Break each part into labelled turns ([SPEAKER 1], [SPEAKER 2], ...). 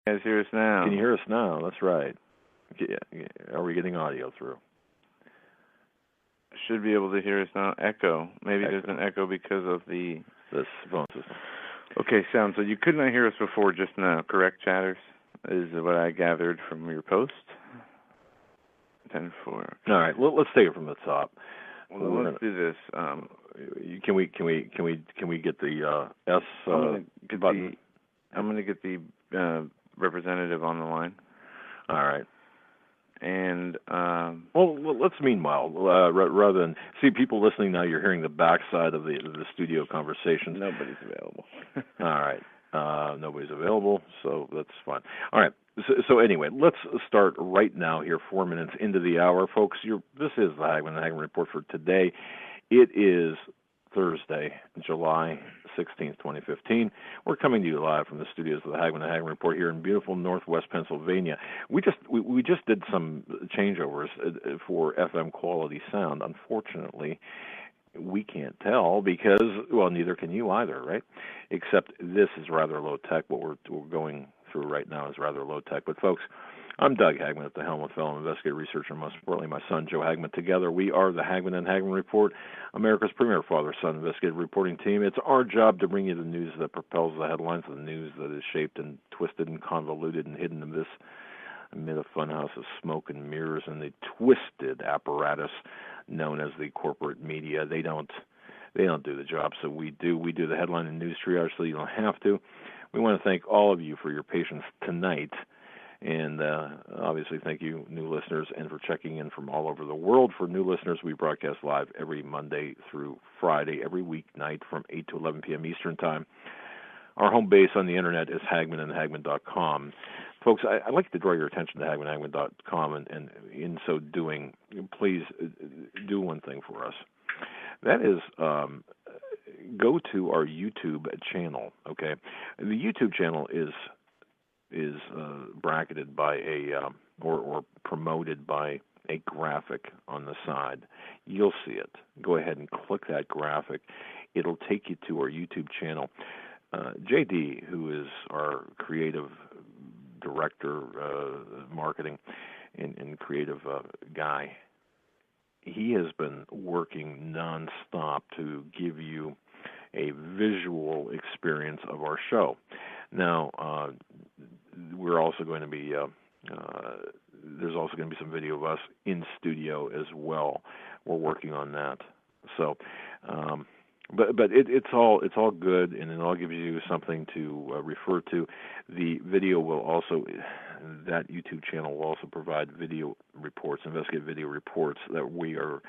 [SPEAKER 1] guys hear us now?
[SPEAKER 2] Can you hear us now? That's right. Yeah. Are we getting audio through?
[SPEAKER 1] Should be able to hear us now. Echo. Maybe there's an echo because of this
[SPEAKER 2] phone system.
[SPEAKER 1] Okay, sound. So you could not hear us before just now, correct, chatters? Is what I gathered from your post. 10-4. Okay.
[SPEAKER 2] All right. Let's take it from the top.
[SPEAKER 1] Well, let's do this.
[SPEAKER 2] Can we get the S button?
[SPEAKER 1] I'm going to get the representative on the line.
[SPEAKER 2] All right.
[SPEAKER 1] And
[SPEAKER 2] well, let's meanwhile, rather than see people listening now, you're hearing the backside of the studio conversation.
[SPEAKER 1] Nobody's available.
[SPEAKER 2] All right. Nobody's available, so that's fine. All right. So anyway, let's start right now here, 4 minutes into the hour. Folks, this is the Hagmann Hagmann Report for today. It is Thursday, July 16th, 2015. We're coming to you live from the studios of the Hagmann Hagmann Report here in beautiful Northwest Pennsylvania. We just did some changeovers for FM quality sound. Unfortunately, we can't tell because, well, neither can you either, right? Except this is rather low tech. What we're going through right now is rather low tech. But folks, I'm Doug Hagmann at the helm with fellow investigative researcher, and most importantly, my son, Joe Hagmann. Together, we are the Hagmann and Hagmann Report, America's premier father-son investigative reporting team. It's our job to bring you the news that propels the headlines, the news that is shaped and twisted and convoluted and hidden in this amid a funhouse of smoke and mirrors and the twisted apparatus known as the corporate media. They don't do the job, so we do. We do the headline and news triage so you don't have to. We want to thank all of you for your patience tonight. And obviously, thank you, new listeners, and for checking in from all over the world. For new listeners, we broadcast live every Monday through Friday, every weeknight from 8 to 11 p.m. Eastern Time. Our home base on the Internet is Hagmann.Hagmann.com. Folks, I'd like to draw your attention to Hagmann.Hagmann.com, and in so doing, please do one thing for us. That is go to our YouTube channel, okay? The YouTube channel is bracketed by or promoted by a graphic on the side. You'll see it. Go ahead and click that graphic. It'll take you to our YouTube channel. JD, who is our creative director, marketing and creative guy, he has been working nonstop to give you a visual experience of our show. Now, we're also going to be there's also going to be some video of us in studio as well. We're working on that. So, but it's all good, and it all gives you something to refer to. The video will also, that YouTube channel will also provide video reports, investigative video reports that we are.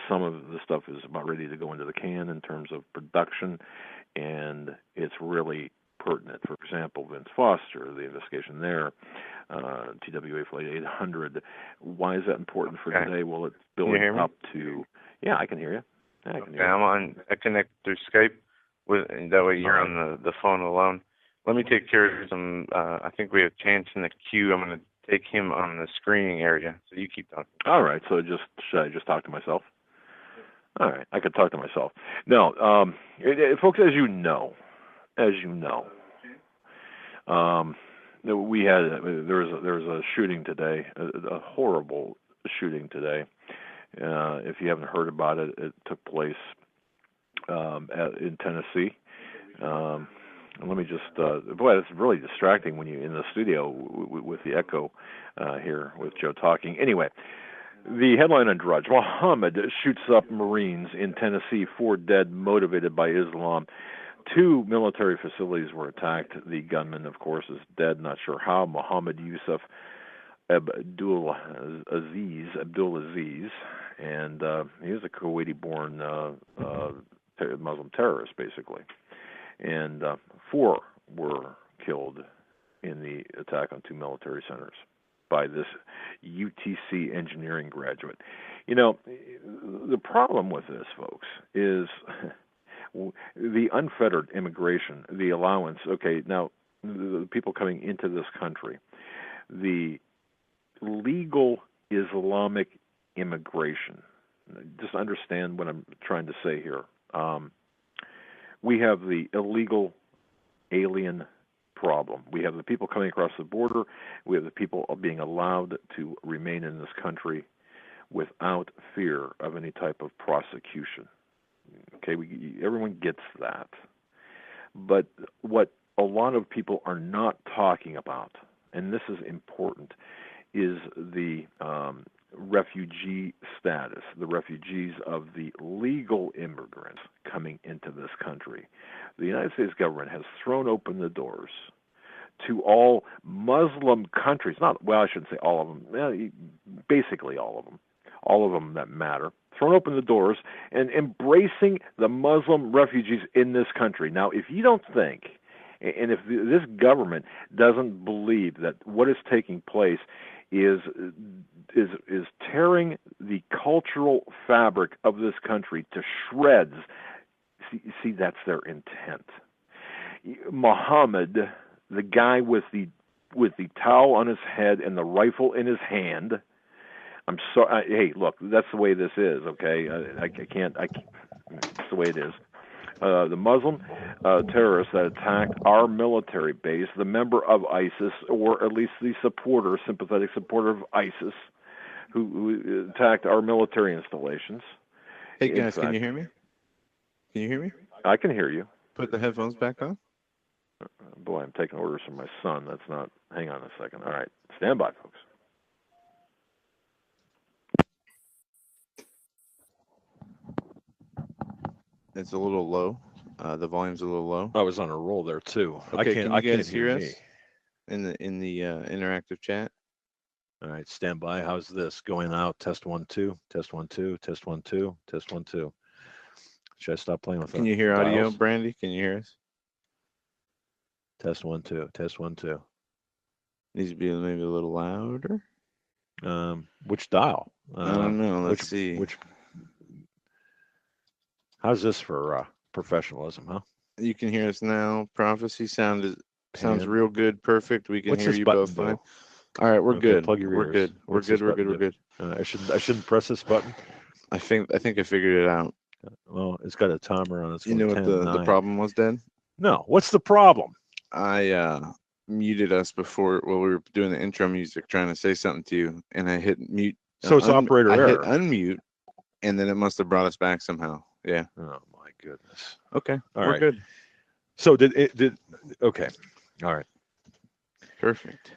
[SPEAKER 2] Some of the stuff is about ready to go into the can in terms of production, and it's really pertinent. For example, Vince Foster, the investigation there, TWA Flight 800. Why is that important for today? Well, it's building up to. Yeah, I can hear you. Yeah, I can hear you.
[SPEAKER 1] I connect through Skype. That way you're on the phone alone. Let me take care of some. I think we have Chance in the queue. I'm going to take him on the screening area. So you keep talking.
[SPEAKER 2] All right. So should I just talk to myself? All right. I could talk to myself. No, folks, as you know, we had there was a shooting today, a horrible shooting today. If you haven't heard about it, it took place in Tennessee. Let me just, boy, it's really distracting when you're in the studio with the echo here with Joe talking. Anyway, the headline on Drudge: Muhammad shoots up Marines in Tennessee, 4 dead, motivated by Islam. 2 military facilities were attacked. The gunman, of course, is dead. Not sure how. Muhammad Yusuf Abdul Aziz, and he was a Kuwaiti-born Muslim terrorist, basically. And 4 were killed in the attack on 2 military centers by this UTC engineering graduate. You know, the problem with this, folks, is the unfettered immigration, the allowance. Okay, now, the people coming into this country, the legal Islamic immigration. Just understand what I'm trying to say here. We have the illegal alien problem. We have the people coming across the border. We have the people being allowed to remain in this country without fear of any type of prosecution. Okay, everyone gets that. But what a lot of people are not talking about, and this is important, is the refugee status, the refugees of the legal immigrants coming into this country. The United States government has thrown open the doors to all Muslim countries, I shouldn't say all of them, basically all of them that matter, thrown open the doors and embracing the Muslim refugees in this country. Now, if you don't think, and if this government doesn't believe that what is taking place is tearing the cultural fabric of this country to shreds, see that's their intent. Muhammad, the guy with the towel on his head and the rifle in his hand, I'm sorry. Hey, look, that's the way this is. Okay, I can't. It's the way it is. The Muslim terrorists that attacked our military base, the member of ISIS, or at least the sympathetic supporter of ISIS, who attacked our military installations.
[SPEAKER 1] Hey guys, can you hear me? Can you hear me?
[SPEAKER 2] I can hear you.
[SPEAKER 1] Put the headphones back on.
[SPEAKER 2] Boy, I'm taking orders from my son. That's not. Hang on a second. All right, stand by, folks.
[SPEAKER 1] It's a little low. The volume's a little low.
[SPEAKER 2] I was on a roll there too.
[SPEAKER 1] Okay, can you guys hear us in the interactive chat?
[SPEAKER 2] All right, stand by. How's this going out? Test 1 2. Test 1 2. Test 1 2. Test 1 2. Should I stop playing with?
[SPEAKER 1] Can you hear audio, Brandy? Can you hear us?
[SPEAKER 2] Test 1 2. Test 1 2.
[SPEAKER 1] Needs to be maybe a little louder.
[SPEAKER 2] Which dial?
[SPEAKER 1] I don't know. Let's see.
[SPEAKER 2] How's this for professionalism, huh?
[SPEAKER 1] You can hear us now. Prophecy sounds real good. Perfect. We can hear you both fine. All right, we're good.
[SPEAKER 2] Plug your
[SPEAKER 1] ears. We're good. We're good.
[SPEAKER 2] I shouldn't press this button.
[SPEAKER 1] I think I figured it out.
[SPEAKER 2] Well, it's got a timer on it.
[SPEAKER 1] You know what the problem was, Dad?
[SPEAKER 2] No. What's the problem?
[SPEAKER 1] I muted us before while we were doing the intro music, trying to say something to you, and I hit mute.
[SPEAKER 2] So it's operator error.
[SPEAKER 1] I hit unmute, and then it must have brought us back somehow. Yeah.
[SPEAKER 2] Oh my goodness.
[SPEAKER 1] Okay.
[SPEAKER 2] We're
[SPEAKER 1] good.
[SPEAKER 2] So okay. All right.
[SPEAKER 1] Perfect.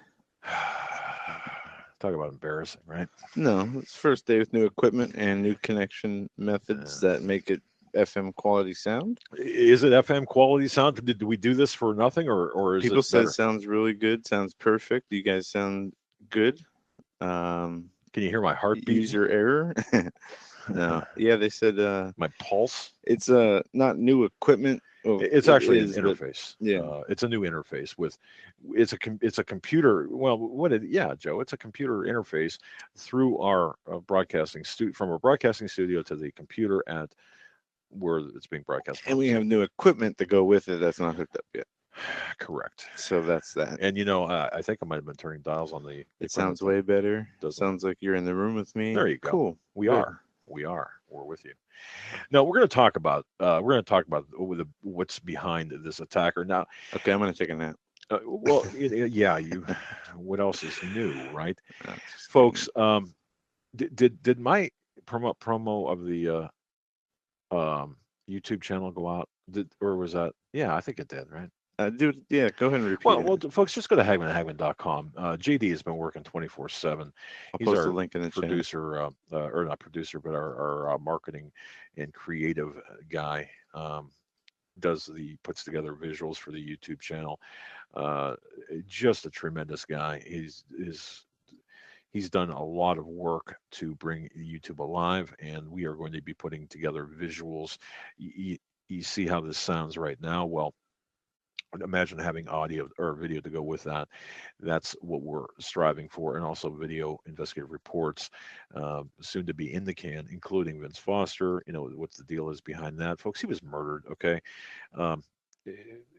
[SPEAKER 2] Talk about embarrassing, right?
[SPEAKER 1] No, it's first day with new equipment and new connection methods that make it FM quality sound.
[SPEAKER 2] Is it FM quality sound? Did we do this for nothing, or is
[SPEAKER 1] people say it sounds really good, sounds perfect? You guys sound good.
[SPEAKER 2] Can you hear my heartbeat?
[SPEAKER 1] User error. No. Yeah, they said
[SPEAKER 2] my pulse.
[SPEAKER 1] It's not new equipment.
[SPEAKER 2] It's actually an interface.
[SPEAKER 1] Yeah,
[SPEAKER 2] it's a new interface with it's a computer. Well, Joe? It's a computer interface through our broadcasting from our broadcasting studio to the computer at where it's being broadcast.
[SPEAKER 1] And we have new equipment to go with it that's not hooked up yet.
[SPEAKER 2] Correct.
[SPEAKER 1] So that's that.
[SPEAKER 2] And I think I might have been turning dials on the.
[SPEAKER 1] It sounds way better. Sounds like you're in the room with me.
[SPEAKER 2] There you go.
[SPEAKER 1] Cool.
[SPEAKER 2] We're with you. Now we're going to talk about what's behind this attacker. Now,
[SPEAKER 1] okay, I'm going to take a nap.
[SPEAKER 2] Well, yeah, what else is new, right, folks? Did my promo of the YouTube channel go out? Or was that? Yeah, I think it did, right?
[SPEAKER 1] Dude, yeah, go ahead and repeat.
[SPEAKER 2] Well, folks, just go to HagmannHagmann.com. JD has been working 24/7. He's
[SPEAKER 1] post
[SPEAKER 2] our
[SPEAKER 1] a link in the
[SPEAKER 2] producer, or not producer, but our marketing and creative guy. Puts together visuals for the YouTube channel. Just a tremendous guy. He's done a lot of work to bring YouTube alive, and we are going to be putting together visuals. You see how this sounds right now? Well, imagine having audio or video to go with that. That's what we're striving for, and also video investigative reports, soon to be in the can, including Vince Foster. What the deal is behind that, folks. He was murdered. Okay,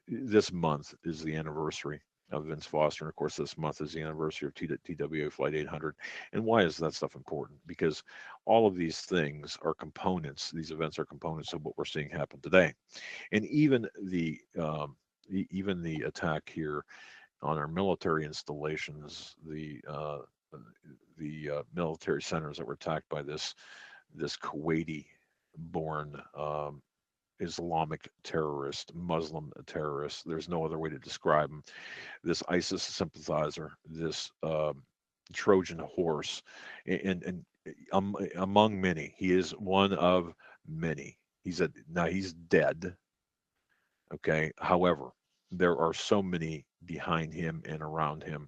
[SPEAKER 2] this month is the anniversary of Vince Foster, and of course this month is the anniversary of TWA Flight 800. And why is that stuff important? Because all of these things are components. These events are components of what we're seeing happen today, and even the even the attack here on our military installations, the military centers that were attacked by this Kuwaiti-born Islamic terrorist, Muslim terrorist. There's no other way to describe him. This ISIS sympathizer, this Trojan horse, and among many, he is one of many. Now he's dead. Okay. However, there are so many behind him and around him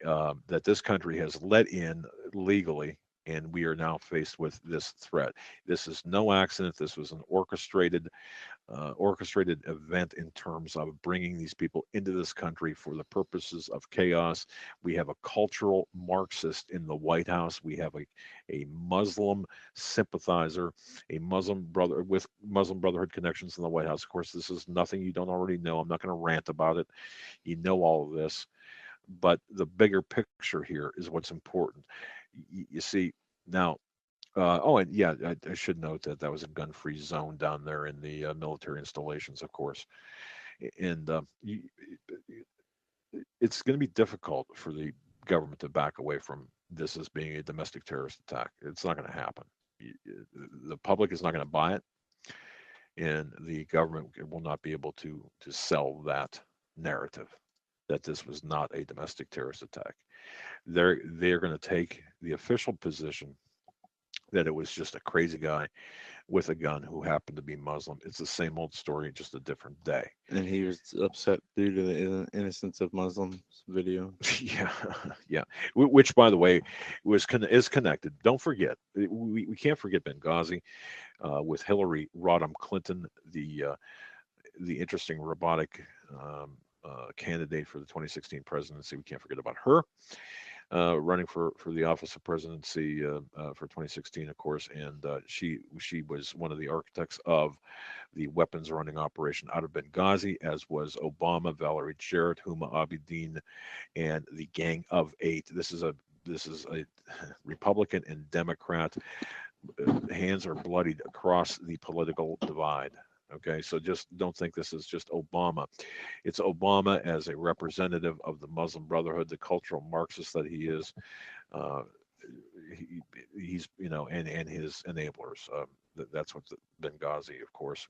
[SPEAKER 2] that this country has let in legally, and we are now faced with this threat. This is no accident. This was an orchestrated event in terms of bringing these people into this country for the purposes of chaos. We have a cultural Marxist in the White House. We have a Muslim sympathizer, a Muslim brother with Muslim Brotherhood connections in the White House. Of course, this is nothing you don't already know. I'm not going to rant about it. You know all of this. But the bigger picture here is what's important. You see, now, and yeah, I should note that that was a gun-free zone down there in the military installations, of course. And it's going to be difficult for the government to back away from this as being a domestic terrorist attack. It's not going to happen. The public is not going to buy it, and the government will not be able to sell that narrative that this was not a domestic terrorist attack. They're going to take the official position that it was just a crazy guy with a gun who happened to be Muslim. It's the same old story, just a different day.
[SPEAKER 1] And he was upset due to the innocence of Muslims video.
[SPEAKER 2] Yeah. Which, by the way, is connected. Don't forget, we can't forget Benghazi with Hillary Rodham Clinton, the interesting robotic candidate for the 2016 presidency. We can't forget about her. Running for the office of presidency for 2016, of course, and she was one of the architects of the weapons running operation out of Benghazi, as was Obama, Valerie Jarrett, Huma Abedin, and the Gang of Eight. This is a Republican and Democrat. Hands are bloodied across the political divide. Okay, so just don't think this is just Obama. It's Obama as a representative of the Muslim Brotherhood, the cultural Marxist that he is. He's and his enablers. That's what Benghazi, of course,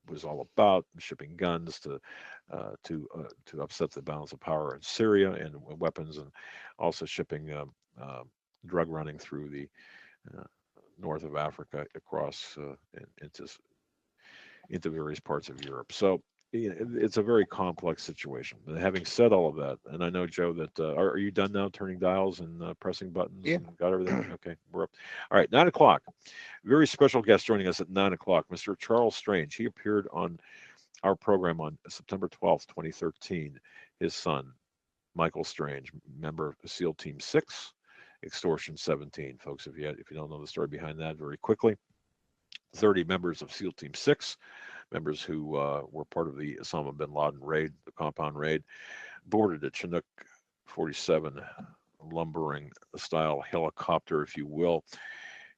[SPEAKER 2] was all about: shipping guns to upset the balance of power in Syria, and weapons, and also shipping drug running through the north of Africa across into various parts of Europe. So it's a very complex situation. But having said all of that, and I know, Joe, that are you done now turning dials and pressing buttons?
[SPEAKER 1] Yeah.
[SPEAKER 2] And got everything? Okay, we're up. All right, 9 o'clock. Very special guest joining us at 9 o'clock, Mr. Charles Strange. He appeared on our program on September 12th, 2013. His son, Michael Strange, member of SEAL Team 6, Extortion 17. Folks, if you don't know the story behind that, very quickly, 30 members of SEAL Team 6, members who were part of the Osama bin Laden raid, the compound raid, boarded a Chinook 47 lumbering style helicopter, if you will,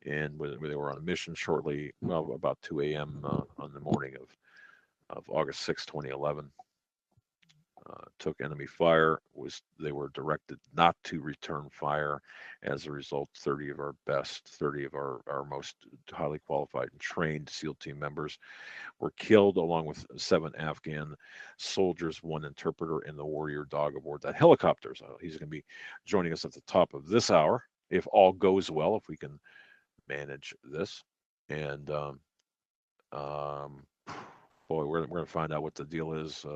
[SPEAKER 2] and they were on a mission shortly, about 2 a.m. On the morning of August 6, 2011. Took enemy fire. They were directed not to return fire. As a result, 30 of our best, 30 of our most highly qualified and trained SEAL team members were killed, along with 7 Afghan soldiers, 1 interpreter, and the warrior dog aboard that helicopter. So he's going to be joining us at the top of this hour, if all goes well, if we can manage this. And boy, we're going to find out what the deal is.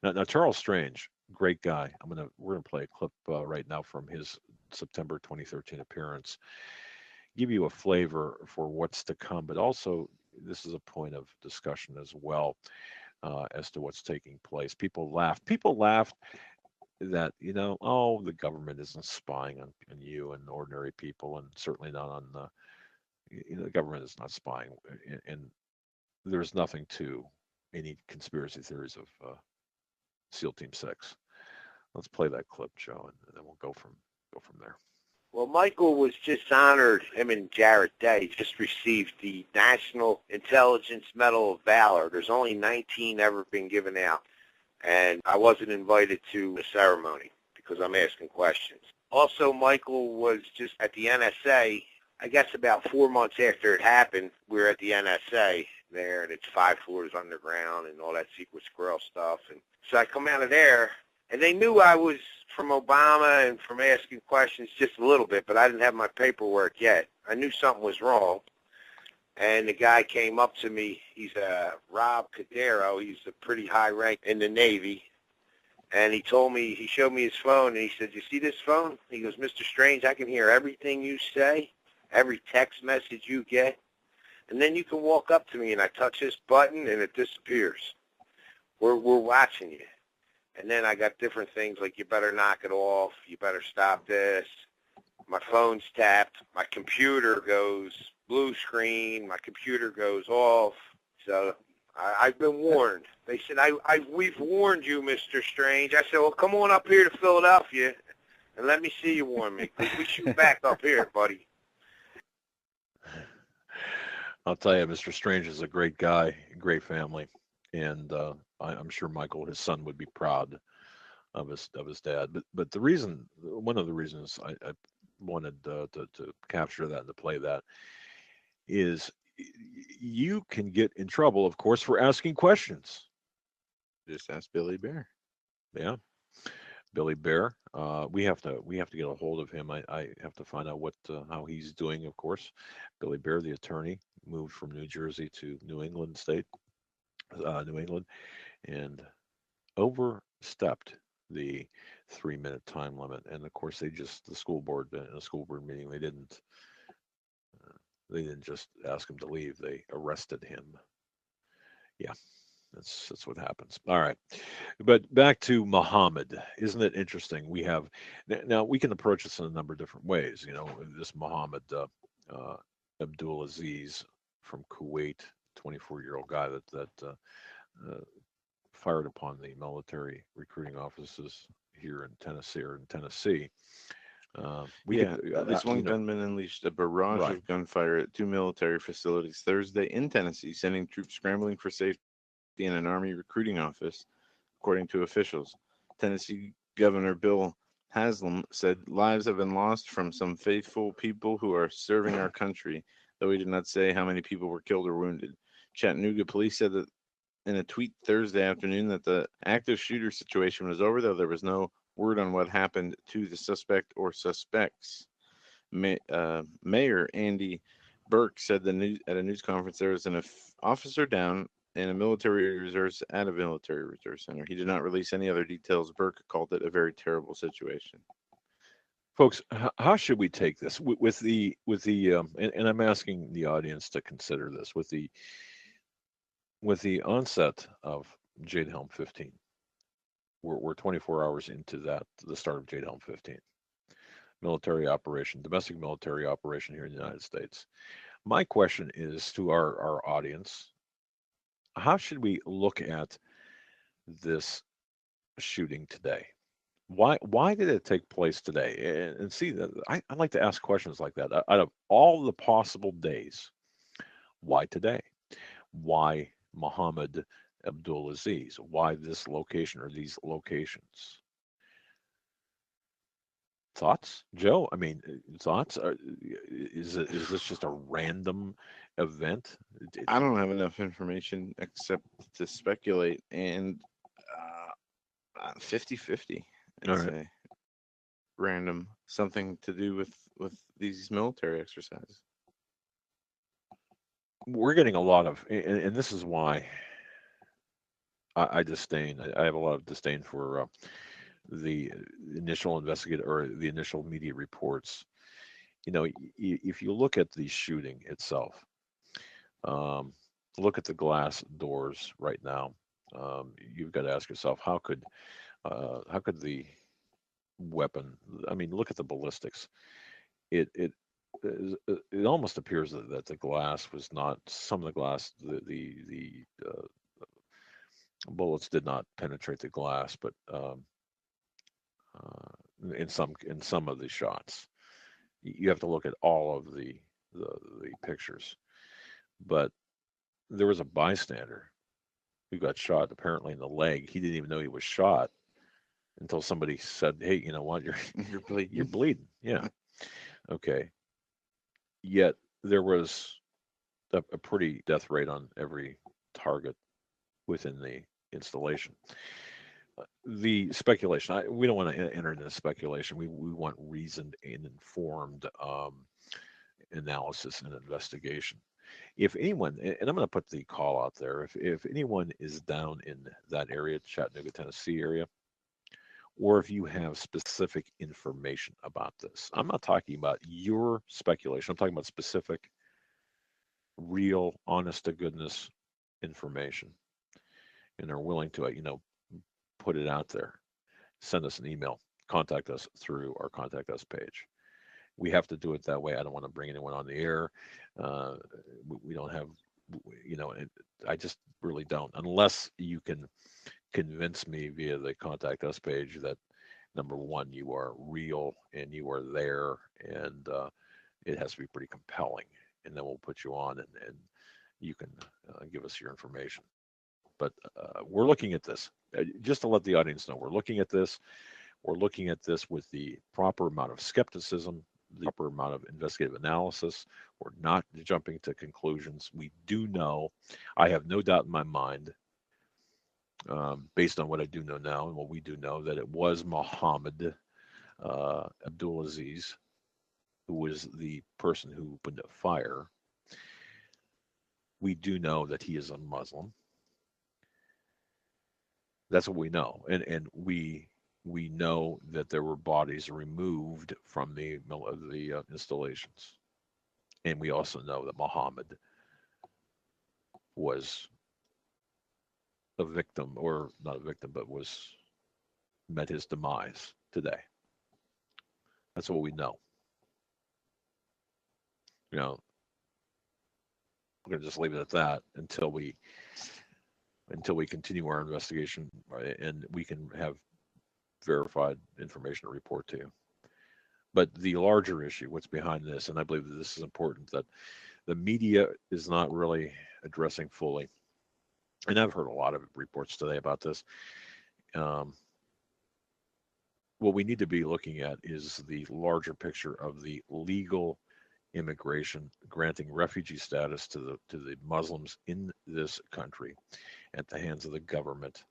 [SPEAKER 2] Now, Charles Strange, great guy. We're going to play a clip right now from his September 2013 appearance. Give you a flavor for what's to come, but also this is a point of discussion as well as to what's taking place. People laughed that, the government isn't spying on you and ordinary people, and certainly not on the government is not spying, and there's nothing to any conspiracy theories of SEAL Team 6. Let's play that clip, Joe, and then we'll go from there.
[SPEAKER 3] Well, Michael was just honored, him and Jarrett Day just received the National Intelligence Medal of Valor. There's only 19 ever been given out. and I wasn't invited to the ceremony because I'm asking questions. Also, Michael was just at the NSA, I guess about 4 months after it happened. We were at the NSA there, and it's 5 floors underground and all that secret squirrel stuff. And so I come out of there, and they knew I was from Obama and from asking questions just a little bit, but I didn't have my paperwork yet. I knew something was wrong. And the guy came up to me. He's Rob Cadero. He's a pretty high rank in the Navy. And he told me, he showed me his phone, and he said, "You see this phone?" He goes, "Mr. Strange, I can hear everything you say, every text message you get. And then you can walk up to me, and I touch this button, and it disappears. We're watching you." And then I got different things like, "You better knock it off. You better stop this." My phone's tapped. My computer goes blue screen. My computer goes off. So I've been warned. They said, we've warned you, Mr. Strange. I said, "Well, come on up here to Philadelphia and let me see you warn me. We shoot back up here, buddy."
[SPEAKER 2] I'll tell you, Mr. Strange is a great guy, great family, and I'm sure Michael, his son, would be proud of his dad. But the reason, one of the reasons I wanted to capture that and to play that is you can get in trouble, of course, for asking questions.
[SPEAKER 1] Just ask Billy Bear.
[SPEAKER 2] Yeah, Billy Bear. We have to get a hold of him. I have to find out how he's doing. Of course, Billy Bear, the attorney, moved from New Jersey to New England, and overstepped the 3-minute time limit. And of course, the school board, in a school board meeting, they didn't just ask him to leave. They arrested him. Yeah, that's what happens. All right, but back to Muhammad. Isn't it interesting? We have now we can approach this in a number of different ways. You know, this Muhammad Abdulaziz from Kuwait, 24-year-old guy that fired upon the military recruiting offices here in Tennessee.
[SPEAKER 1] This one gunman unleashed a barrage of gunfire at 2 military facilities Thursday in Tennessee, sending troops scrambling for safety in an Army recruiting office, according to officials. Tennessee Governor Bill Haslam said lives have been lost from some faithful people who are serving our country, though he did not say how many people were killed or wounded. Chattanooga police said that in a tweet Thursday afternoon that the active shooter situation was over, though there was no word on what happened to the suspect or suspects. Mayor Andy Burke said at a news conference there was an officer down in a military reserve center. He did not release any other details. Burke called it a very terrible situation.
[SPEAKER 2] Folks, how should we take this with the and I'm asking the audience to consider this with the onset of Jade Helm 15. We're 24 hours into the start of Jade Helm 15. Military operation, domestic military operation here in the United States. My question is to our audience, how should we look at this shooting today? Why did it take place today? And see, I like to ask questions like that. Out of all the possible days, why today? Why Muhammad Abdulaziz? Why this location or these locations? Thoughts, Joe? I mean, thoughts? Is this just a random event?
[SPEAKER 1] I don't have enough information except to speculate, and 50-50. I'd say random, something to do with these military exercises.
[SPEAKER 2] We're getting a lot of, and this is why I disdain. I have a lot of disdain for the initial investigator or the initial media reports. You know, if you look at the shooting itself, look at the glass doors right now. You've got to ask yourself, how could the weapon? I mean, look at the ballistics. It almost appears that the glass was not. Some of the glass, the bullets did not penetrate the glass, but in some of the shots, you have to look at all of the pictures. But there was a bystander who got shot apparently in the leg. He didn't even know he was shot until somebody said, "Hey, you know what?
[SPEAKER 1] You're bleeding.
[SPEAKER 2] You're bleeding." Yeah. Okay. Yet there was a pretty death rate on every target within the installation. The speculation, we don't want to enter into speculation. We want reasoned and informed analysis and investigation. If anyone, and I'm going to put the call out there, if anyone is down in that area, Chattanooga, Tennessee area, or if you have specific information about this, I'm not talking about your speculation. I'm talking about specific, real, honest to goodness information, and are willing to, put it out there. Send us an email. Contact us through our contact us page. We have to do it that way. I don't want to bring anyone on the air. We don't have, I just really don't, unless you can convince me via the contact us page that, number one, you are real and you are there, and it has to be pretty compelling. And then we'll put you on, and you can give us your information. But we're looking at this. Just to let the audience know, we're looking at this. We're looking at this with the proper amount of skepticism, the proper amount of investigative analysis. We're not jumping to conclusions. We do know, I have no doubt in my mind, based on what I do know now and what we do know, that it was Muhammad Abdulaziz who was the person who opened a fire. We do know that he is a Muslim. That's what we know, and we know that there were bodies removed from the installations, and we also know that Muhammad was a victim, or not a victim, but met his demise today. That's what we know. We're going to just leave it at that until we continue our investigation, right, and we can have verified information to report to you. But the larger issue, what's behind this, and I believe that this is important, that the media is not really addressing fully. And I've heard a lot of reports today about this. What we need to be looking at is the larger picture of the legal immigration granting refugee status to the Muslims in this country at the hands of the government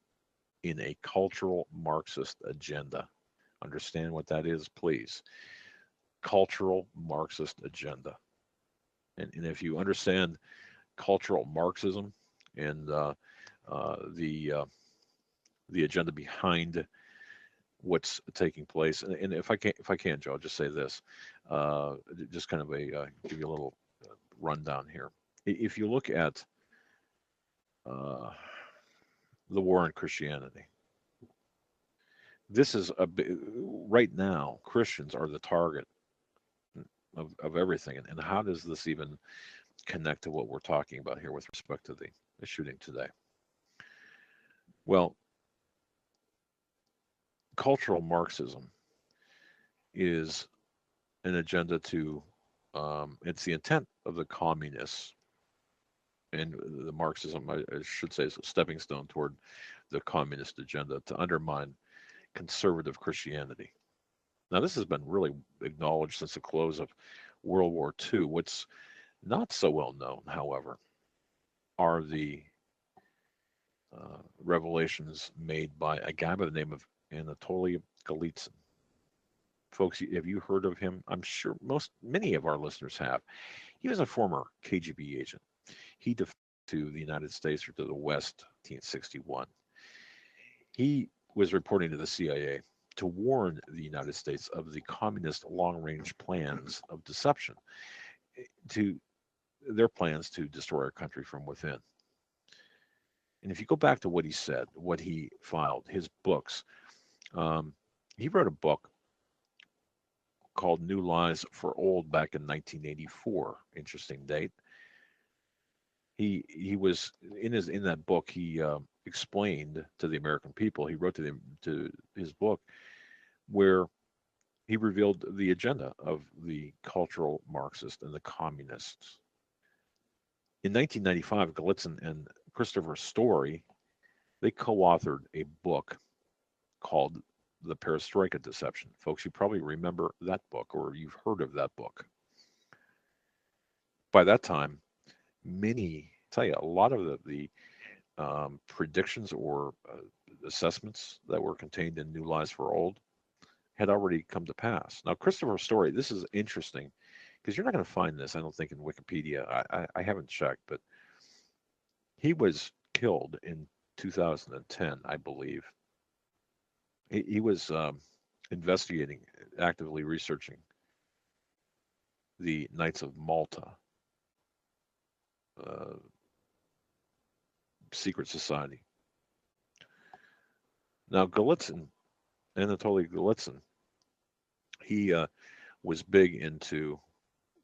[SPEAKER 2] in a cultural Marxist agenda. Understand what that is, please. Cultural Marxist agenda. And if you understand cultural Marxism and the agenda behind what's taking place, and if I can, Joe, I'll just say this, just kind of give you a little rundown here. If you look at the war on Christianity, this is right now, Christians are the target of everything. And how does this even connect to what we're talking about here with respect to the shooting today? Well, cultural Marxism is an agenda to, it's the intent of the communists, and the Marxism, I should say, is a stepping stone toward the communist agenda to undermine conservative Christianity. Now, this has been really acknowledged since the close of World War II. What's not so well known, however, are the revelations made by a guy by the name of Anatoly Golitsyn. Folks, have you heard of him? I'm sure many of our listeners have. He was a former KGB agent. He defected to the United States or to the West in 1961. He was reporting to the CIA to warn the United States of the communist long-range plans of deception, to their plans to destroy our country from within. And if you go back to what he said, what he filed, his books, he wrote a book called New Lies for Old back in 1984. Interesting date. He was in that book. He explained to the American people. He wrote to his book where he revealed the agenda of the cultural Marxist and the communists. In 1995, Golitsyn and Christopher Story They co-authored a book called The Perestroika Deception. Folks, you probably remember that book or you've heard of that book. By that time, tell you, a lot of the predictions or assessments that were contained in New Lies for Old had already come to pass. Now, Christopher's story, this is interesting because you're not going to find this, I don't think, in Wikipedia. I haven't checked, but he was killed in 2010, I believe. He was investigating, actively researching the Knights of Malta uh, secret society. Now, Golitsyn, Anatoly Golitsyn, he was big into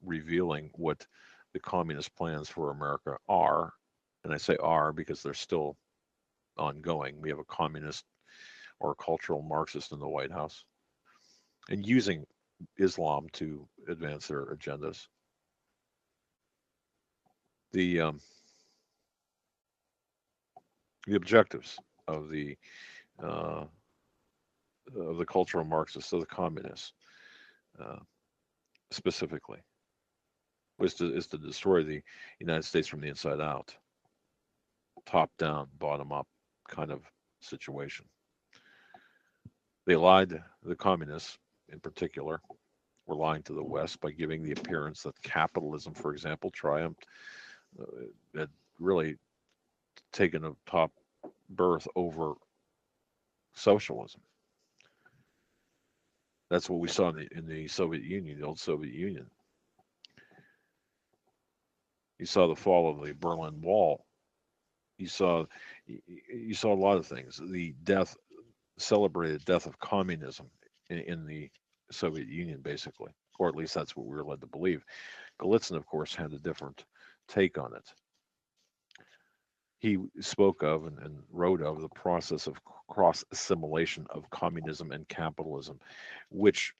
[SPEAKER 2] revealing what the communist plans for America are. And I say are because they're still ongoing. We have a communist or a cultural Marxist in the White House and using Islam to advance their agendas. The objectives uh, of the cultural Marxists, of the communists, uh, specifically, is to destroy the United States from the inside out, top down, bottom up kind of situation. They lied, the communists in particular, were lying to the West by giving the appearance that capitalism, for example, triumphed, had really taken a top berth over socialism. That's what we saw in the Soviet Union, the old Soviet Union. You saw the fall of the Berlin Wall. You saw a lot of things. The celebrated death of communism in the Soviet Union, basically, or at least that's what we were led to believe. Golitsyn, of course, had a different take on it. He spoke of and wrote of the process of cross assimilation of communism and capitalism, which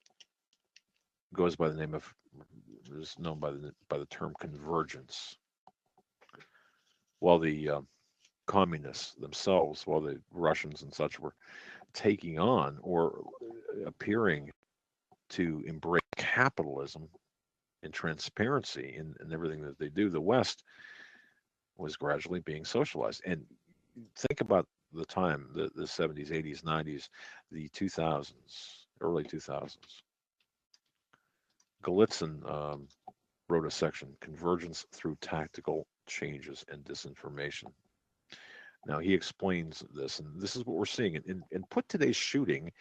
[SPEAKER 2] goes by the name of, is known by the term convergence. While the communists themselves, while the Russians and such were taking on or appearing to embrace capitalism and transparency in everything that they do, the West was gradually being socialized. And think about the time, the 70s, 80s, 90s, the 2000s, early 2000s. Golitsyn wrote a section, Convergence Through Tactical Changes and Disinformation. Now, he explains this, and this is what we're seeing. And put today's shooting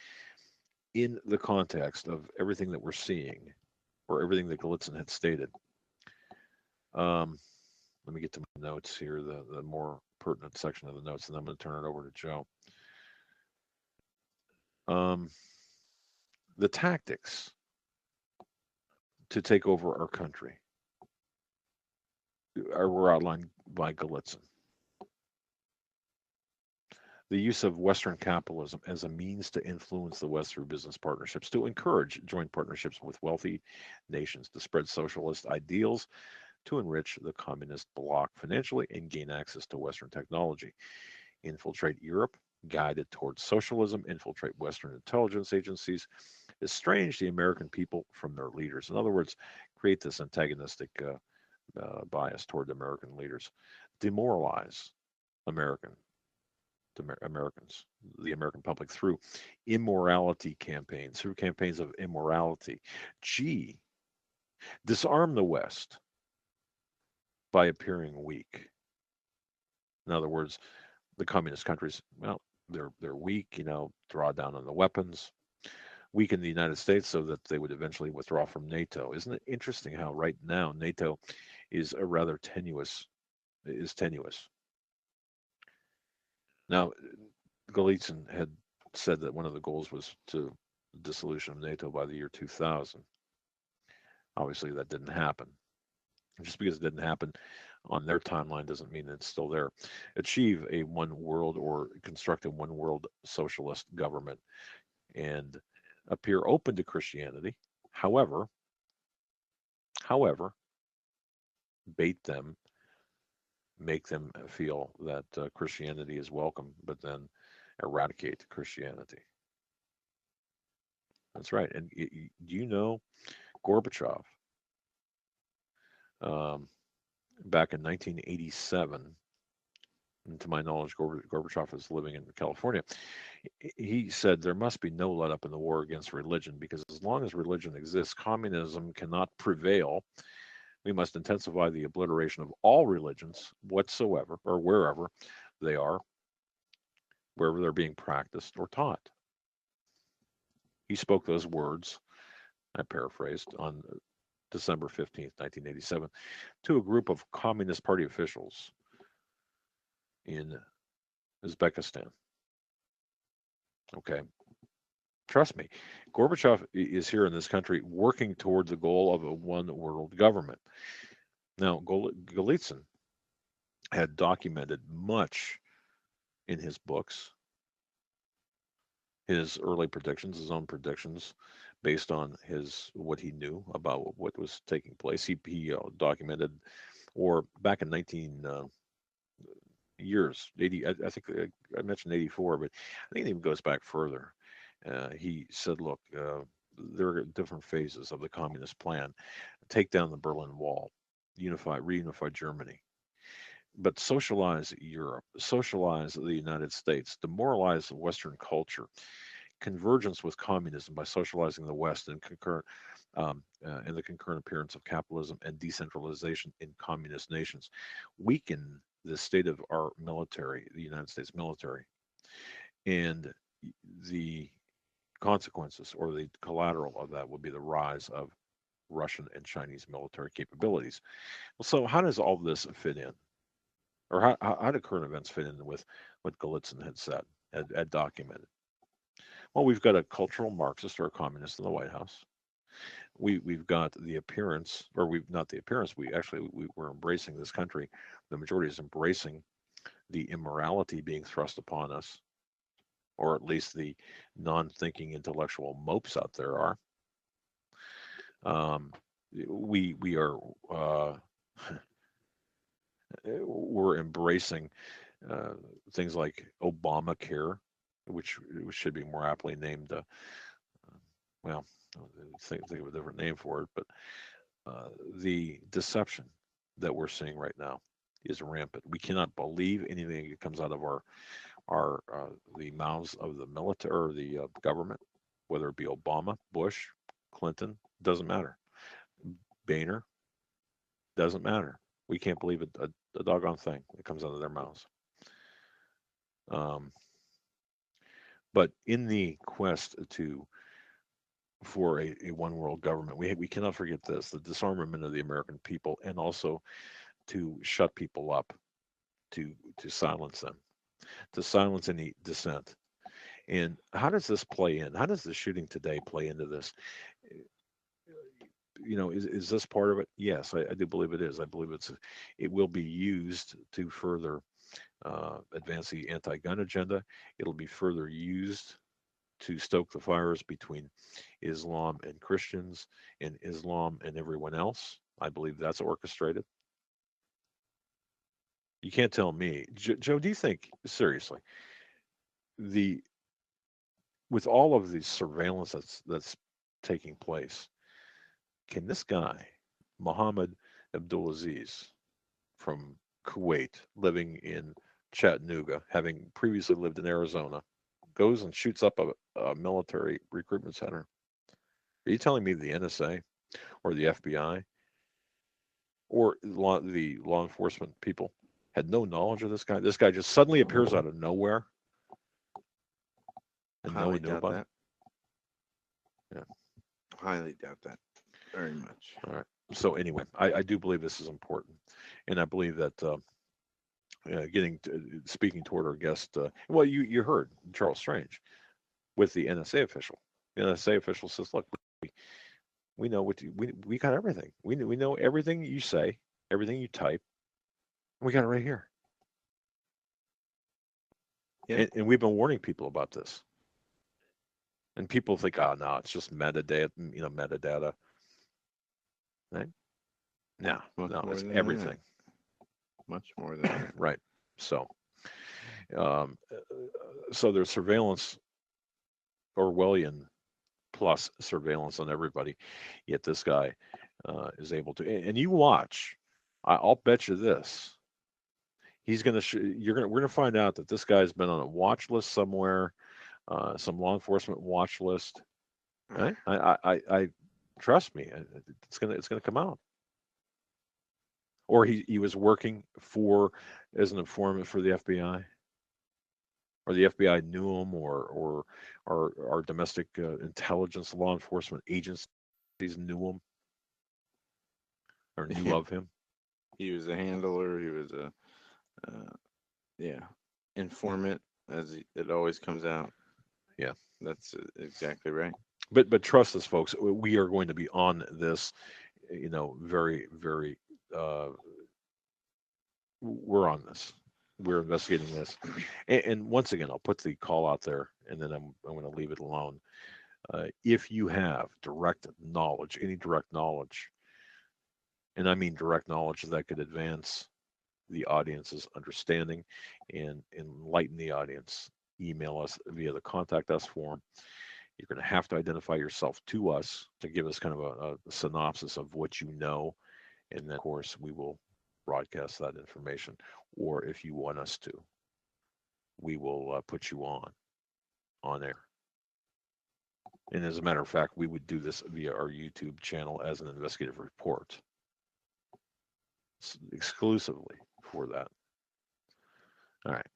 [SPEAKER 2] in the context of everything that we're seeing, or everything that Golitsyn had stated. Let me get to my notes here, the more pertinent section of the notes, and I'm going to turn it over to Joe. The tactics to take over our country were outlined by Golitsyn. The use of Western capitalism as a means to influence the West through business partnerships, to encourage joint partnerships with wealthy nations, to spread socialist ideals, to enrich the communist bloc financially and gain access to Western technology, infiltrate Europe, guided towards socialism, infiltrate Western intelligence agencies, estrange the American people from their leaders. In other words, create this antagonistic bias toward the American leaders, demoralize Americans, the American public through immorality campaigns, through campaigns of immorality. G, disarm the West by appearing weak. In other words, the communist countries, well, they're weak, draw down on the weapons, weaken the United States so that they would eventually withdraw from NATO. Isn't it interesting how right now NATO is a rather tenuous. Now, Golitsyn had said that one of the goals was to dissolution of NATO by the year 2000. Obviously, that didn't happen. Just because it didn't happen on their timeline doesn't mean it's still there. Achieve a one world or construct a one world socialist government and appear open to Christianity. However, bait them make them feel that Christianity is welcome, but then eradicate Christianity. That's right. And you know, Gorbachev, back in 1987, and to my knowledge, Gorbachev is living in California. He said there must be no let up in the war against religion because as long as religion exists, communism cannot prevail. We must intensify the obliteration of all religions whatsoever or wherever they are, wherever they're being practiced or taught. He spoke those words, I paraphrased, on December 15th, 1987, to a group of Communist Party officials in Uzbekistan. Okay. Trust me, Gorbachev is here in this country working toward the goal of a one world government. Now, Golitsyn had documented much in his books, his early predictions, his own predictions, based on what he knew about what was taking place. He documented, or back in 19 years, 80. I think I mentioned 84, but I think it even goes back further. He said, "Look, there are different phases of the communist plan: take down the Berlin Wall, reunify Germany." But socialize Europe, socialize the United States, demoralize Western culture, convergence with communism by socializing the West and the concurrent appearance of capitalism and decentralization in communist nations, weaken the state of our military, the United States military, and the consequences or the collateral of that would be the rise of Russian and Chinese military capabilities. Well, so how does all this fit in? Or how do current events fit in with what Golitsyn had said, had documented? Well, we've got a cultural Marxist or a communist in the White House. We've got the appearance, or we've not the appearance. We're embracing this country. The majority is embracing the immorality being thrust upon us, or at least the non-thinking intellectual mopes out there are. We are we're embracing things like Obamacare, which should be more aptly named, well, think of a different name for it, but the deception that we're seeing right now is rampant. We cannot believe anything that comes out of the mouths of the military or the government, whether it be Obama, Bush, Clinton, doesn't matter. Boehner, doesn't matter. We can't believe a doggone thing that comes out of their mouths. But in the quest for a one world government, we cannot forget this: the disarmament of the American people, and also to shut people up, to silence them, to silence any dissent. And how does this play in? How does the shooting today play into this? Is this part of it? Yes, I do believe it is. I believe it will be used to further advance the anti-gun agenda. It'll be further used to stoke the fires between Islam and Christians and Islam and everyone else. I believe that's orchestrated. You can't tell me. Joe, do you think, seriously, with all of the surveillance that's taking place, can this guy, Mohammed Abdulaziz from Kuwait, living in Chattanooga, having previously lived in Arizona, goes and shoots up a military recruitment center? Are you telling me the NSA or the FBI or the law enforcement people had no knowledge of this guy? This guy just suddenly appears out of nowhere, and no one knew about it. Yeah,
[SPEAKER 1] highly doubt that very much.
[SPEAKER 2] All right. So anyway, I do believe this is important, and I believe that speaking toward our guest, well, you heard Charles Strange with the NSA official. The NSA official says, "Look, we know we got everything. We know everything you say, everything you type. We got it right here." Yeah. And we've been warning people about this. And people think, "Oh no, it's just metadata." Right? No, it's everything.
[SPEAKER 1] much more than that.
[SPEAKER 2] Right. So, um, so there's surveillance, Orwellian plus surveillance on everybody. Yet this guy is able to, and you watch. I'll bet you this. He's gonna. We're gonna find out that this guy's been on a watch list somewhere, some law enforcement watch list. Right? I trust me. It's gonna come out. Or he was working as an informant for the FBI, or the FBI knew him, or our domestic intelligence law enforcement agencies knew him or knew of him.
[SPEAKER 1] He was a handler. He was a informant, as it always comes out.
[SPEAKER 2] Yeah,
[SPEAKER 1] that's exactly right.
[SPEAKER 2] But trust us, folks. We are going to be on this. Very, very. We're on this. We're investigating this, and once again, I'll put the call out there, and then I'm going to leave it alone. If you have direct knowledge, any direct knowledge, and I mean direct knowledge that could advance the audience's understanding and enlighten the audience, email us via the contact us form. You're going to have to identify yourself to us to give us kind of a synopsis of what you know, and then of course we will broadcast that information. Or if you want us to, we will put you on air. And as a matter of fact, we would do this via our YouTube channel as an investigative report, exclusively for that. All right.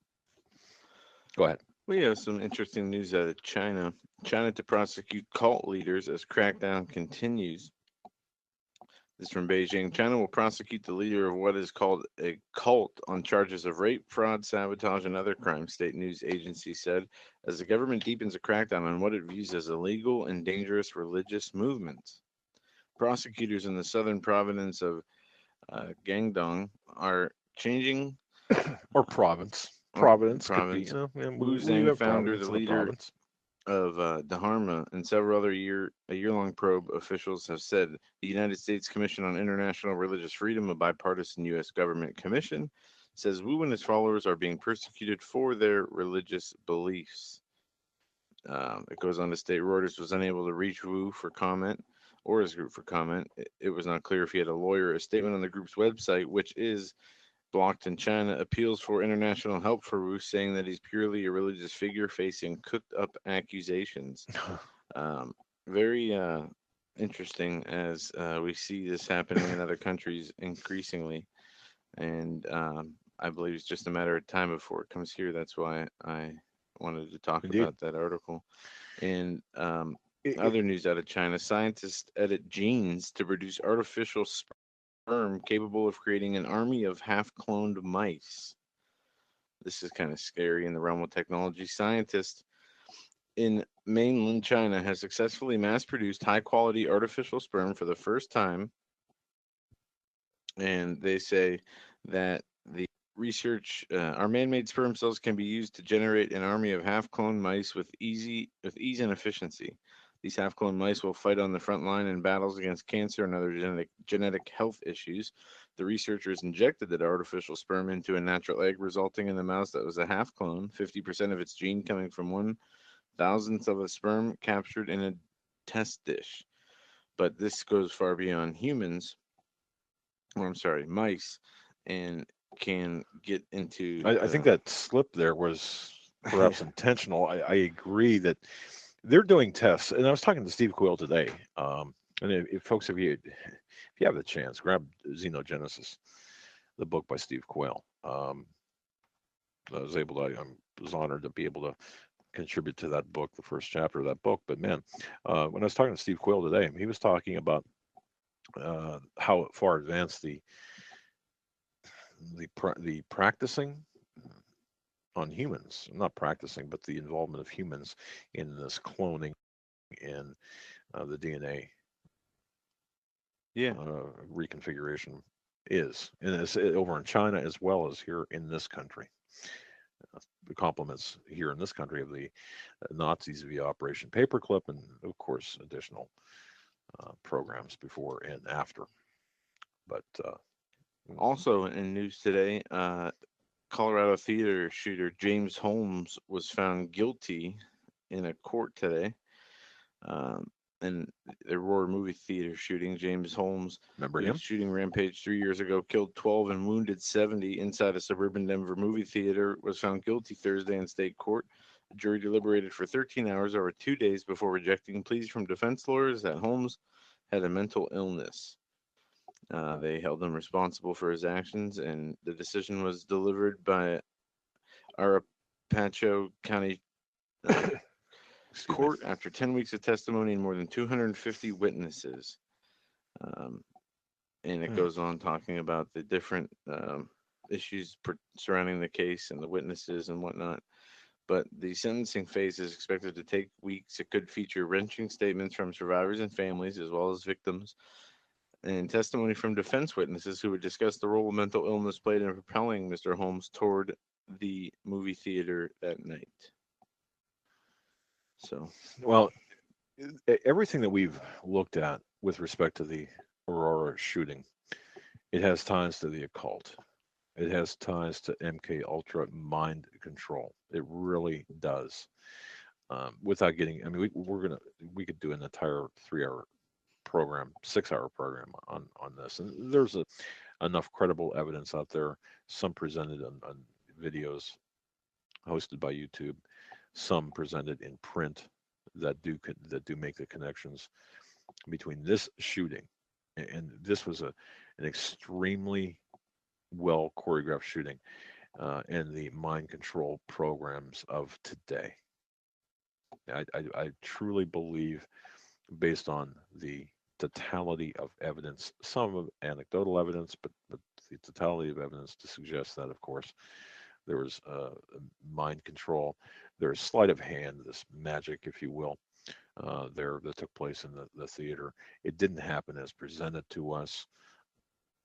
[SPEAKER 2] Go ahead.
[SPEAKER 1] We have some interesting news out of China. China to prosecute cult leaders as crackdown continues. This is from Beijing. China will prosecute the leader of what is called a cult on charges of rape, fraud, sabotage, and other crimes, state news agency said, as the government deepens a crackdown on what it views as illegal and dangerous religious movements. Prosecutors in the southern province of Guangdong are changing...
[SPEAKER 2] or province. Providence could be,
[SPEAKER 1] Wu Zhang, founder, the leader of Dharma, and several other a year-long probe officials have said the United States Commission on International Religious Freedom, a bipartisan U.S. government commission, says Wu and his followers are being persecuted for their religious beliefs. It goes on to state Reuters was unable to reach Wu for comment or his group for comment. It was not clear if he had a lawyer. A statement on the group's website, which is blocked in China, appeals for international help for Wu, saying that he's purely a religious figure facing cooked-up accusations. Very interesting as we see this happening in other countries increasingly, and I believe it's just a matter of time before it comes here. That's why I wanted to talk about that article. And other news out of China, scientists edit genes to produce artificial sperm capable of creating an army of half-cloned mice. This is kind of scary in the realm of technology. Scientists in mainland China has successfully mass-produced high-quality artificial sperm for the first time, and they say that the research, our man-made sperm cells can be used to generate an army of half-cloned mice with ease and efficiency. These half-cloned mice will fight on the front line in battles against cancer and other genetic health issues. The researchers injected that artificial sperm into a natural egg, resulting in the mouse that was a half-clone, 50% of its gene coming from 1/1000th of a sperm captured in a test dish. But this goes far beyond humans, mice, and can get into...
[SPEAKER 2] I think that slip there was perhaps intentional. I agree that they're doing tests, and I was talking to Steve Quill today. And if you have the chance, grab Xenogenesis, the book by Steve Quill. I was honored to be able to contribute to that book, the first chapter of that book. But man, when I was talking to Steve Quill today, he was talking about how far advanced the practicing on humans, not practicing, but the involvement of humans in this cloning and the DNA reconfiguration is, and it's over in China as well as here in this country. The compliments here in this country of the Nazis via Operation Paperclip, and of course additional programs before and after. But
[SPEAKER 1] Also in news today, Colorado theater shooter James Holmes was found guilty in a court today. Um, and the Aurora movie theater shooting, James Holmes,
[SPEAKER 2] Remember
[SPEAKER 1] whose
[SPEAKER 2] him?
[SPEAKER 1] shooting rampage 3 years ago killed 12 and wounded 70 inside a suburban Denver movie theater, was found guilty Thursday in state court. The jury deliberated for 13 hours over 2 days before rejecting pleas from defense lawyers that Holmes had a mental illness. They held him responsible for his actions, and the decision was delivered by Arapahoe County
[SPEAKER 2] Excuse me.
[SPEAKER 1] court after 10 weeks of testimony and more than 250 witnesses. Um, and it
[SPEAKER 2] Mm.
[SPEAKER 1] goes on talking about the different issues surrounding the case and the witnesses and whatnot. But the sentencing phase is expected to take weeks. It could feature wrenching statements from survivors and families, as well as victims, and testimony from defense witnesses who would discuss the role mental illness played in propelling Mr. Holmes toward the movie theater that night. So,
[SPEAKER 2] Well, everything that we've looked at with respect to the Aurora shooting, it has ties to the occult. It has ties to MK Ultra mind control. It really does. Without getting, I mean, we could do an entire 3 hour program, 6 hour program on this, and there's enough credible evidence out there. Some presented on videos hosted by YouTube, some presented in print that do make the connections between this shooting and this was an extremely well choreographed shooting and the mind control programs of today. I truly believe, based on the totality of evidence, some of anecdotal evidence, but the totality of evidence to suggest that, of course, there was mind control. There's sleight of hand, this magic, if you will, there that took place in the theater. It didn't happen as presented to us,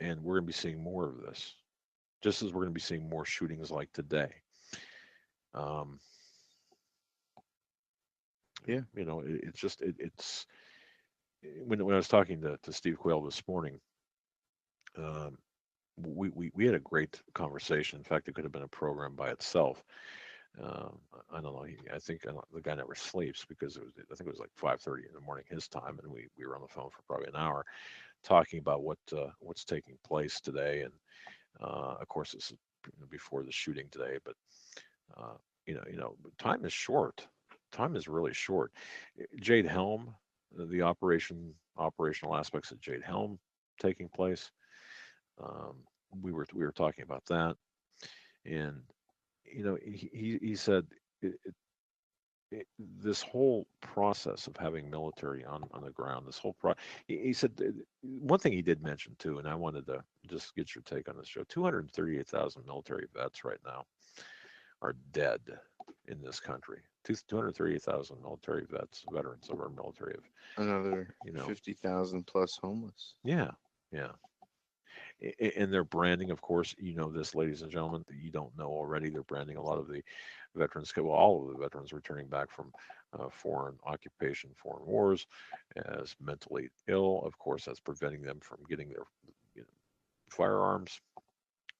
[SPEAKER 2] and we're going to be seeing more of this, just as we're going to be seeing more shootings like today. Um,
[SPEAKER 1] yeah.
[SPEAKER 2] it's just it's when I was talking to Steve Quayle this morning, um, we had a great conversation. In fact, it could have been a program by itself. I don't know. I think the guy never sleeps because I think it was like 5:30 in the morning his time, and we were on the phone for probably an hour talking about what's taking place today. And of course, this is before the shooting today, but uh, time is short. Time is really short. Jade Helm, the operational aspects of Jade Helm taking place. Um, we were talking about that, and he said it, this whole process of having military on the ground, this whole he said one thing he did mention too, and I wanted to just get your take on this show. 238,000 military vets right now are dead in this country. 238,000 military veterans of our military have,
[SPEAKER 1] Another
[SPEAKER 2] you know,
[SPEAKER 1] 50,000 plus homeless.
[SPEAKER 2] yeah, yeah. And their branding, of course, this, ladies and gentlemen, you don't know already. They're branding a lot of the veterans, well, all of the veterans returning back from foreign occupation, foreign wars, as mentally ill. Of course, that's preventing them from getting their firearms.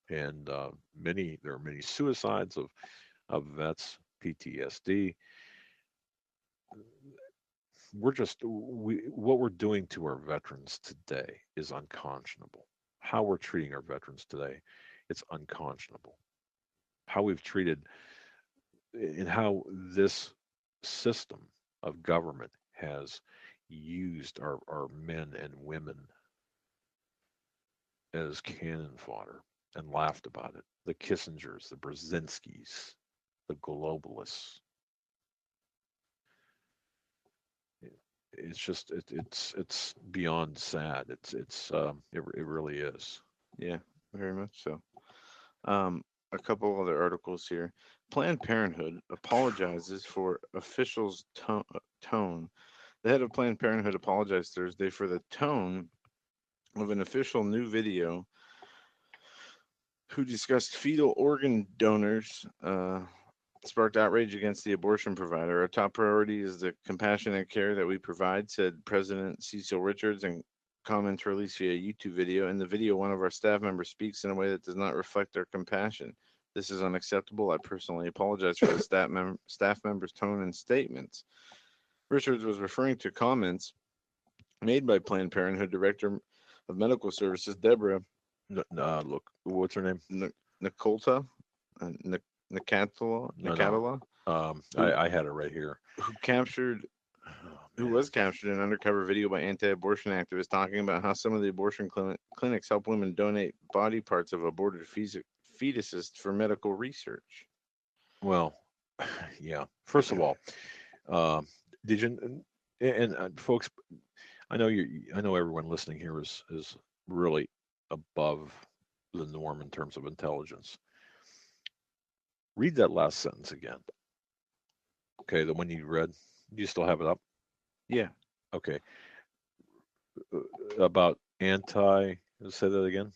[SPEAKER 2] And there are many suicides of vets, PTSD. What we're doing to our veterans today is unconscionable. How we're treating our veterans today, it's unconscionable. How we've treated and how this system of government has used our men and women as cannon fodder and laughed about it. The Kissingers, the Brzezinskis, the globalists. It's just it's beyond sad. It really is.
[SPEAKER 1] Yeah, very much so. A couple other articles here. Planned Parenthood apologizes for officials' tone. The head of Planned Parenthood apologized Thursday for the tone of an official new video who discussed fetal organ donors. Sparked outrage against the abortion provider. Our top priority is the compassionate care that we provide, said President Cecil Richards and comments released via YouTube video. In the video, one of our staff members speaks in a way that does not reflect our compassion. This is unacceptable. I personally apologize for the staff member's tone and statements. Richards was referring to comments made by Planned Parenthood Director of Medical Services, Deborah.
[SPEAKER 2] Look, what's her name?
[SPEAKER 1] Nicolta? Nicatola?
[SPEAKER 2] I had it right here.
[SPEAKER 1] Who was captured in an undercover video by anti-abortion activists talking about how some of the abortion clinics help women donate body parts of aborted fetuses for medical research.
[SPEAKER 2] Well, yeah. First of all, did you? And folks, I know everyone listening here is really above the norm in terms of intelligence. Read that last sentence again. Okay, the one you read. Do you still have it up?
[SPEAKER 1] Yeah.
[SPEAKER 2] Okay. About say that again.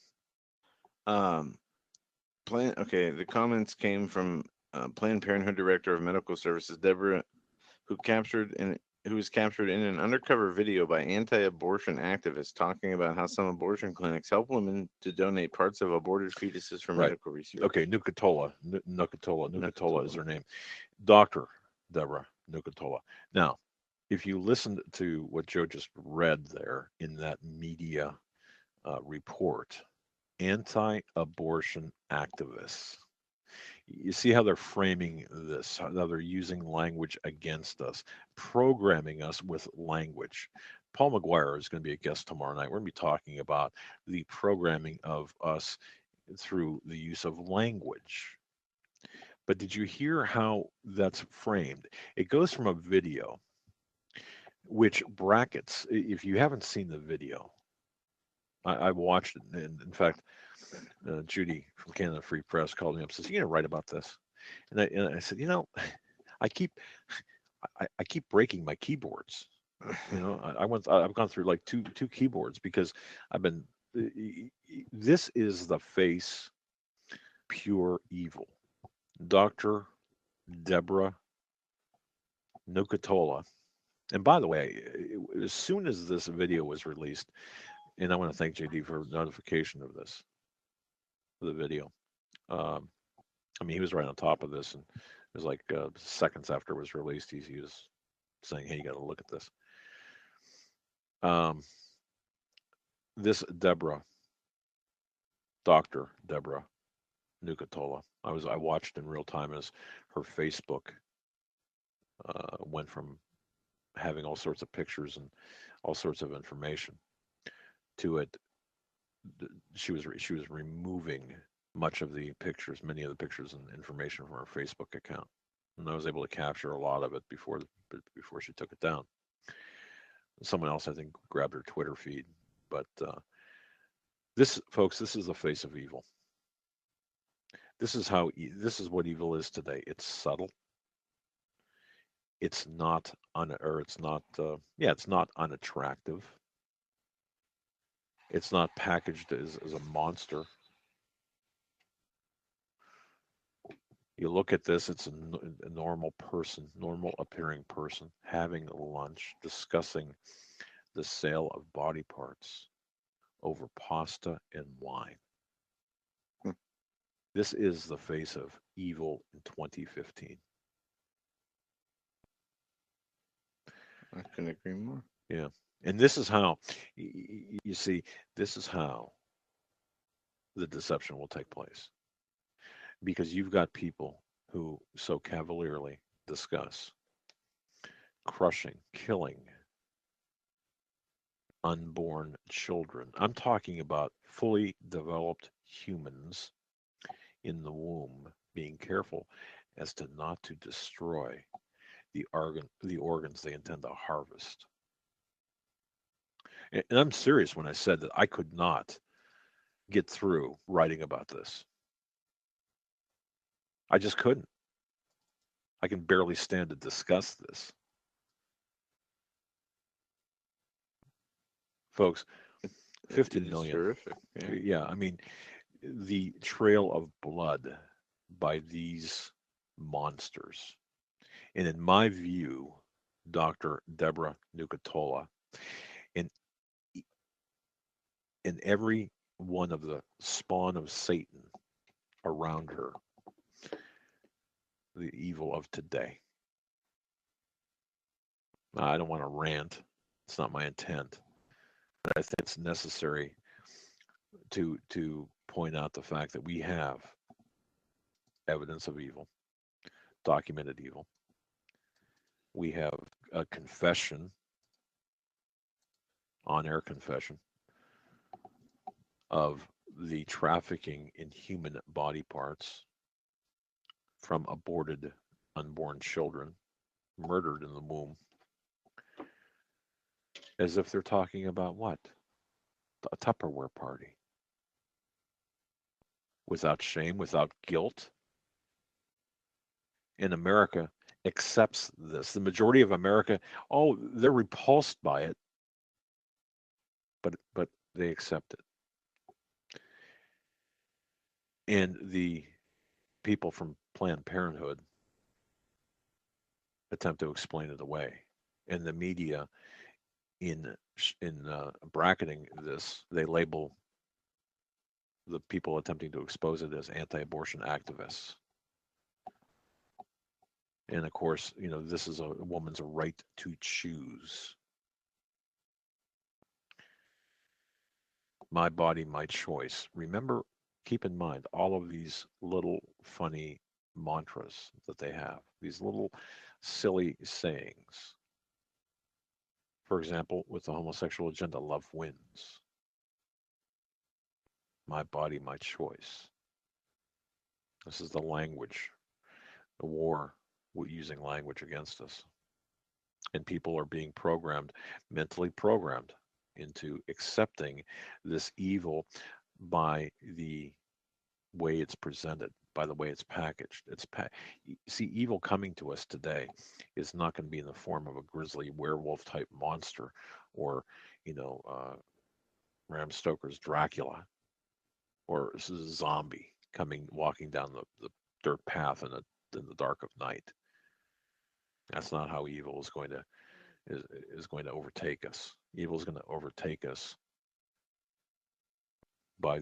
[SPEAKER 1] The comments came from Planned Parenthood Director of Medical Services, Deborah, who was captured in an undercover video by anti-abortion activists talking about how some abortion clinics help women to donate parts of aborted fetuses for medical research.
[SPEAKER 2] Okay, Nucatola is her name. Dr. Deborah Nucatola. Now, if you listened to what Joe just read there in that media report, anti-abortion activists, you see how they're framing this, how they're using language against us, programming us with language. Paul McGuire is going to be a guest tomorrow night. We're going to be talking about the programming of us through the use of language. But did you hear how that's framed? It goes from a video, which brackets, if you haven't seen the video, I've watched it. And in fact, Judy from Canada Free Press called me up and says, "You gonna write about this?" And I said, I keep breaking my keyboards. I've gone through like two keyboards because this is the face, pure evil. Dr. Deborah Nucatola. And by the way, as soon as this video was released, and I want to thank JD for notification of this, the video. He was right on top of this, and it was like seconds after it was released, he was saying, "Hey, you got to look at this." This Dr. Deborah Nucatola, I watched in real time as her Facebook went from having all sorts of pictures and all sorts of information to it. She was removing many of the pictures and information from her Facebook account, and I was able to capture a lot of it before she took it down. Someone else, I think, grabbed her Twitter feed, but this is the face of evil. This is what evil is today. It's subtle. It's not unattractive. It's not packaged as a monster. You look at this, it's a normal person, normal appearing person, having lunch, discussing the sale of body parts over pasta and wine. This is the face of evil in 2015.
[SPEAKER 1] I couldn't agree more.
[SPEAKER 2] Yeah. And this is how, you see, this is how the deception will take place. Because you've got people who so cavalierly discuss crushing, killing unborn children. I'm talking about fully developed humans in the womb, being careful as to not to destroy the organs they intend to harvest. And I'm serious when I said that I could not get through writing about this. I just couldn't. I can barely stand to discuss this. Folks, 15 million.
[SPEAKER 1] Terrific.
[SPEAKER 2] Yeah, the trail of blood by these monsters. And in my view, Dr. Deborah Nucatola, and
[SPEAKER 4] and every one of the spawn of Satan around her, the evil of today. Now, I don't want to rant. It's not my intent. But I think it's necessary to point out the fact that we have evidence of evil, documented evil. We have a confession, on-air confession, of the trafficking in human body parts from aborted unborn children murdered in the womb, as if they're talking about what? A Tupperware party. Without shame, without guilt. And America accepts this. The majority of America, they're repulsed by it, but they accept it. And the people from Planned Parenthood attempt to explain it away. And the media, in bracketing this, they label the people attempting to expose it as anti-abortion activists. And of course, this is a woman's right to choose. My body, my choice. Remember, keep in mind all of these little funny mantras that they have, these little silly sayings. For example, with the homosexual agenda, love wins. My body, my choice. This is the language, the war using language against us. And people are being programmed, mentally programmed, into accepting this evil by the way it's presented, by the way it's packaged. See, evil coming to us today is not going to be in the form of a grisly werewolf type monster, or Bram Stoker's Dracula, or zombie walking down the dirt path in the dark of night. That's not how evil is going to overtake us. Evil is going to overtake us by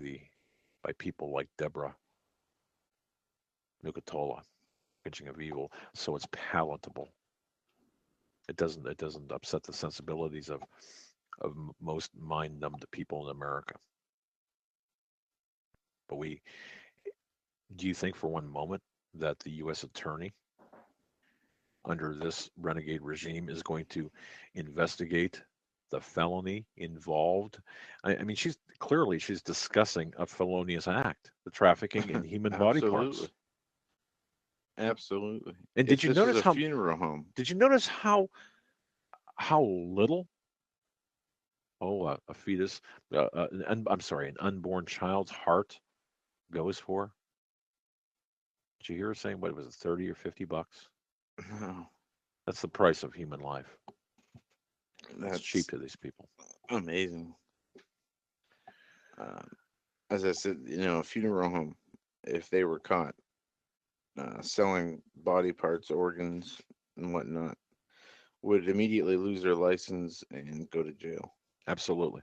[SPEAKER 4] people like Deborah Nucatola, packaging of evil, so it's palatable. It doesn't upset the sensibilities of most mind-numbed people in America. But do you think for one moment that the U.S. attorney under this renegade regime is going to investigate the felony involved? I mean, she's discussing a felonious act, the trafficking in human body parts.
[SPEAKER 1] Absolutely.
[SPEAKER 4] And did you notice how
[SPEAKER 1] funeral home?
[SPEAKER 4] Did you notice how little? A fetus, an unborn child's heart goes for? Did you hear her saying, what was it, 30 or 50 bucks?
[SPEAKER 1] No.
[SPEAKER 4] That's the price of human life. That's cheap to these people.
[SPEAKER 1] Amazing. As I said, a funeral home, if they were caught selling body parts, organs, and whatnot, would immediately lose their license and go to jail.
[SPEAKER 4] Absolutely.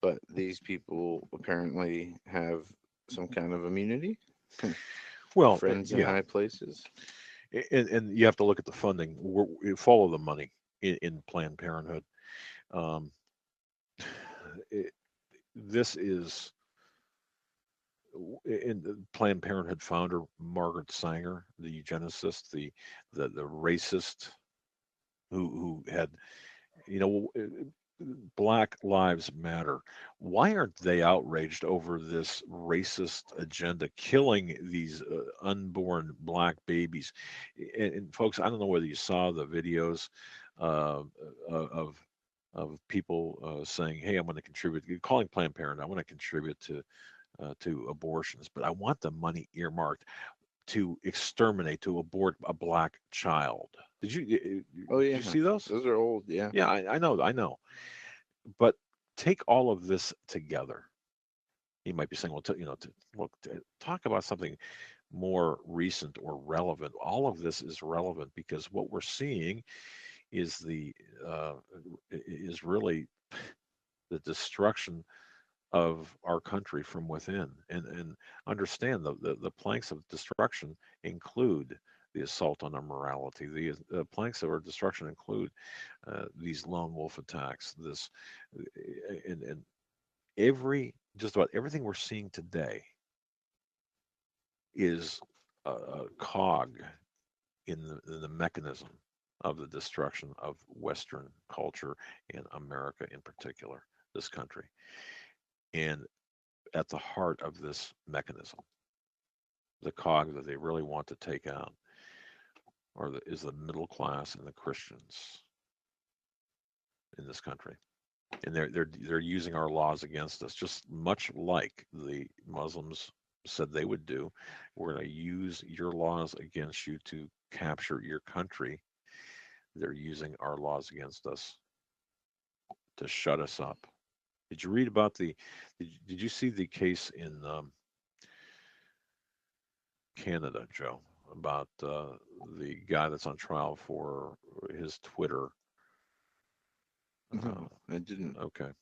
[SPEAKER 1] But these people apparently have some kind of immunity.
[SPEAKER 4] Well,
[SPEAKER 1] friends in high places.
[SPEAKER 4] And you have to look at the funding. Follow the money in Planned Parenthood. This is in the Planned Parenthood founder Margaret Sanger, the eugenicist, the racist, who had, Black Lives Matter. Why aren't they outraged over this racist agenda, killing these unborn black babies? And folks, I don't know whether you saw the videos of people saying, "Hey, I'm going to contribute," calling Planned Parenthood, "I want to contribute to abortions, but I want the money earmarked to exterminate, to abort a black child." Did you?
[SPEAKER 1] Oh yeah.
[SPEAKER 4] Did you see those?
[SPEAKER 1] Those are old. Yeah.
[SPEAKER 4] Yeah, I know. But take all of this together. You might be saying, well, talk about something more recent or relevant. All of this is relevant because what we're seeing is really the destruction of our country from within, and understand the planks of destruction include the assault on our morality. The planks of our destruction include these lone wolf attacks. This and just about everything we're seeing today is a cog in the mechanism of the destruction of Western culture and America in particular, this country. And at the heart of this mechanism, the cog that they really want to take out, is the middle class and the Christians in this country. And they're using our laws against us, just much like the Muslims said they would do. We're going to use your laws against you to capture your country. They're using our laws against us to shut us up. Did you read about did you see the case in Canada, Joe, about the guy that's on trial for his Twitter?
[SPEAKER 1] No, I didn't.
[SPEAKER 4] Okay.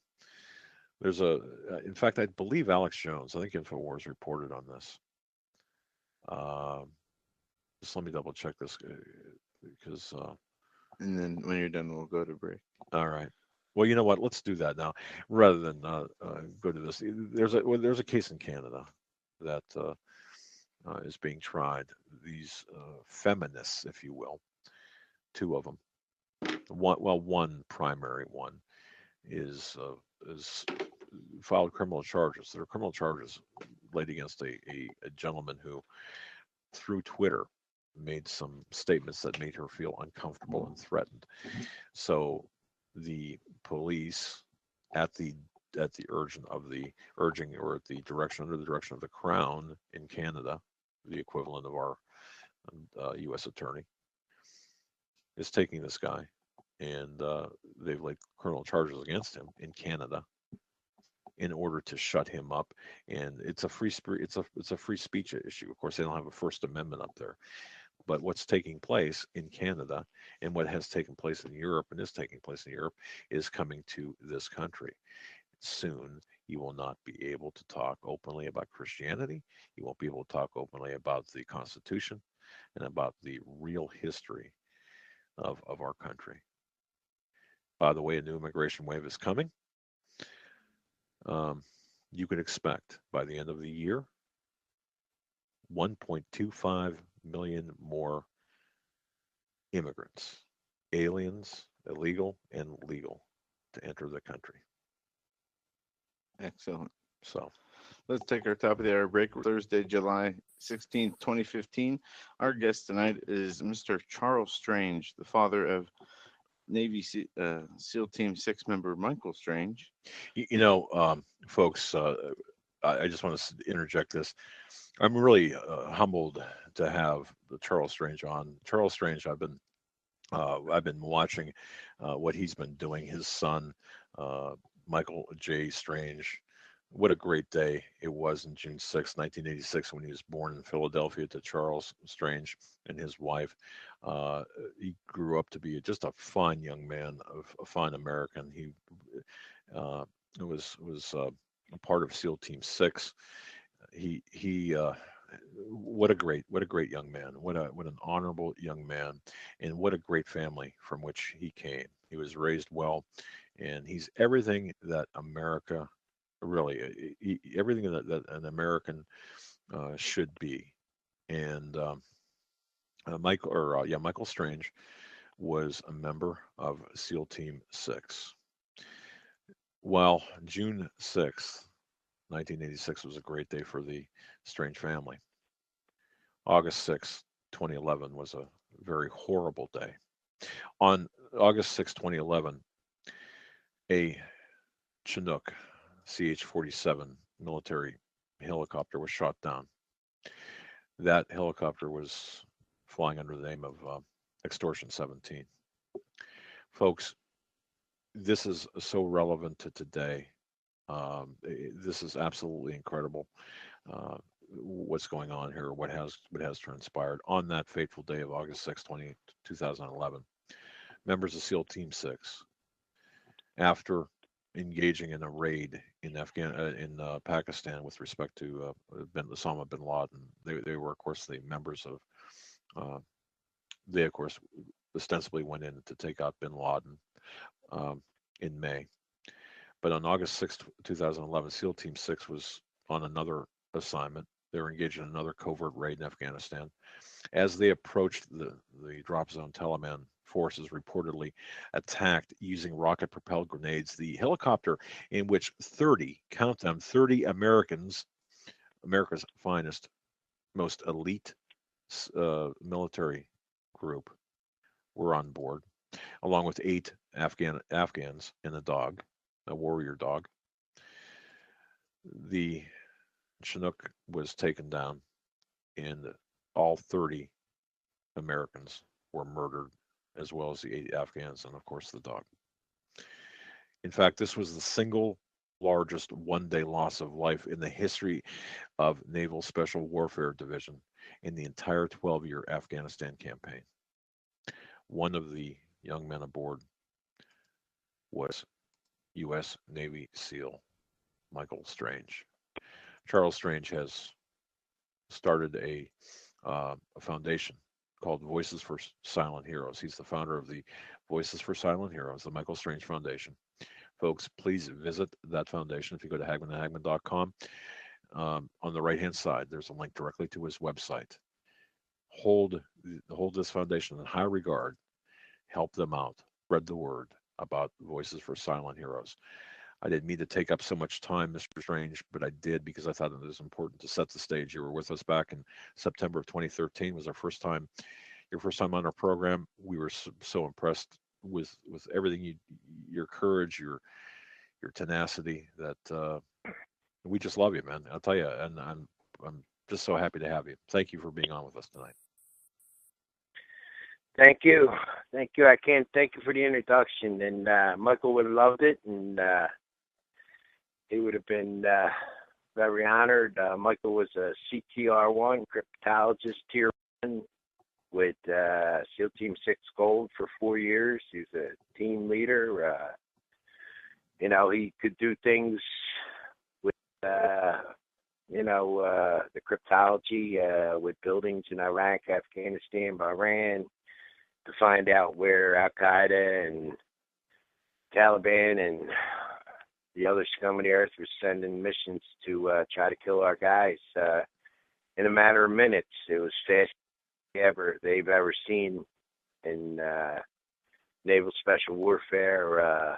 [SPEAKER 4] There's in fact, I believe Alex Jones, I think InfoWars reported on this. Just let me double check this because.
[SPEAKER 1] And then when you're done, we'll go to break.
[SPEAKER 4] All right. Well, you know what? Let's do that now, rather than go to this. There's a case in Canada that is being tried. These feminists, if you will, two of them. One primary one is filed criminal charges. There are criminal charges laid against a gentleman who, through Twitter, made some statements that made her feel uncomfortable and threatened. So the police, at the urging or at the direction under the direction of the Crown in Canada, the equivalent of our U.S. attorney, is taking this guy, and they've laid criminal charges against him in Canada in order to shut him up. And it's a free speech issue. Of course, they don't have a First Amendment up there. But what's taking place in Canada and what has taken place in Europe and is taking place in Europe is coming to this country. Soon, you will not be able to talk openly about Christianity. You won't be able to talk openly about the Constitution and about the real history of our country. By the way, a new immigration wave is coming. You can expect by the end of the year 1.25 million more immigrants, aliens, illegal and legal, to enter the country.
[SPEAKER 1] Excellent.
[SPEAKER 4] So
[SPEAKER 1] let's take our top of the hour break. Thursday, July 16th, 2015. Our guest tonight is Mr. Charles Strange, the father of Navy SEAL Team 6 member Michael Strange.
[SPEAKER 4] Folks, I just want to interject this. I'm really humbled to have Charles Strange on. Charles Strange, I've been watching what he's been doing. His son, Michael J. Strange. What a great day it was in June 6, 1986, when he was born in Philadelphia to Charles Strange and his wife. He grew up to be just a fine young man, a fine American. He was a part of SEAL Team 6. What a great young man. What an honorable young man, and what a great family from which he came. He was raised well, and he's everything that America, really, everything that an American should be. And Michael Strange was a member of SEAL Team 6. Well, June 6th, 1986 was a great day for the Strange family. August 6th, 2011 was a very horrible day. On August 6, 2011, a Chinook CH-47 military helicopter was shot down. That helicopter was flying under the name of Extortion 17. Folks, this is so relevant to today. This is absolutely incredible. What's going on here? What has transpired on that fateful day of August 6, 2011? Members of SEAL Team 6, after engaging in a raid in Pakistan with respect to Osama bin Laden. They were, of course, the members of. They, of course, ostensibly went in to take out bin Laden in May. But on August 6th, 2011, SEAL Team 6 was on another assignment. They were engaged in another covert raid in Afghanistan. As they approached the drop zone, Taliban forces reportedly attacked using rocket-propelled grenades the helicopter in which 30, count them, 30 America's finest, most elite military group were on board, along with 8 Afghans and a dog, a warrior dog. The Chinook was taken down, and all 30 Americans were murdered, as well as the 8 Afghans and, of course, the dog. In fact, this was the single largest one-day loss of life in the history of Naval Special Warfare Division in the entire 12-year Afghanistan campaign. One of the young men aboard was U.S. Navy SEAL Michael Strange. Charles Strange has started a foundation called Voices for Silent Heroes. He's the founder of the Voices for Silent Heroes, the Michael Strange Foundation. Folks, please visit that foundation. If you go to Hagmann.It, on the right-hand side, there's a link directly to his website. Hold this foundation in high regard. Help them out. Spread the word about Voices for Silent Heroes. I didn't mean to take up so much time, Mr. Strange, but I did because I thought it was important to set the stage. You were with us back in September of 2013. Was your first time on our program. We were so impressed with everything, your courage, your tenacity, that we just love you, man. I'll tell you, and I'm just so happy to have you. Thank you for being on with us tonight.
[SPEAKER 3] Thank you. I can't thank you for the introduction. And Michael would have loved it, and he would have been very honored. Michael was a CTR1 cryptologist tier 1 with SEAL Team 6 Gold for 4 years. He was a team leader. He could do things with, the cryptology with buildings in Iraq, Afghanistan, Bahrain, to find out where Al-Qaeda and Taliban and the other scum of the earth were sending missions to try to kill our guys in a matter of minutes. It was fast they've ever seen in Naval Special Warfare.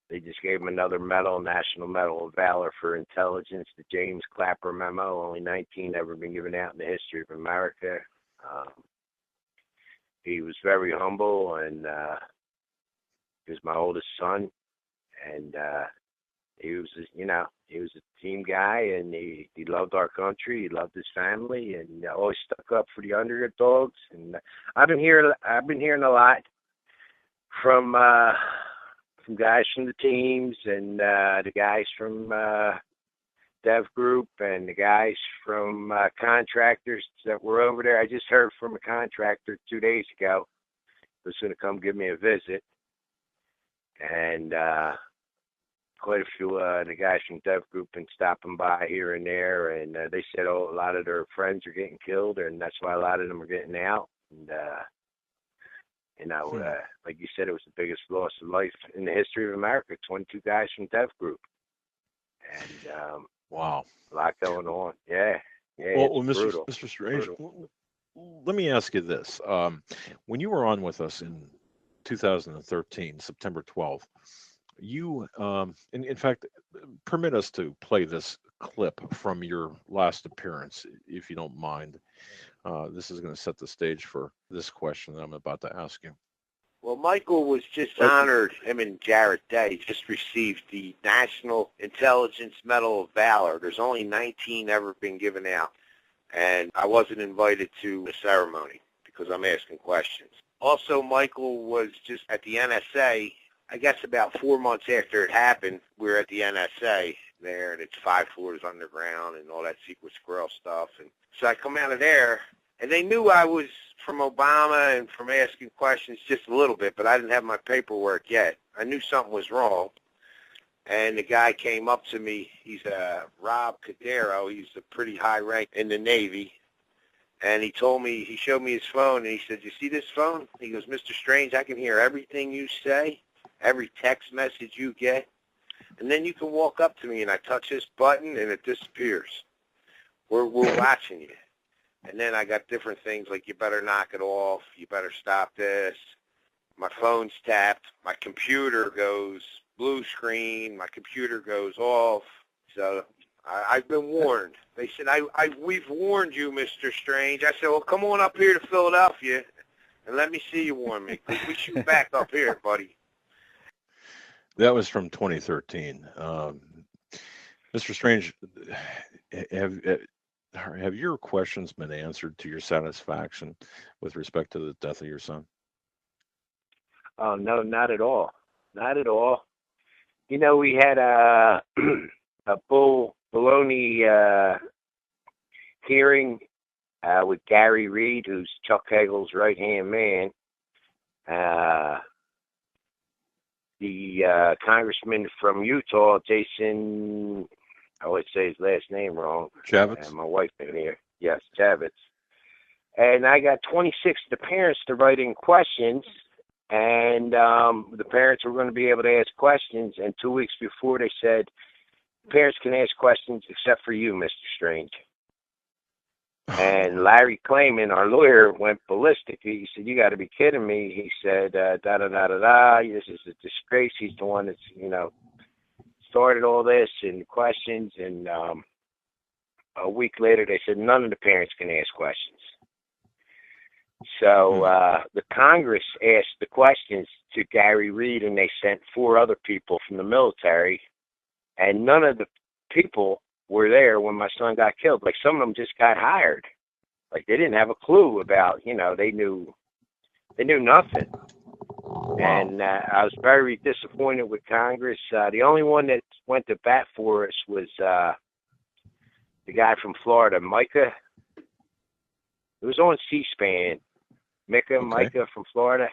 [SPEAKER 3] They just gave him another medal, National Medal of Valor for Intelligence, the James Clapper Memo. Only 19 ever been given out in the history of America. He was very humble, and he was my oldest son, and he was a team guy, and he loved our country, he loved his family, and always stuck up for the underdogs. And I've been hearing a lot from guys from the teams, and the guys from Dev Group, and the guys from contractors that were over there. I just heard from a contractor 2 days ago who was going to come give me a visit, and quite a few the guys from Dev Group been stopping by here and there, and they said a lot of their friends are getting killed, and that's why a lot of them are getting out. And like you said, it was the biggest loss of life in the history of America. 22 guys from Dev Group, and
[SPEAKER 4] wow,
[SPEAKER 3] a lot going on. Yeah.
[SPEAKER 4] Well,
[SPEAKER 3] Mr.
[SPEAKER 4] Strange, let me ask you this: when you were on with us in 2013, September 12th, you, in fact, permit us to play this clip from your last appearance, if you don't mind. This is going to set the stage for this question that I'm about to ask you.
[SPEAKER 3] Well, Michael was just honored. Him and Jarrett Day just received the National Intelligence Medal of Valor. There's only 19 ever been given out, and I wasn't invited to the ceremony because I'm asking questions. Also, Michael was just at the NSA, I guess about 4 months after it happened. We were at the NSA there, and it's 5 floors underground and all that secret squirrel stuff. And so I come out of there, and they knew I was from Obama and from asking questions just a little bit, but I didn't have my paperwork yet. I knew something was wrong. And the guy came up to me. He's Rob Cadero. He's a pretty high rank in the Navy. And he told me, he showed me his phone, and he said, "You see this phone?" He goes, "Mr. Strange, I can hear everything you say, every text message you get. And then you can walk up to me, and I touch this button, and it disappears. We're watching you." And then I got different things like, "You better knock it off. You better stop this." My phone's tapped. My computer goes blue screen. My computer goes off. So I've been warned. They said, we've warned you, Mr. Strange. I said, "Well, come on up here to Philadelphia and let me see you warn me, because we shoot back up here, buddy."
[SPEAKER 4] That was from 2013. Mr. Strange, have your questions been answered to your satisfaction with respect to the death of your son?
[SPEAKER 5] Oh, no, not at all. Not at all. You know, we had a baloney hearing with Gary Reed, who's Chuck Hagel's right-hand man. The congressman from Utah, Jason, I always say his last name wrong.
[SPEAKER 4] Javits?
[SPEAKER 5] My wife in here. Yes, Javits. And I got 26 of the parents to write in questions, and the parents were going to be able to ask questions, and 2 weeks before they said, "Parents can ask questions except for you, Mr. Strange." And Larry Klayman, our lawyer, went ballistic. He said, "You got to be kidding me." He said, da-da-da-da-da, "This is a disgrace. He's the one that's, started all this and questions." And a week later, they said none of the parents can ask questions. So the Congress asked the questions to Gary Reed, and they sent 4 other people from the military, and none of the people were there when my son got killed. Like, some of them just got hired. Like, they didn't have a clue about, they knew nothing.
[SPEAKER 4] Wow.
[SPEAKER 5] And I was very disappointed with Congress. The only one that went to bat for us was the guy from Florida, Micah. It was on C-SPAN. Micah from Florida.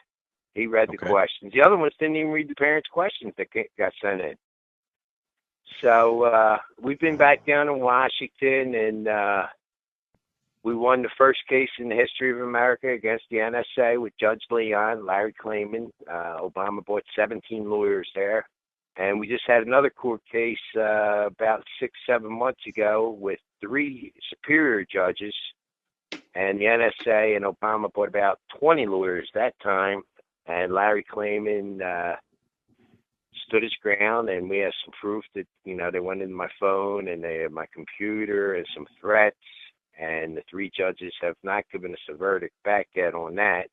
[SPEAKER 5] He read the questions. The other ones didn't even read the parents' questions that got sent in. So we've been back down in Washington, and we won the first case in the history of America against the NSA with Judge Leon, Larry Klayman. Obama brought 17 lawyers there. And we just had another court case about 6-7 months ago with 3 superior judges. And the NSA and Obama brought about 20 lawyers that time. And Larry Klayman stood his ground, and we have some proof that, they went into my phone and they had my computer and some threats. And the 3 judges have not given us a verdict back yet on that.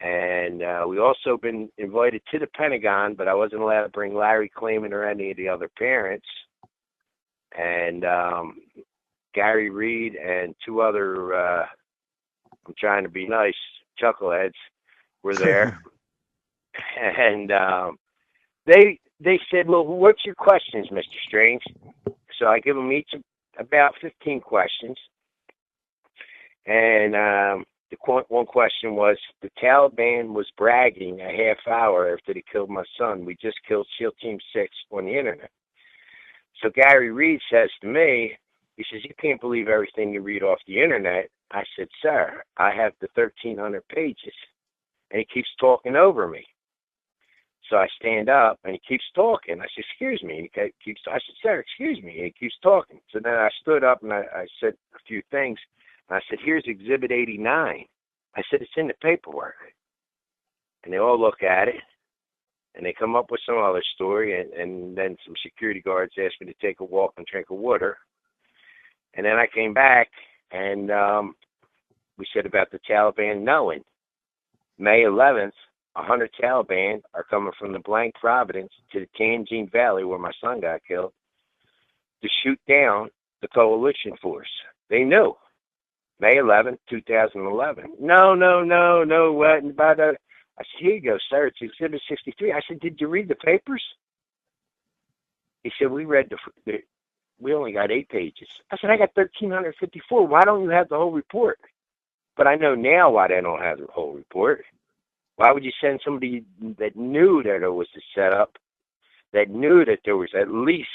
[SPEAKER 5] And we also been invited to the Pentagon, but I wasn't allowed to bring Larry Klayman or any of the other parents. And Gary Reed and 2 other, I'm trying to be nice, chuckleheads were there. And they said, "Well, what's your questions, Mr. Strange?" So I give them each about 15 questions. And one question was, the Taliban was bragging a half hour after they killed my son, "We just killed SEAL Team 6 on the internet." So Gary Reed says to me, he says, "You can't believe everything you read off the internet." I said, "Sir, I have the 1,300 pages." And he keeps talking over me. So I stand up, and he keeps talking. I said, "Excuse me." I said, "Sir, excuse me." And he keeps talking. So then I stood up, and I said a few things. And I said, "Here's Exhibit 89. I said, "It's in the paperwork." And they all look at it, and they come up with some other story. And then some security guards asked me to take a walk and drink of water. And then I came back, and we said about the Taliban knowing. May 11th, 100 Taliban are coming from the blank Providence to the Tanjin Valley, where my son got killed, to shoot down the coalition force. They knew. May 11th, 2011. No, what about that? I said, "Here you go, sir. It's Exhibit 63. I said, "Did you read the papers?" He said, "We read we only got 8 pages. I said, "I got 1,354. Why don't you have the whole report?" But I know now why they don't have the whole report. Why would you send somebody that knew that it was a setup that knew that there was at least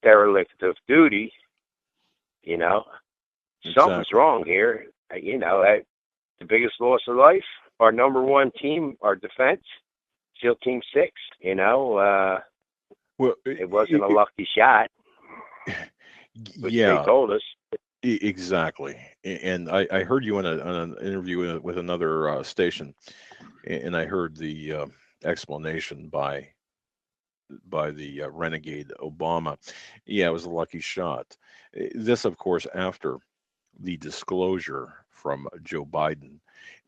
[SPEAKER 5] derelict of duty. You know, something's wrong here. You know, the biggest loss of life, our number one team, our defense, SEAL Team 6. You know,
[SPEAKER 4] Well,
[SPEAKER 5] it wasn't a lucky shot, which they told us.
[SPEAKER 4] Exactly. And I heard you on an interview with another station, and I heard the explanation by the renegade Obama. Yeah, it was a lucky shot. This, of course, after the disclosure from Joe Biden,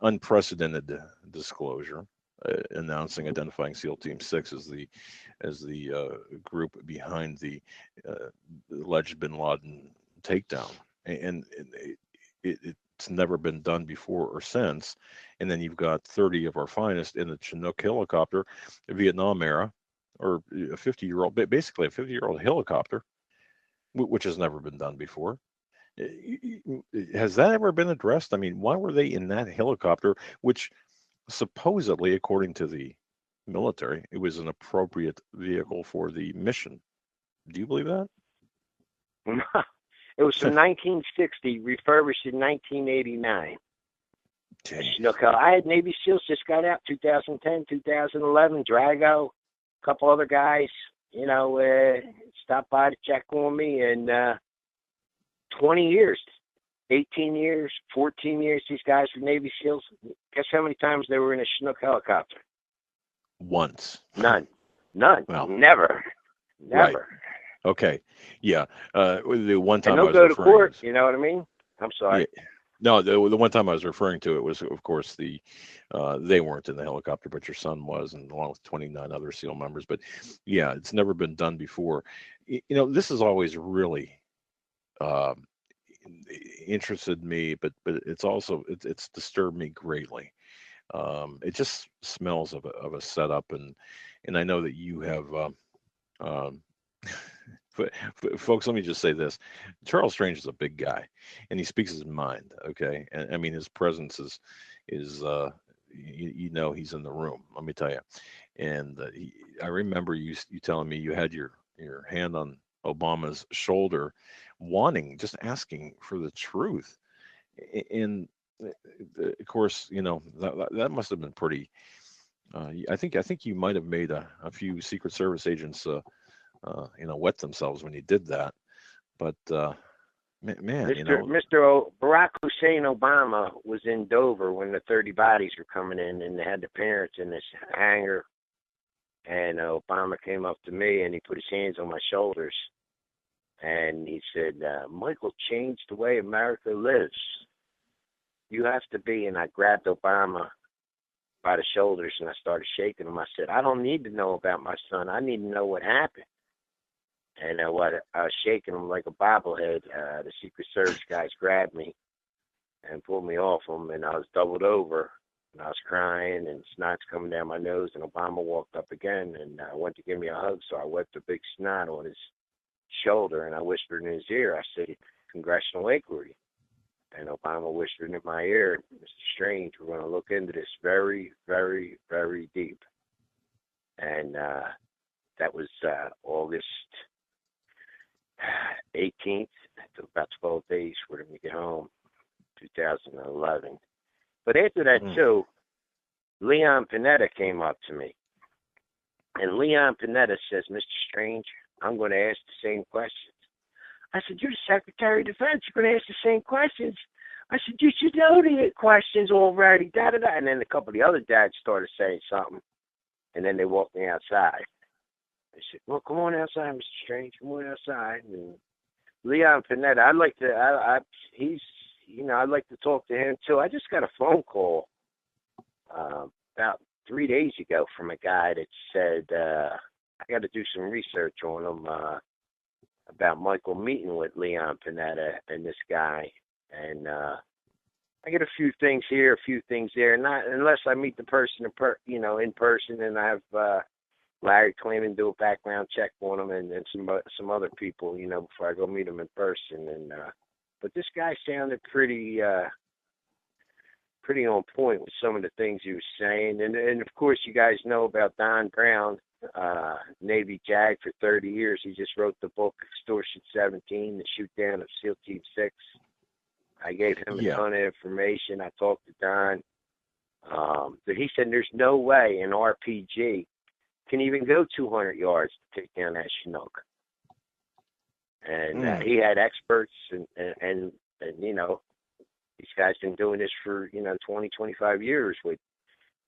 [SPEAKER 4] unprecedented disclosure, identifying SEAL Team 6 as the group behind the alleged Bin Laden takedown, and it's never been done before or since. And then you've got 30 of our finest in the Chinook helicopter, Vietnam era, or a 50-year-old, basically a 50-year-old helicopter, which has never been done before. Has that ever been addressed? I mean, why were they in that helicopter, which supposedly, according to the military, it was an appropriate vehicle for the mission? Do you believe that?
[SPEAKER 5] It was from 1960, refurbished in 1989. Chinook. I had Navy SEALs just got out 2010, 2011. Drago, a couple other guys, you know, stopped by to check on me, and 20 years, 18 years, 14 years, these guys were Navy SEALs. Guess how many times they were in a Chinook helicopter?
[SPEAKER 4] Once.
[SPEAKER 5] None.
[SPEAKER 4] Well,
[SPEAKER 5] never.
[SPEAKER 4] Right. Okay. Yeah. The one time
[SPEAKER 5] and
[SPEAKER 4] I
[SPEAKER 5] they'll
[SPEAKER 4] was
[SPEAKER 5] go to court, you know what I mean? I'm sorry.
[SPEAKER 4] Yeah. No, the one time I was referring to it was, of course, they weren't in the helicopter, but your son was, and along with 29 other SEAL members. But yeah, it's never been done before. You know, this has always really interested me, but it's also it's disturbed me greatly. It just smells of a setup, and I know that you have. Um, folks, let me just say this: Charles Strange is a big guy, and he speaks his mind. Okay, and I mean his presence is you know he's in the room. Let me tell you, and I remember you telling me you had your hand on Obama's shoulder, just asking for the truth, and of course you know that must have been pretty. I think you might have made a few Secret Service agents. You know, wet themselves when you did that. But man, you know,
[SPEAKER 5] Mr. Barack Hussein Obama was in Dover when the 30 bodies were coming in, and they had the parents in this hangar. And Obama came up to me, and he put his hands on my shoulders, and he said, "Michael, change the way America lives. You have to be." And I grabbed Obama by the shoulders, and I started shaking him. I said, "I don't need to know about my son. I need to know what happened." And I was shaking him like a bobblehead. The Secret Service guys grabbed me and pulled me off him, and I was doubled over, and I was crying, and snot's coming down my nose, and Obama walked up again and went to give me a hug, so I wiped a big snot on his shoulder, and I whispered in his ear, I said, "Congressional inquiry." And Obama whispered in my ear, "Mr. Strange, we're going to look into this very, very, very deep." And that was August 18th. It took about 12 days for him to get home, 2011. But after that, too, Leon Panetta came up to me. And Leon Panetta says, "Mr. Strange, I'm going to ask the same questions." I said, "You're the Secretary of Defense. You're going to ask the same questions." I said, "You should know the questions already, da-da-da." And then a couple of the other dads started saying something. And then they walked me outside. They said, "Well, come on outside, Mr. Strange. Come on outside." And Leon Panetta, I'd like to, I'd like to talk to him too. I just got a phone call about 3 days ago from a guy that said, I got to do some research on him about Michael meeting with Leon Panetta and this guy. And I get a few things here, a few things there. Not unless I meet the person, in person, and I have Larry Clayman do a background check on him, and some other people, before I go meet him in person. And but this guy sounded pretty on point with some of the things he was saying. And of course, you guys know about Don Brown, Navy JAG for 30 years. He just wrote the book Extortion 17, the shoot down of SEAL Team 6. I gave him a ton of information. I talked to Don. But he said there's no way an RPG can even go 200 yards to take down that Chinook. And he had experts, and you know, these guys been doing this for 20, 25 years with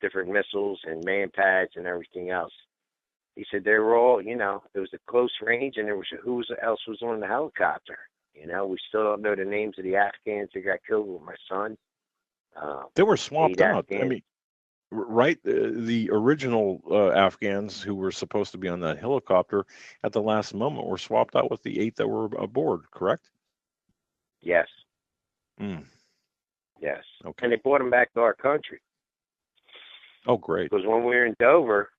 [SPEAKER 5] different missiles and man pads and everything else. He said they were all, it was a close range, and there was who else was on the helicopter. We still don't know the names of the Afghans that got killed with my son.
[SPEAKER 4] They were swapped out.
[SPEAKER 5] Afghans.
[SPEAKER 4] I mean, right? The original Afghans who were supposed to be on that helicopter at the last moment were swapped out with the 8 that were aboard, correct?
[SPEAKER 5] Yes. Yes. Okay. And they brought them back to our country.
[SPEAKER 4] Oh, great.
[SPEAKER 5] Because when we were in Dover,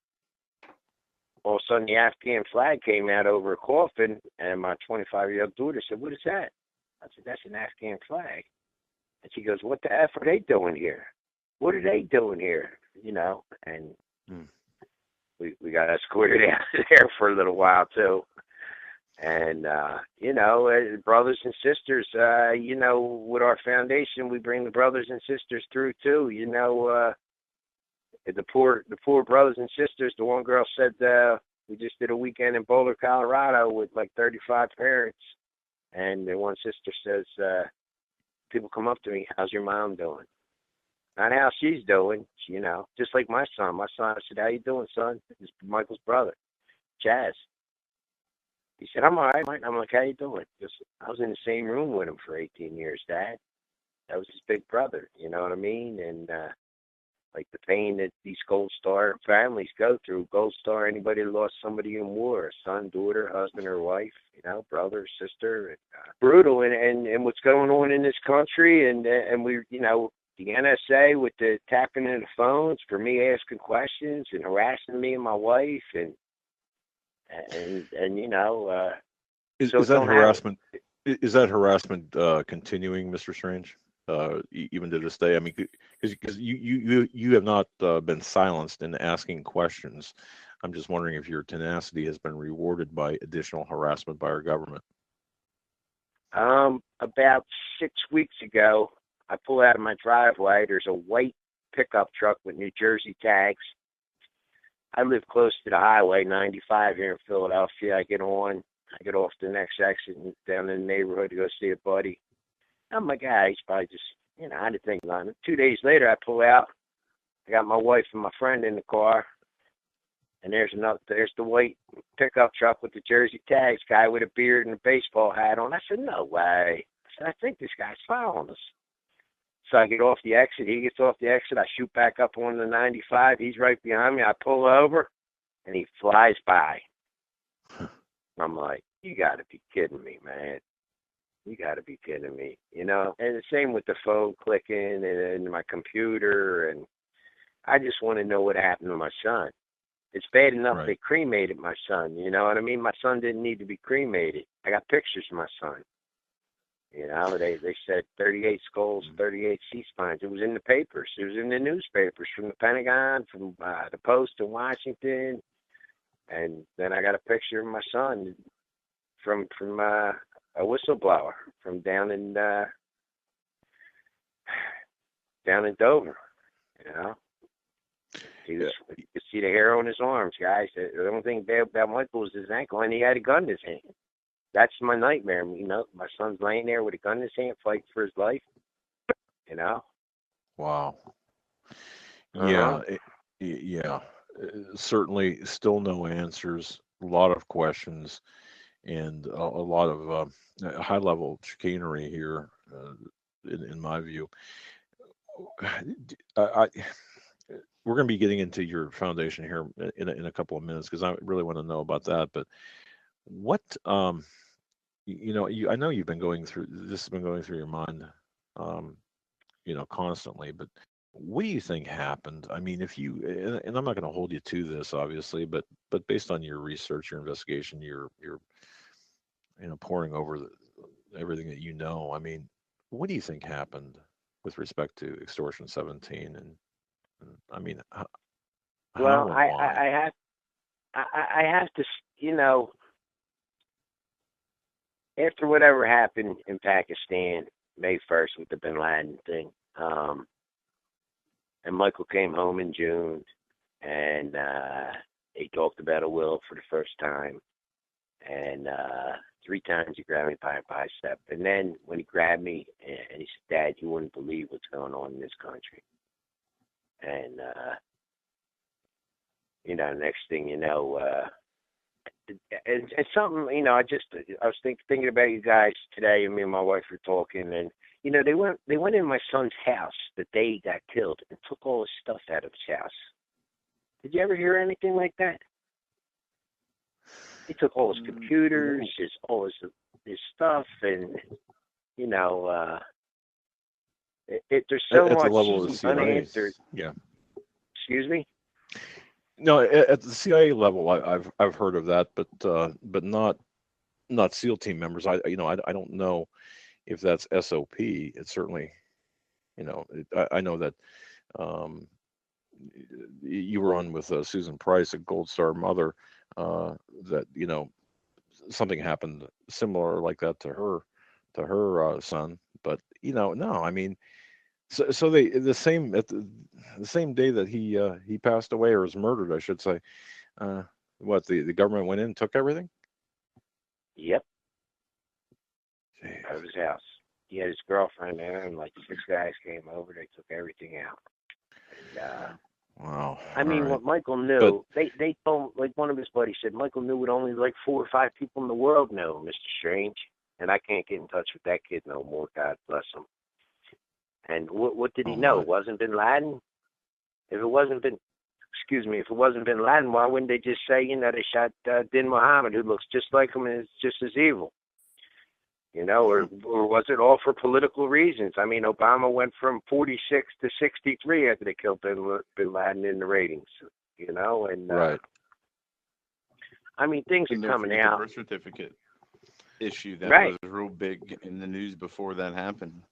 [SPEAKER 5] all of a sudden the Afghan flag came out over a coffin, and my 25-year-old daughter said, "What is that?" I said, "That's an Afghan flag." And she goes, "What the F are they doing here? What are they doing here?" And we got escorted out of there for a little while, too. And, brothers and sisters, with our foundation, we bring the brothers and sisters through, too. The poor brothers and sisters. The one girl said we just did a weekend in Boulder, Colorado with like 35 parents. And the one sister says, people come up to me, "How's your mom doing?" Not how she's doing, just like my son. My son, I said, "How you doing, son?" It's Michael's brother, Chaz. He said, "I'm all right." I'm like, "How you doing?" Because I was in the same room with him for 18 years, Dad. That was his big brother, you know what I mean? And like the pain that these Gold Star families go through. Gold Star, anybody that lost somebody in war, a son, daughter, husband, or wife, brother, sister. And, brutal, and what's going on in this country, and we, the NSA with the tapping in the phones for me asking questions and harassing me and my wife, and
[SPEAKER 4] is that harassment? Is that harassment continuing, Mr. Strange? Even to this day, I mean, because you have not been silenced in asking questions. I'm just wondering if your tenacity has been rewarded by additional harassment by our government.
[SPEAKER 5] About 6 weeks ago, I pull out of my driveway. There's a white pickup truck with New Jersey tags. I live close to the highway, 95 here in Philadelphia. I get off the next exit and down in the neighborhood to go see a buddy. I'm like, he's probably just, I had to think on it. 2 days later, I pull out. I got my wife and my friend in the car. And there's the white pickup truck with the Jersey tags, guy with a beard and a baseball hat on. I said, "No way." I said, "I think this guy's following us." So I get off the exit. He gets off the exit. I shoot back up on the 95. He's right behind me. I pull over, and he flies by. I'm like, "You got to be kidding me, man. You got to be kidding me." And the same with the phone clicking and my computer. And I just want to know what happened to my son. It's bad enough They cremated my son, you know what I mean? My son didn't need to be cremated. I got pictures of my son. They said 38 skulls, 38 C-spines. It was in the papers. It was in the newspapers from the Pentagon, from the Post in Washington. And then I got a picture of my son from a whistleblower from down in Dover, You could see the hair on his arms, guys. The only thing bad about Michael was his ankle, and he had a gun in his hand. That's my nightmare. My son's laying there with a gun in his hand, fighting for his life.
[SPEAKER 4] Wow. Yeah. Certainly, still no answers. A lot of questions, and a lot of high-level chicanery here, in my view. We're going to be getting into your foundation here in a couple of minutes, because I really want to know about that. But what, I know you've been going through this, has been going through your mind, constantly. But what do you think happened? I mean, if you, and I'm not going to hold you to this, obviously, but based on your research, your investigation, your pouring over everything that you know. I mean, what do you think happened with respect to Extortion 17 and I mean,
[SPEAKER 5] well, I I have to, after whatever happened in Pakistan, May 1st with the Bin Laden thing, and Michael came home in June, and he talked about a will for the first time, and 3 times he grabbed me by a bicep. And then when he grabbed me and he said, Dad, you wouldn't believe what's going on in this country. And, next thing you know, and something, I was thinking about you guys today, and me and my wife were talking, and, they went in my son's house the day he got killed and took all his stuff out of his house. Did you ever hear anything like that? He took all his computers, all his stuff, and there's so
[SPEAKER 4] at
[SPEAKER 5] much
[SPEAKER 4] the level of the CIA.
[SPEAKER 5] unanswered.
[SPEAKER 4] Yeah.
[SPEAKER 5] Excuse me?
[SPEAKER 4] No, at the CIA level, I've heard of that, but not SEAL team members. I don't know if that's SOP. It's certainly, I know that you were on with Susan Price, a Gold Star mother, that something happened similar like that to her son. But no, I mean, so they the same day that he passed away, or was murdered, I should say. The government went in and took everything?
[SPEAKER 5] Yep.
[SPEAKER 4] Jeez.
[SPEAKER 5] Out of his house. He had his girlfriend there, and like 6 guys came over. They took everything out. And,
[SPEAKER 4] wow.
[SPEAKER 5] I mean, what Michael knew, they told, like one of his buddies said, Michael knew what only like 4 or 5 people in the world know, Mr. Strange. And I can't get in touch with that kid no more. God bless him. And what did he know? It wasn't Bin Laden? If it wasn't Bin Laden, why wouldn't they just say, they shot Din Muhammad, who looks just like him and is just as evil? Or was it all for political reasons? I mean, Obama went from 46 to 63 after they killed Bin Laden in the ratings, and
[SPEAKER 4] right.
[SPEAKER 5] I mean, things are coming out.
[SPEAKER 1] The birth certificate issue that
[SPEAKER 5] right.
[SPEAKER 1] was real big in the news before that happened.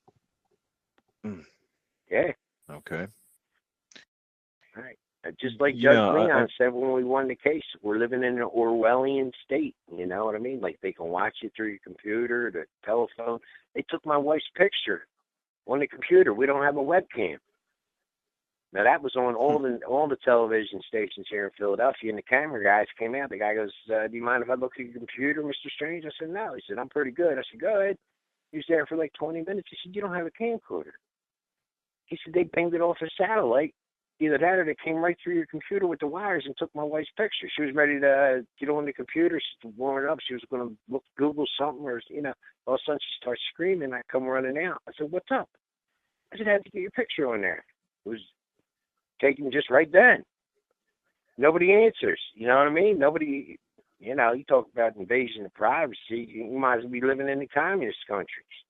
[SPEAKER 5] Yeah.
[SPEAKER 4] Okay.
[SPEAKER 5] All right. Just like Judge Leon said when we won the case, we're living in an Orwellian state. You know what I mean? Like they can watch it through your computer, the telephone. They took my wife's picture on the computer. We don't have a webcam. Now that was on all the television stations here in Philadelphia, and the camera guys came out. The guy goes, "Do you mind if I look at your computer, Mr. Strange?" I said, "No." He said, "I'm pretty good." I said, "Go ahead." He was there for like 20 minutes. He said, "You don't have a camcorder." He said, "They banged it off a satellite. Either that or they came right through your computer with the wires and took my wife's picture." She was ready to get on the computer. She was warming up. She was going to Google something, or, all of a sudden she starts screaming. I come running out. I said, "What's up?" I said, "I had to get your picture on there." It was taken just right then. Nobody answers. You know what I mean? Nobody, you talk about invasion of privacy. You might as well be living in the communist countries.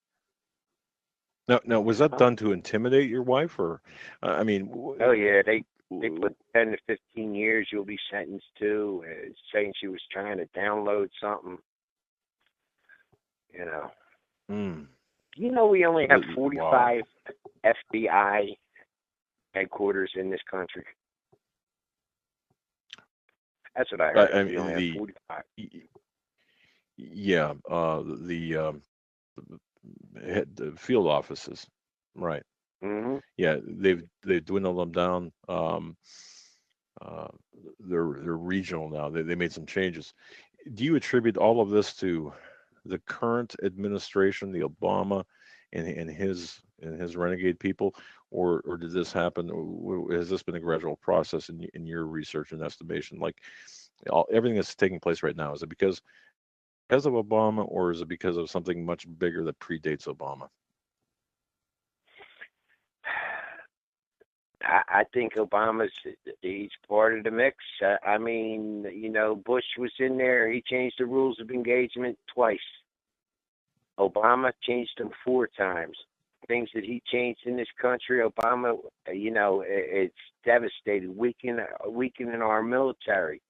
[SPEAKER 4] Now, was that done to intimidate your wife, or, I mean?
[SPEAKER 5] Oh yeah, they put 10 to 15 years you'll be sentenced to, saying she was trying to download something. We only have 45 FBI headquarters in this country. That's what I heard.
[SPEAKER 4] I mean,
[SPEAKER 5] we only have 45.
[SPEAKER 4] Yeah, the field offices, right?
[SPEAKER 5] Mm-hmm.
[SPEAKER 4] Yeah, they've dwindled them down. They're regional now. They made some changes. Do you attribute all of this to the current administration, the Obama, and his renegade people, or did this happen? Or has this been a gradual process in your research and estimation? Like everything that's taking place right now, is it because of Obama, or is it because of something much bigger that predates Obama?
[SPEAKER 5] I think he's part of the mix. I mean, Bush was in there. He changed the rules of engagement twice. Obama changed them 4 times. Things that he changed in this country, Obama, it's devastated, weakening our military.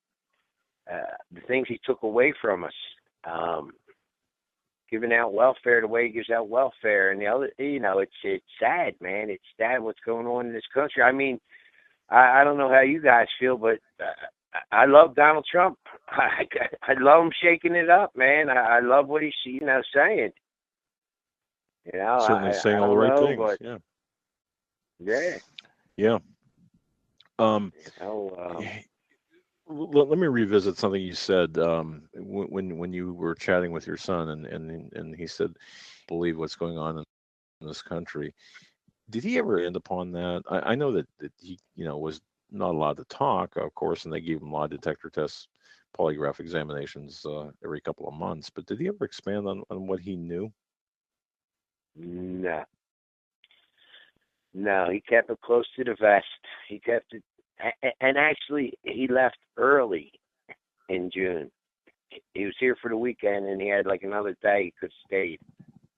[SPEAKER 5] The things he took away from us, giving out welfare the way he gives out welfare, and the other, it's sad, man. It's sad what's going on in this country. I mean, I don't know how you guys feel, but I love Donald Trump. I love him shaking it up, man. I love what he's saying.
[SPEAKER 4] Certainly saying
[SPEAKER 5] I
[SPEAKER 4] all the
[SPEAKER 5] don't
[SPEAKER 4] right
[SPEAKER 5] know,
[SPEAKER 4] things.
[SPEAKER 5] but
[SPEAKER 4] Yeah.
[SPEAKER 5] yeah.
[SPEAKER 4] Let me revisit something you said when you were chatting with your son, and he said, "Believe what's going on in this country." Did he ever end upon that? I know that he, was not allowed to talk, of course, and they gave him lie detector tests, polygraph examinations every couple of months. But did he ever expand on what he knew?
[SPEAKER 5] No, he kept it close to the vest. He kept it, and actually, he left early in June. He was here for the weekend, and he had like another day he could stay,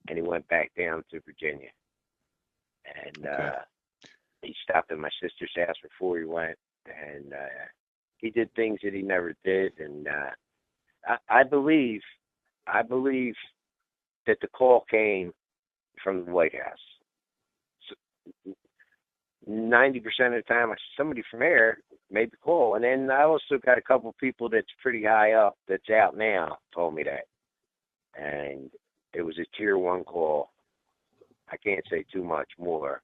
[SPEAKER 5] and he went back down to Virginia. And he stopped at my sister's house before he went, and he did things that he never did. And I believe that the call came from the White House. 90% of the time, somebody from there made the call. And then I also got a couple of people that's pretty high up that's out now told me that. And it was a tier 1 call. I can't say too much more.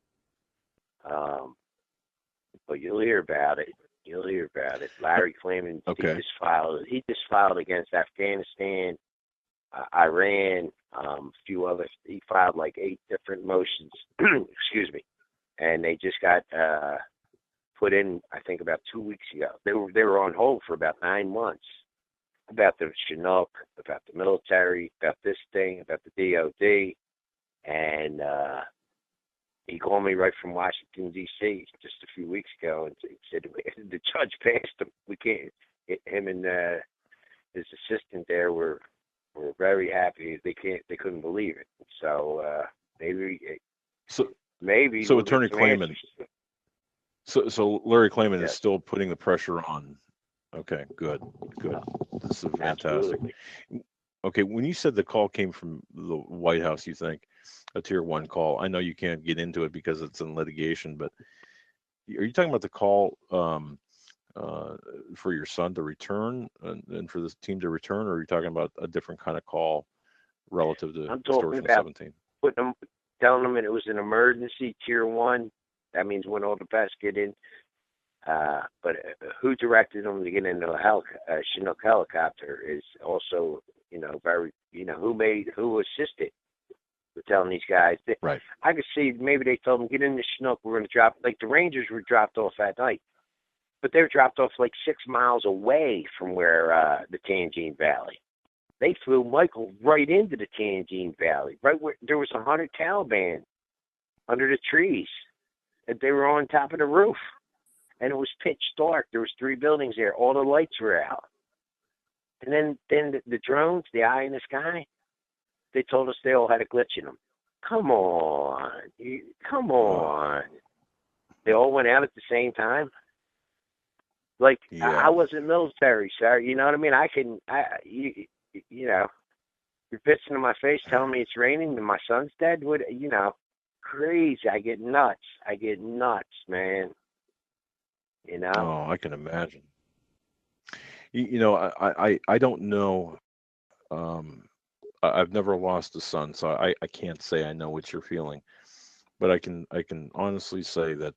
[SPEAKER 5] But you'll hear about it. Larry claiming he just filed against Afghanistan, Iran, a few others. He filed like 8 different motions. Excuse me. And they just got put in, I think, about 2 weeks ago. They were on hold for about 9 months about the Chinook, about the military, about this thing, about the DOD. And he called me right from Washington, D.C. just a few weeks ago, and he said the judge passed him. We can't. Him and his assistant there were very happy. They couldn't believe it. So maybe.
[SPEAKER 4] So Attorney Clayman. So Larry Clayman is still putting the pressure on. Okay, good. This is fantastic.
[SPEAKER 5] Absolutely.
[SPEAKER 4] Okay, when you said the call came from the White House, you think a tier 1 call. I know you can't get into it because it's in litigation, but are you talking about the call for your son to return and for this team to return, or are you talking about a different kind of call relative to Extortion 17?
[SPEAKER 5] Telling them it was an emergency tier 1. That means when all the best get in. But who directed them to get into a Chinook helicopter is also, very, who assisted with telling these guys.
[SPEAKER 4] Right.
[SPEAKER 5] I could see maybe they told them, get in the Chinook, we're going to drop, like the Rangers were dropped off that night. But they were dropped off like 6 miles away from where the Tangine Valley. They flew Michael right into the Tangine Valley, right where there was 100 Taliban under the trees. And they were on top of the roof. And it was pitch dark. There was 3 buildings there. All the lights were out. And then the drones, the eye in the sky, they told us they all had a glitch in them. Come on. They all went out at the same time. Like, I wasn't military, sir. You know what I mean? You're pitching in my face telling me it's raining and my son's dead. Crazy. I get nuts, man.
[SPEAKER 4] Oh, I can imagine. I don't know. I've never lost a son, so I can't say I know what you're feeling, but I can honestly say that,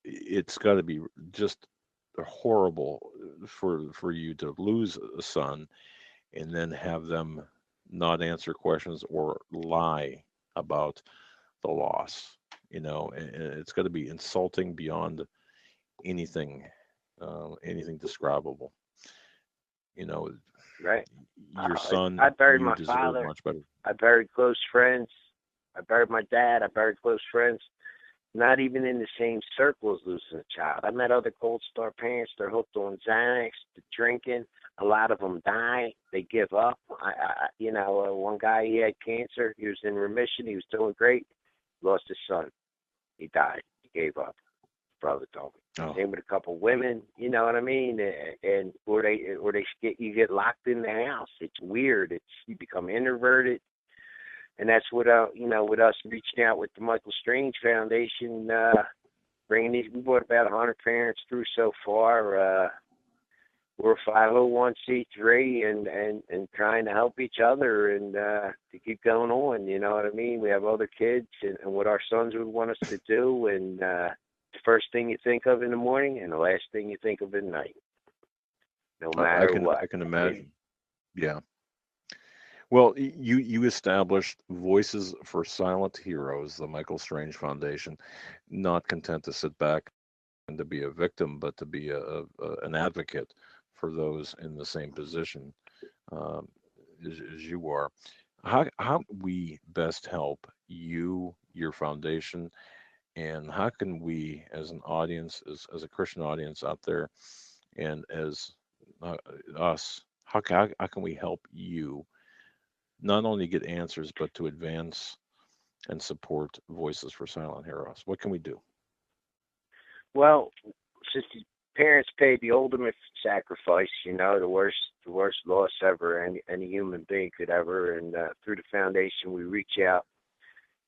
[SPEAKER 4] it's got to be just horrible for you to lose a son and then have them not answer questions or lie about the loss. And it's got to be insulting beyond anything describable.
[SPEAKER 5] Right.
[SPEAKER 4] Your son,
[SPEAKER 5] I buried
[SPEAKER 4] you
[SPEAKER 5] my
[SPEAKER 4] deserve
[SPEAKER 5] father.
[SPEAKER 4] much better.
[SPEAKER 5] I buried close friends. I buried my dad. I buried close friends. Not even in the same circle as losing a child. I met other Gold Star parents. They're hooked on Xanax, to drinking. A lot of them die. They give up. One guy, he had cancer. He was in remission. He was doing great. Lost his son. He died. He gave up. His brother told me.
[SPEAKER 4] Oh.
[SPEAKER 5] Same with a couple women. You know what I mean? And you get locked in the house. It's weird. You become introverted. And that's what with us reaching out with the Mr.Strange Foundation, we brought about 100 parents through so far. We're 501c3 and trying to help each other and to keep going on. You know what I mean? We have other kids and what our sons would want us to do, and the first thing you think of in the morning and the last thing you think of at night. No matter what.
[SPEAKER 4] I can imagine. Yeah. Well, you established Voices for Silent Heroes, the Michael Strange Foundation, not content to sit back and to be a victim, but to be an advocate for those in the same position as you are. How we best help you, your foundation, and how can we, as an audience, as a Christian audience out there, and as us, how can we help you not only get answers, but to advance and support Voices for Silent Heroes? What can we do?
[SPEAKER 5] Well, since the parents paid the ultimate sacrifice, you know, the worst loss ever any human being could ever, and through the foundation we reach out.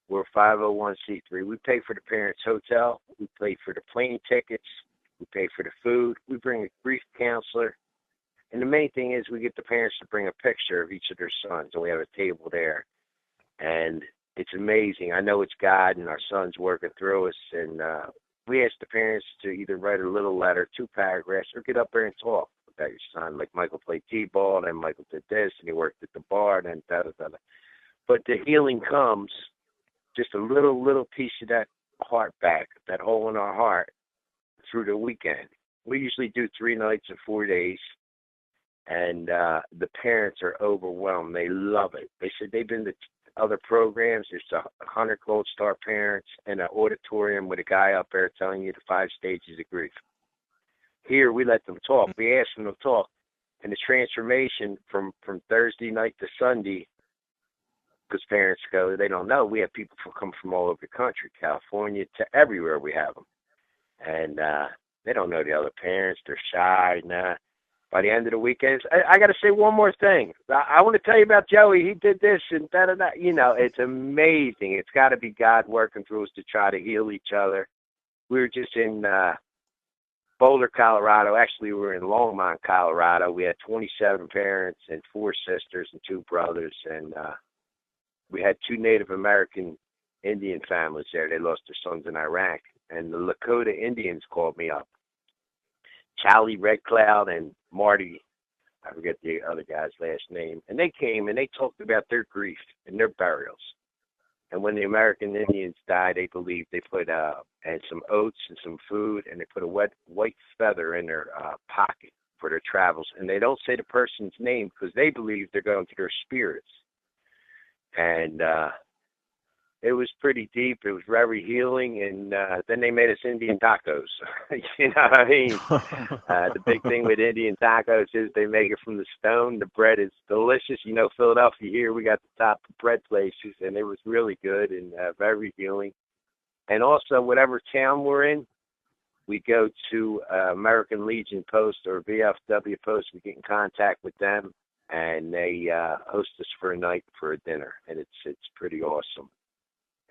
[SPEAKER 5] We're 501c3. We pay for the parents' hotel. We pay for the plane tickets. We pay for the food. We bring a grief counselor. And the main thing is we get the parents to bring a picture of each of their sons, and we have a table there. And it's amazing. I know it's God and our son's working through us, and we ask the parents to either write a little letter, 2 paragraphs, or get up there and talk about your son. Like Michael played t-ball, and Michael did this, and he worked at the bar, and da-da-da-da. But the healing comes just a little piece of that heart back, that hole in our heart, through the weekend. We usually do 3 nights and 4 days. And the parents are overwhelmed. They love it. They said they've been to other programs. There's 100 Gold Star parents and an auditorium with a guy up there telling you the 5 stages of grief. Here, we let them talk. We ask them to talk. And the transformation from Thursday night to Sunday, because parents go, they don't know. We have people come from all over the country, California to everywhere we have them. And they don't know the other parents. They're shy. Nah. By the end of the weekend, I got to say one more thing. I want to tell you about Joey. He did this and da-da-da. You know, it's amazing. It's got to be God working through us to try to heal each other. We were just in Boulder, Colorado. Actually, we were in Longmont, Colorado. We had 27 parents and 4 sisters and 2 brothers. And we had 2 Native American Indian families there. They lost their sons in Iraq. And the Lakota Indians called me up. Charlie Red Cloud and Marty, I forget the other guy's last name, and they came and they talked about their grief and their burials. And when the American Indians died, they believed they put and some oats and some food, and they put a white feather in their pocket for their travels. And they don't say the person's name because they believe they're going to their spirits. And it was pretty deep. It was very healing. And then they made us Indian tacos. You know what I mean? The big thing with Indian tacos is they make it from the stone. The bread is delicious. You know, Philadelphia here, we got the top bread places, and it was really good and very healing. And also, whatever town we're in, we go to American Legion Post or VFW Post. We get in contact with them, and they host us for a night for a dinner, and it's pretty awesome.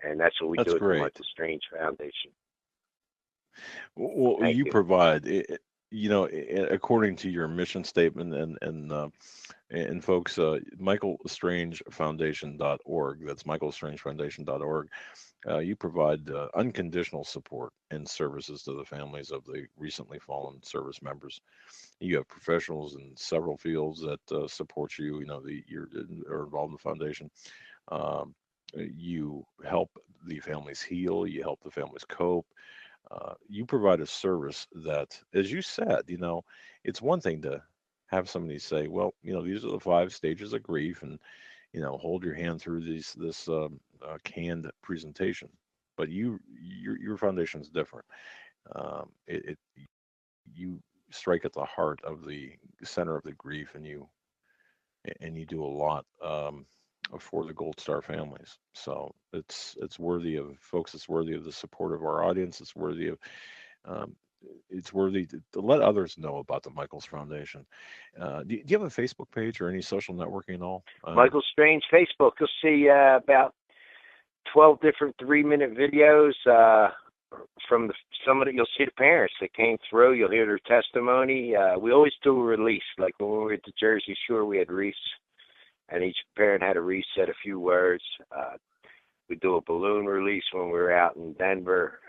[SPEAKER 5] And that's what we do at the Michael Strange Foundation.
[SPEAKER 4] Well, you provide, you know, according to your mission statement and folks, MichaelStrangeFoundation.org, that's MichaelStrangeFoundation.org, you provide unconditional support and services to the families of the recently fallen service members. You have professionals in several fields that support you, you know, you're involved in the foundation. You help the families heal, you help the families cope. You provide a service that, as you said, you know, it's one thing to have somebody say, well, you know, these are the 5 stages of grief, and, you know, hold your hand through this canned presentation. But your foundation is different. You strike at the heart of the center of the grief, and you do a lot for the Gold Star families. So it's worthy of folks. It's worthy of the support of our audience. It's worthy of to let others know about the Michael's Foundation. Do you have a Facebook page or any social networking at all?
[SPEAKER 5] Michael Strange Facebook. You'll see about 12 different 3-minute videos. from somebody, you'll see the parents that came through. You'll hear their testimony. We always do a release. Like when we were at the Jersey Shore, we had wreaths, and each parent had a wreath, said a few words. We do a balloon release when we were out in Denver.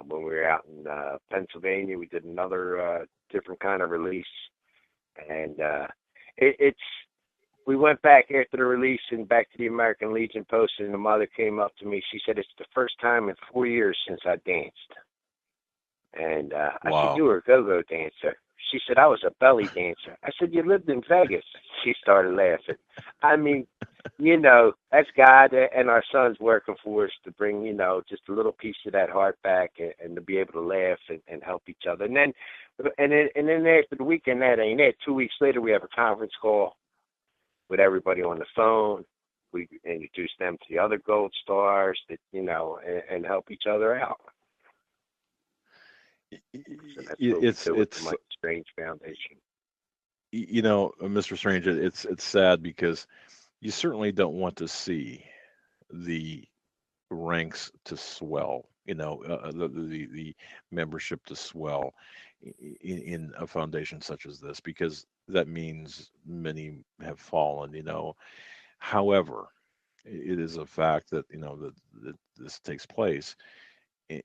[SPEAKER 5] When we were out in Pennsylvania, we did another different kind of release. And we went back after the release and back to the American Legion post, and the mother came up to me. She said, it's the first time in 4 years since I danced. And I said, you were a go-go dancer. She said, I was a belly dancer. I said, you lived in Vegas. She started laughing. I mean, you know, that's God and our sons working for us to bring, you know, just a little piece of that heart back and to be able to laugh and help each other. And then after the weekend, that ain't it. 2 weeks later, we have a conference call with everybody on the phone. We introduce them to the other Gold Stars that, you know, and help each other out. So that's
[SPEAKER 4] it's
[SPEAKER 5] the Mike Strange Foundation.
[SPEAKER 4] You know, Mr. Strange, it's sad because you certainly don't want to see the ranks to swell, you know, the membership to swell in a foundation such as this, because that means many have fallen, you know. However, it is a fact that, you know, that this takes place,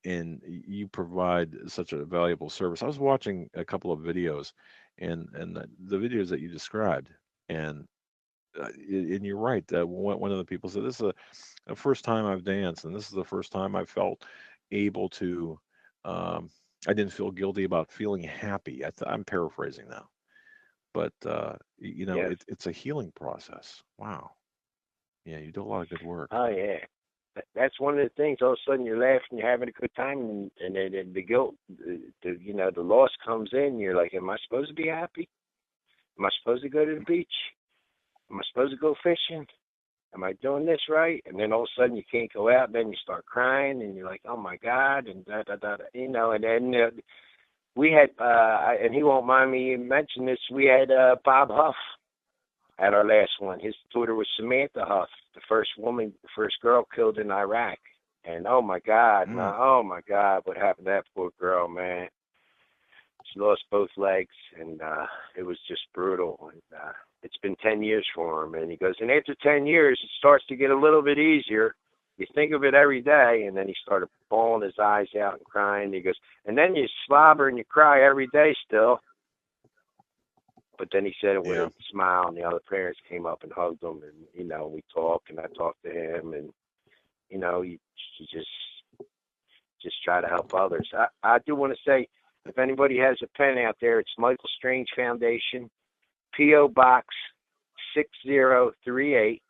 [SPEAKER 4] and you provide such a valuable service. I was watching a couple of videos, and the videos that you described, and you're right. One of the people said, this is the first time I've danced, and this is the first time I felt able to, I didn't feel guilty about feeling happy. I'm paraphrasing now, but you know,
[SPEAKER 5] Yes.
[SPEAKER 4] it's a healing process. Wow. Yeah, you do a lot of good work.
[SPEAKER 5] Oh, yeah. That's one of the things. All of a sudden, you're laughing, you're having a good time, and then the guilt, you know, the loss comes in. You're like, am I supposed to be happy? Am I supposed to go to the beach? Am I supposed to go fishing? Am I doing this right? And then all of a sudden, you can't go out. And then you start crying, and you're like, oh, my God, and da-da-da. You know, and then we had, and he won't mind me mentioning this, we had Bob Huff at our last one. His daughter was Samantha Huff, the first girl killed in Iraq. And oh my God, what happened to that poor girl, man? She lost both legs, and it was just brutal. And it's been 10 years for him. And he goes, and after 10 years, it starts to get a little bit easier. You think of it every day. And then he started bawling his eyes out and crying. He goes, and then you slobber and you cry every day still. But then he said it with a smile, and the other parents came up and hugged him, and, you know, we talked, and I talked to him, and, you know, he just try to help others. I do want to say, if anybody has a pen out there, it's Michael Strange Foundation, P.O. Box 6038,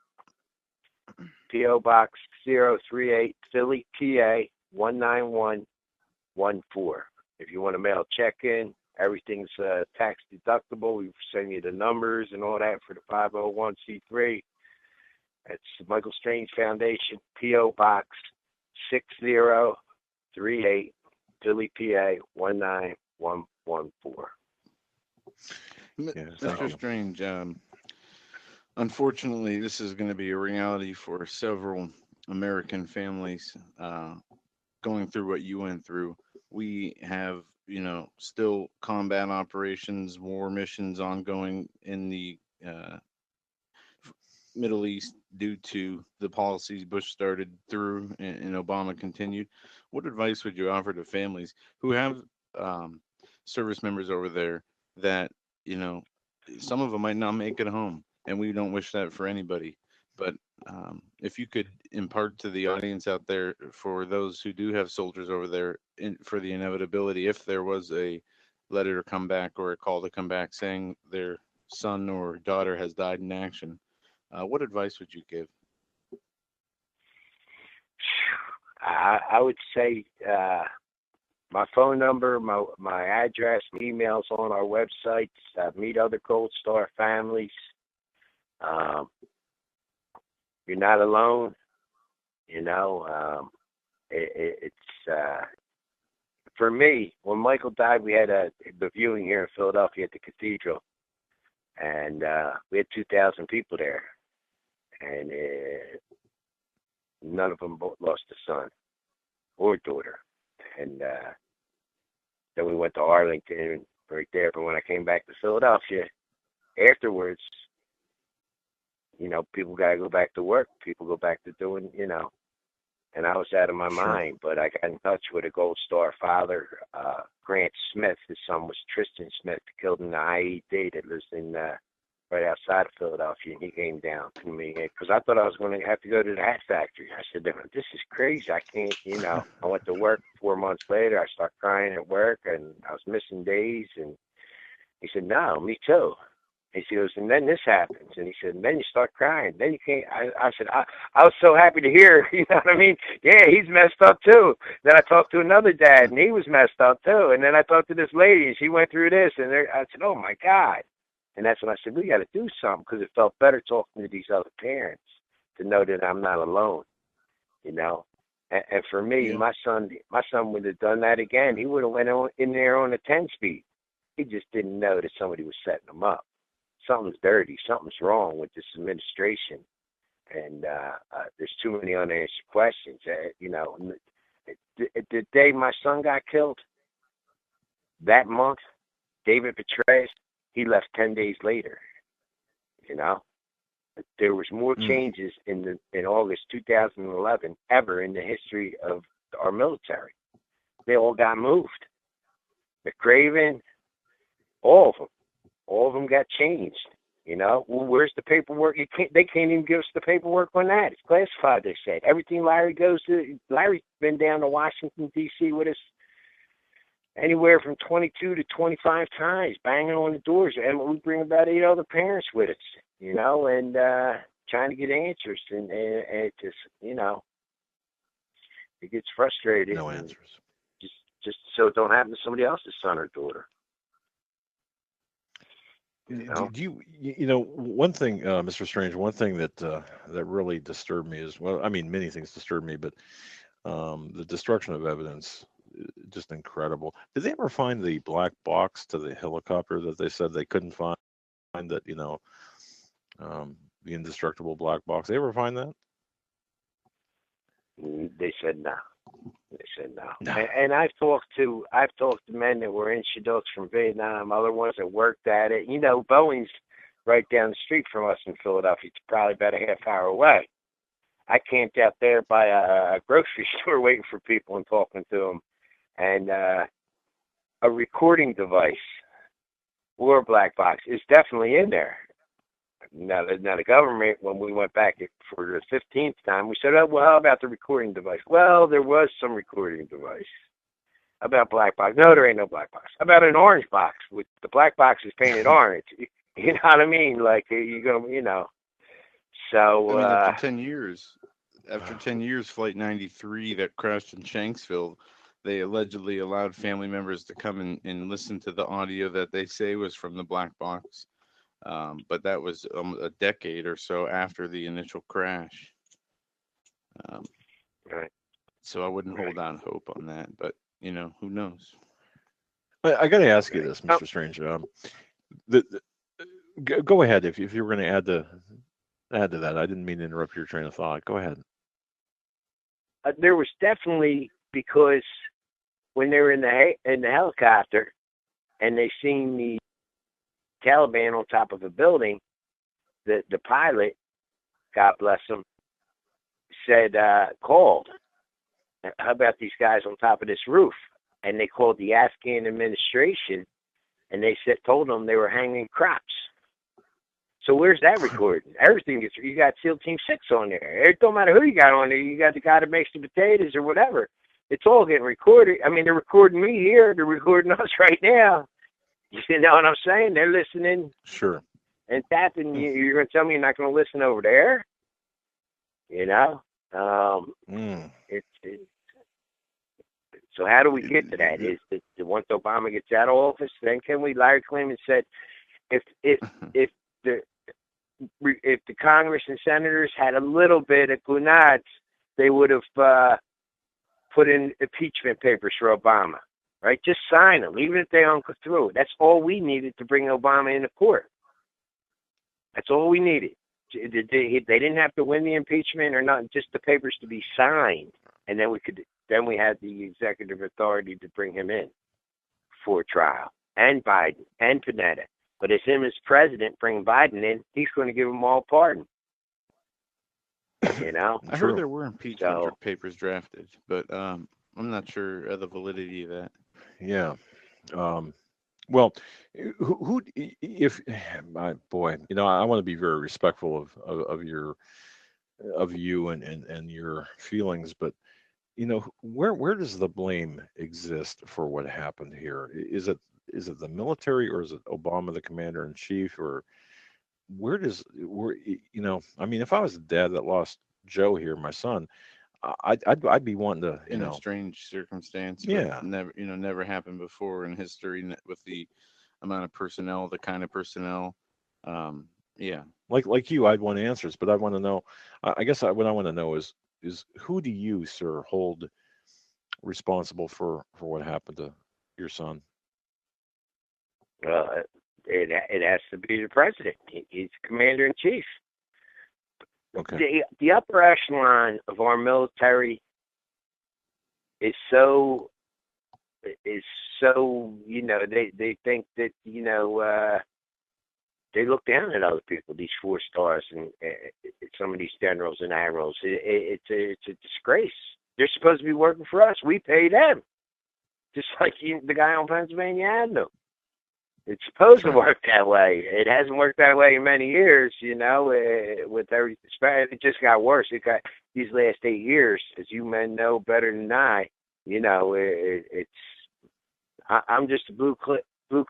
[SPEAKER 5] P.O. Box 038, Philly, PA 19114. If you want to mail check in, everything's tax deductible. We send you the numbers and all that for the 501c3. It's Michael Strange Foundation, P.O. Box 6038, Philly, PA 19114.
[SPEAKER 1] Mr. Strange, unfortunately, this is going to be a reality for several American families going through what you went through. We have, you know, still combat operations, war missions ongoing in the Middle East due to the policies Bush started through and Obama continued. What advice would you offer to families who have service members over there that, you know, some of them might not make it home, and we don't wish that for anybody. But if you could impart to the audience out there, for those who do have soldiers over there, for the inevitability, if there was a letter to come back or a call to come back saying their son or daughter has died in action, what advice would you give?
[SPEAKER 5] I would say my phone number, my address, my email's on our website. Meet other Gold Star families. You're not alone. You know, it's for me, when Michael died, we had the viewing here in Philadelphia at the Cathedral, and we had 2,000 people there, and none of them lost a son or daughter. And then we went to Arlington right there. But when I came back to Philadelphia afterwards, you know, people got to go back to work. People go back to doing, you know, and I was out of my mind. But I got in touch with a Gold Star father, Grant Smith. His son was Tristan Smith, killed in the IED that lives in right outside of Philadelphia. And he came down to me because I thought I was going to have to go to the hat factory. I said, this is crazy. I can't, you know. I went to work 4 months later. I started crying at work, and I was missing days. And he said, no, me too. He goes, and then this happens. And he said, and then you start crying. Then you can't. I said, I was so happy to hear, you know what I mean? Yeah, he's messed up too. Then I talked to another dad, and he was messed up too. And then I talked to this lady, and she went through this. And I said, oh, my God. And that's when I said, we got to do something, because it felt better talking to these other parents to know that I'm not alone, you know? And for me, my son would have done that again. He would have went in there on a 10-speed. He just didn't know that somebody was setting him up. Something's dirty. Something's wrong with this administration. And there's too many unanswered questions. You know, the day my son got killed, that month, David Petraeus, he left 10 days later. You know, there was more changes in August 2011 ever in the history of our military. They all got moved. McRaven, all of them got changed. You know, well, where's the paperwork? They can't even give us the paperwork on that. It's classified, they said. Everything Larry's been down to Washington, D.C. with us anywhere from 22 to 25 times, banging on the doors. And we bring about 8 other parents with us, you know, and trying to get answers. And it just, you know, it gets frustrated.
[SPEAKER 4] No answers.
[SPEAKER 5] Just so it don't happen to somebody else's son or daughter.
[SPEAKER 4] You know, one thing, Mr. Strange, one thing that really disturbed me is, well, I mean, many things disturb me, but the destruction of evidence, just incredible. Did they ever find the black box to the helicopter that they said they couldn't find, that, you know, the indestructible black box? They ever find that?
[SPEAKER 5] They said no. They said no. And I've talked to men that were in Chidoks from Vietnam, other ones that worked at it. You know, Boeing's right down the street from us in Philadelphia. It's probably about a half hour away. I camped out there by a grocery store waiting for people and talking to them. And a recording device or a black box is definitely in there. Now the government, when we went back for the 15th time, we said, oh, well, how about the recording device? Well, there was some recording device. About black box? No, there ain't no black box. About an orange box with the black box is painted orange. You know what I mean? Like, you're going to, you know. So,
[SPEAKER 1] I mean, after 10 years, Flight 93 that crashed in Shanksville, they allegedly allowed family members to come and listen to the audio that they say was from the black box. But that was a decade or so after the initial crash.
[SPEAKER 5] Right.
[SPEAKER 1] So I wouldn't hold out hope on that, but, you know, who knows?
[SPEAKER 4] I got to ask you this, Mr. Strange. Go ahead if you were going to add to that. I didn't mean to interrupt your train of thought. Go ahead.
[SPEAKER 5] There was definitely, because when they were in the helicopter and they seen the Taliban on top of a building, the pilot, God bless him, said, called, how about these guys on top of this roof? And they called the Afghan administration, and they told them they were hanging crops. So where's that recording? Everything gets, you got SEAL Team 6 on there. It don't matter who you got on there. You got the guy that makes the potatoes or whatever. It's all getting recorded. I mean, they're recording me here. They're recording us right now. You know what I'm saying? They're listening.
[SPEAKER 4] Sure.
[SPEAKER 5] And tapping. You're going to tell me you're not going to listen over there? You know? So how do we get to that? Is that once Obama gets out of office, then can we? Larry Clement said, if the Congress and senators had a little bit of gunads, they would have put in impeachment papers for Obama. Right? Just sign them, even if they don't go through. That's all we needed to bring Obama into court. That's all we needed. They didn't have to win the impeachment or not, just the papers to be signed. and then we had the executive authority to bring him in for trial, and Biden and Panetta. But as him as president, bring Biden in, he's going to give them all pardon. You know,
[SPEAKER 1] I heard there were impeachment papers drafted, but I'm not sure of the validity of that.
[SPEAKER 4] Yeah. Well, who if my boy, you know, I want to be very respectful of you and your feelings, but you know, where does the blame exist for what happened here? Is it the military, or is it Obama, the commander in chief, or where you know? I mean, if I was a dad that lost Joe here, my son, I'd be wanting to, you
[SPEAKER 1] in
[SPEAKER 4] know,
[SPEAKER 1] a strange circumstance.
[SPEAKER 4] yeah,
[SPEAKER 1] Never happened before in history with the amount of personnel, the kind of personnel. Yeah,
[SPEAKER 4] like you, I'd want answers, but I want to know. I guess what I want to know is who do you, sir, hold responsible for what happened to your son?
[SPEAKER 5] Well, it has to be the president. He's commander in chief.
[SPEAKER 4] Okay.
[SPEAKER 5] The upper echelon of our military is so, you know, they think that, you know, they look down at other people, these 4 stars and some of these generals and admirals. It's a disgrace. They're supposed to be working for us. We pay them, just like the guy on Pennsylvania Avenue. It's supposed to work that way. It hasn't worked that way in many years, you know. With every, it just got worse. It got these last 8 years, as you men know better than I. You know, I'm just a blue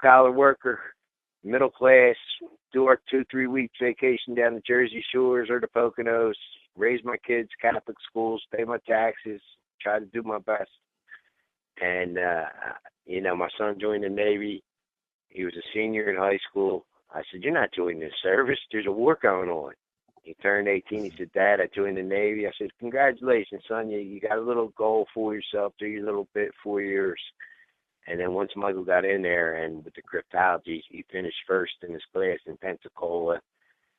[SPEAKER 5] collar worker, middle class. Do our 2-3 weeks vacation down the Jersey Shores or the Poconos. Raise my kids Catholic schools, pay my taxes, try to do my best. And you know, my son joined the Navy. He was a senior in high school. I said, "You're not joining this service. There's a war going on." He turned 18. He said, "Dad, I joined the Navy." I said, "Congratulations, son. You got a little goal for yourself. Do your little bit, 4 years." And then once Michael got in there, and with the cryptology, he finished first in his class in Pensacola,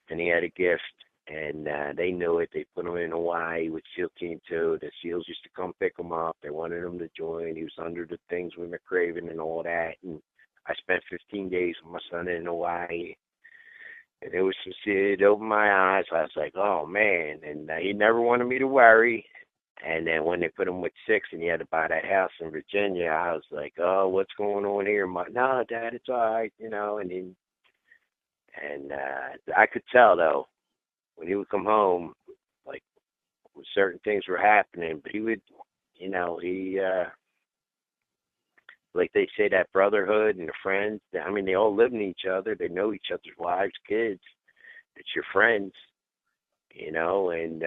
[SPEAKER 5] and he had a gift. And they knew it. They put him in Hawaii with SEAL Team 2. The SEALs used to come pick him up. They wanted him to join. He was under the things with McCraven and all that. And I spent 15 days with my son in Hawaii, and it was it opened my eyes. I was like, oh, man. And he never wanted me to worry. And then when they put him with 6 and he had to buy that house in Virginia, I was like, oh, what's going on here? No, Dad, it's all right, you know. And I could tell, though, when he would come home, like, certain things were happening. But he would, you know, like they say, that brotherhood and the friends, I mean, they all live in each other. They know each other's wives, kids. It's your friends, you know, and,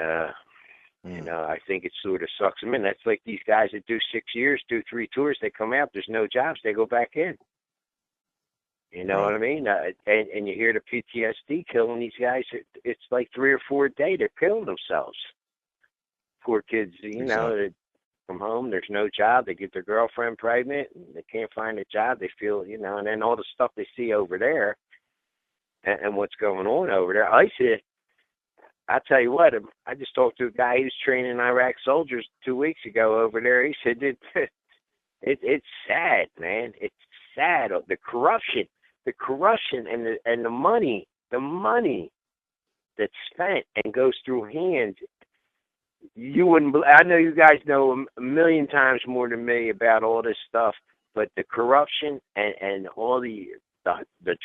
[SPEAKER 5] you know, I think it sort of sucks them in. That's like these guys that do 6 years, do 3 tours, they come out, there's no jobs, they go back in. You know what I mean? And you hear the PTSD killing these guys. It's like 3 or 4 a day. They're killing themselves. Poor kids, you know, they come home, there's no job. They get their girlfriend pregnant, and they can't find a job. They feel, you know, and then all the stuff they see over there and what's going on over there. I tell you what, I just talked to a guy who's training Iraq soldiers 2 weeks ago over there. He said it's sad, man. It's sad. The corruption and the money that's spent and goes through hands. You wouldn't. I know you guys know a million times more than me about all this stuff, but the corruption and all the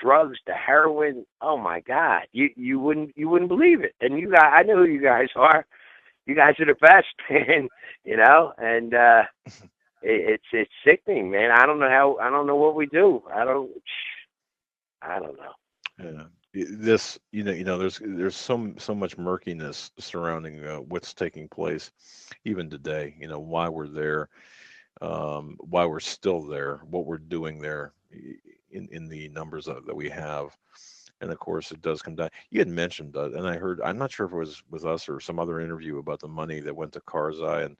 [SPEAKER 5] drugs, the heroin. Oh my God, you wouldn't believe it. And you guys, I know who you guys are. You guys are the best, man. You know, and it's sickening, man. I don't know what we do. I don't know.
[SPEAKER 4] Yeah. This, you know, there's so much murkiness surrounding what's taking place, even today. You know, why we're there, why we're still there, what we're doing there, in the numbers that we have, and of course it does come down. You had mentioned, and I heard, I'm not sure if it was with us or some other interview about the money that went to Karzai, and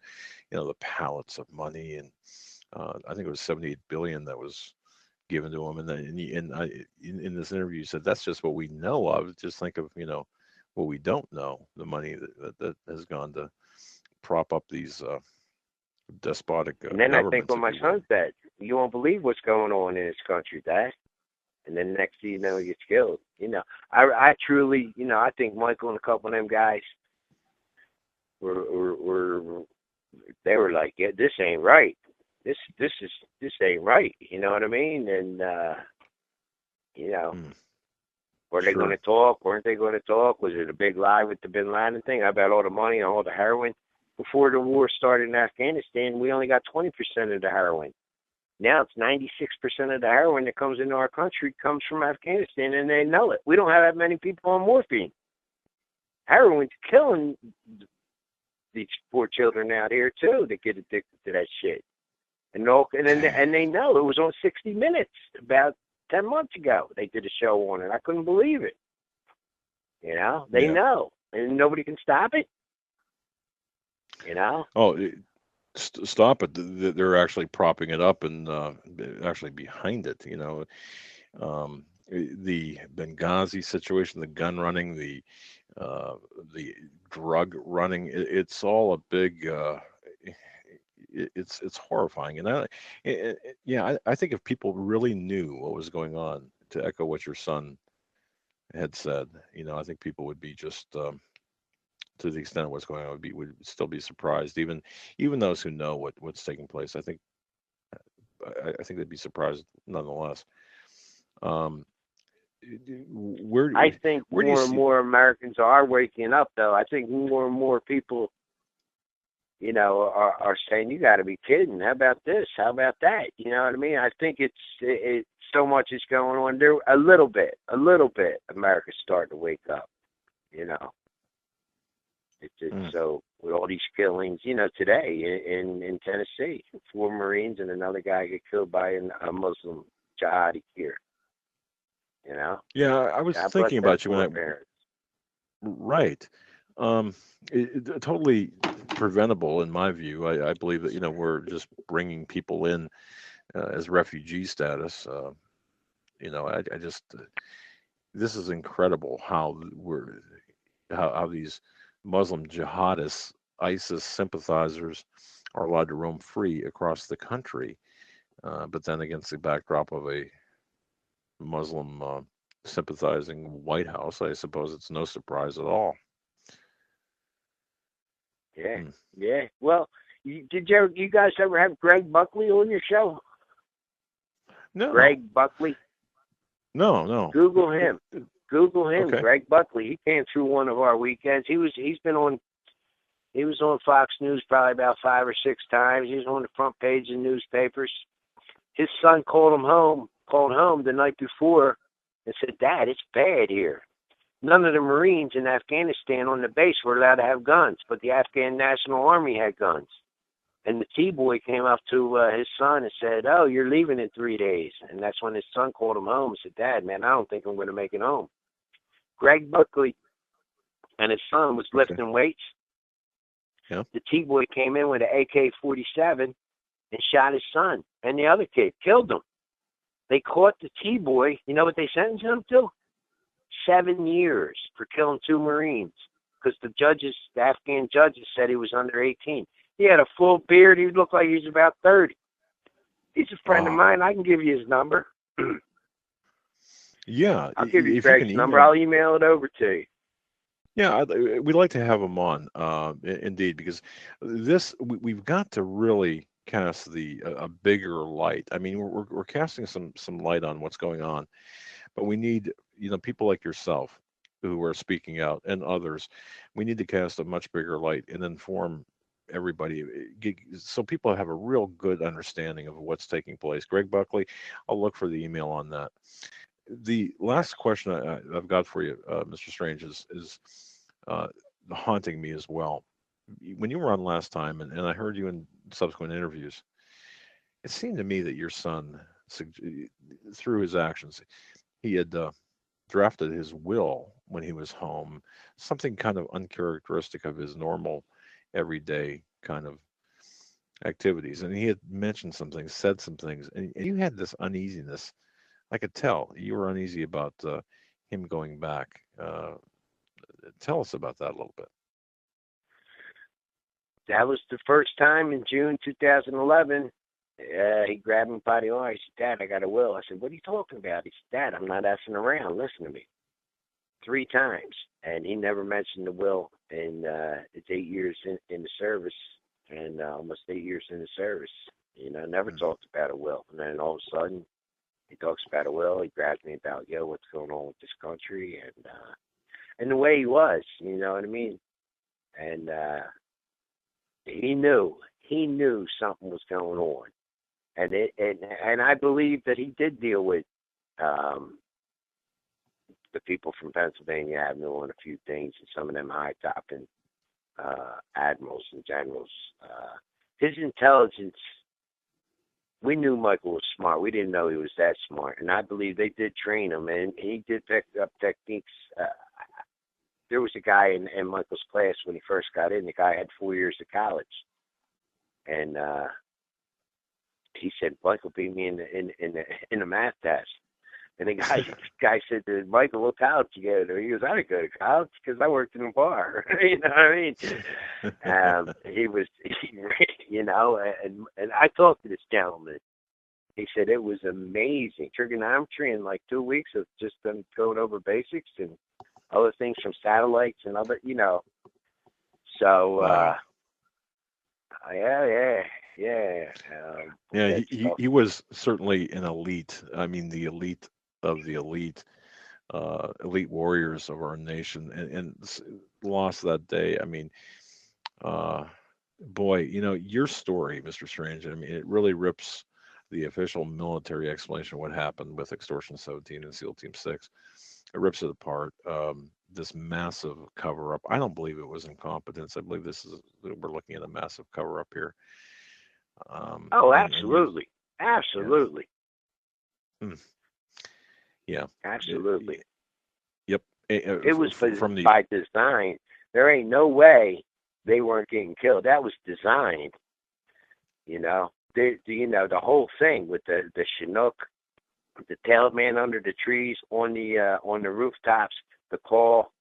[SPEAKER 4] you know, the pallets of money, and I think it was 78 billion that was given to him, and then in this interview you said that's just what we know of. Just think of, you know, what we don't know, the money that has gone to prop up these despotic
[SPEAKER 5] And then I think
[SPEAKER 4] governments,
[SPEAKER 5] when my
[SPEAKER 4] if you will.
[SPEAKER 5] son said, "You won't believe what's going on in this country, Dad," and then next thing you know, he gets killed. I truly, I think Michael and a couple of them guys were they were like, "Yeah, this ain't right. This ain't right." You know what I mean? And were they going to talk? Weren't they going to talk? Was it a big lie with the Bin Laden thing? I bet all the money and all the heroin. Before the war started in Afghanistan, we only got 20% of the heroin. Now it's 96% of the heroin that comes into our country comes from Afghanistan, and they know it. We don't have that many people on morphine. Heroin's killing these poor children out here too that get addicted to that shit. And they know it was on 60 Minutes about 10 months ago. They did a show on it. I couldn't believe it. They know, and nobody can stop it.
[SPEAKER 4] Oh, stop it! They're actually propping it up and actually behind it. The Benghazi situation, the gun running, the drug running. It's all a big. It's horrifying, and I think if people really knew what was going on, to echo what your son had said, I think people would be just to the extent of what's going on would still be surprised, even those who know what's taking place. I think they'd be surprised nonetheless.
[SPEAKER 5] I think
[SPEAKER 4] where
[SPEAKER 5] more and more Americans are waking up, though. I think more and more people, are saying, "You got to be kidding! How about this? How about that?" You know what I mean? I think it's so much is going on there. A little bit. America's starting to wake up. So with all these killings, today in Tennessee, 4 Marines and another guy get killed by a Muslim jihadi here.
[SPEAKER 4] Yeah, I was thinking about you when right. Totally preventable in my view. I believe that we're just bringing people in as refugee status. I just this is incredible how these Muslim jihadists, ISIS sympathizers, are allowed to roam free across the country, but then against the backdrop of a Muslim sympathizing White House, I suppose it's no surprise at all.
[SPEAKER 5] Yeah. Well, did you guys ever have Greg Buckley on your show?
[SPEAKER 4] No.
[SPEAKER 5] Greg Buckley?
[SPEAKER 4] No.
[SPEAKER 5] Google him.
[SPEAKER 4] Okay.
[SPEAKER 5] Greg Buckley. He came through one of our weekends. He was on Fox News probably about 5 or 6 times. He was on the front page of newspapers. His son called home the night before and said, "Dad, it's bad here. None of the Marines in Afghanistan on the base were allowed to have guns, but the Afghan National Army had guns." And the T-boy came up to his son and said, "Oh, you're leaving in 3 days." And that's when his son called him home and said, "Dad, man, I don't think I'm going to make it home." Greg Buckley and his son was lifting weights.
[SPEAKER 4] Yeah.
[SPEAKER 5] The T-boy came in with an AK-47 and shot his son and the other kid, killed them. They caught the T-boy. You know what they sentenced him to? 7 years for killing 2 Marines, because the Afghan judges said he was under 18. He had a full beard. He looked like he was about 30. He's a friend of mine. I can give you his number.
[SPEAKER 4] Yeah.
[SPEAKER 5] I'll give you Greg's number. I'll email it over to you.
[SPEAKER 4] Yeah, we'd like to have him on, indeed, because we've got to really cast a bigger light. I mean, we're casting some light on what's going on, but we need people like yourself who are speaking out, and others. We need to cast a much bigger light and inform everybody, so people have a real good understanding of what's taking place. Greg Buckley, I'll look for the email on that. The last question I've got for you, Mr. Strange, is haunting me as well. When you were on last time, and I heard you in subsequent interviews, it seemed to me that your son, through his actions, he had drafted his will when he was home, something kind of uncharacteristic of his normal, everyday kind of activities. And he had mentioned some things, said some things, and you had this uneasiness. I could tell you were uneasy about him going back. Tell us about that a little bit.
[SPEAKER 5] that was the first time in June 2011. He grabbed me by the arm. He said, "Dad, I got a will." I said, "What are you talking about?" He said, "Dad, I'm not effing around. Listen to me." 3 times. And he never mentioned the will in it's 8 years in the service, and almost 8 years in the service. Never talked about a will. And then all of a sudden, he talks about a will. He grabs me about, what's going on with this country, and the way he was, you know what I mean? And he knew something was going on, and I believe that he did deal with the people from Pennsylvania Avenue on a few things, and some of them high-topping admirals and generals. His intelligence, we knew Michael was smart. We didn't know he was that smart, and I believe they did train him, and he did pick up techniques. There was a guy in Michael's class when he first got in. The guy had 4 years of college, and he said, "Michael beat me in the math test." And the guy said to Michael, "What college you go to?" He goes, "I didn't go to college because I worked in a bar." You know what I mean? And I talked to this gentleman. He said it was amazing. Trigonometry in like 2 weeks of just them going over basics and other things from satellites and other, So,
[SPEAKER 4] Wow.
[SPEAKER 5] yeah.
[SPEAKER 4] He was certainly an elite. I mean, the elite of the elite, elite warriors of our nation, and lost that day. I mean, boy, your story, Mr. Strange. I mean, it really rips the official military explanation of what happened with Extortion 17 and SEAL Team 6. It rips it apart. This massive cover up. I don't believe it was incompetence. I believe we're looking at a massive cover up here.
[SPEAKER 5] Absolutely. Absolutely.
[SPEAKER 4] Yeah.
[SPEAKER 5] Absolutely.
[SPEAKER 4] Yep.
[SPEAKER 5] It was
[SPEAKER 4] from
[SPEAKER 5] by design. There ain't no way they weren't getting killed. That was designed. The whole thing with the Chinook, the tailman under the trees, on the rooftops, the call,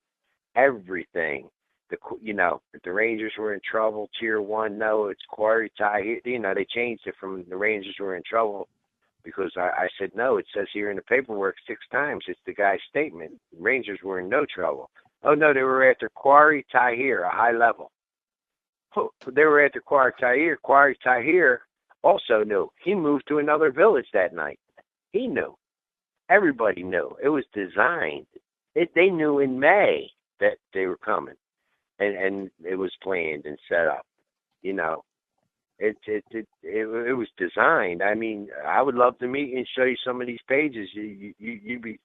[SPEAKER 5] everything. If the Rangers were in trouble, Tier 1, no, it's Quarry Tie. They changed it from the Rangers were in trouble because I said, no, it says here in the paperwork 6 times. It's the guy's statement. The Rangers were in no trouble. Oh, no, they were after Quarry Tahir, a high level. Oh, they were after Quarry Tahir. Quarry Tahir also knew. He moved to another village that night. He knew. Everybody knew. It was designed. They knew in May that they were coming, and it was planned and set up. It was designed. I mean, I would love to meet you and show you some of these pages. You'd be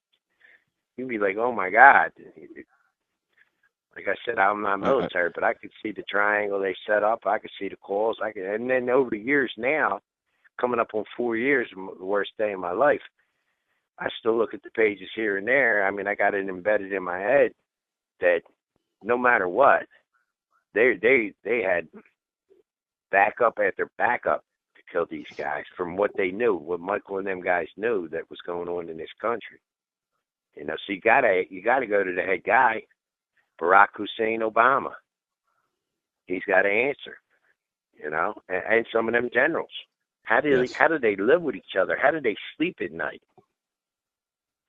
[SPEAKER 5] like, oh my God. Like I said, I'm not military, but I could see the triangle they set up. I could see the calls. And then over the years now, coming up on 4 years, the worst day of my life, I still look at the pages here and there. I mean, I got it embedded in my head that no matter what, they had backup after backup to kill these guys from what they knew, what Michael and them guys knew that was going on in this country. So you gotta go to the head guy, Barack Hussein Obama. He's got to answer, and some of them generals. How do they live with each other? How do they sleep at night?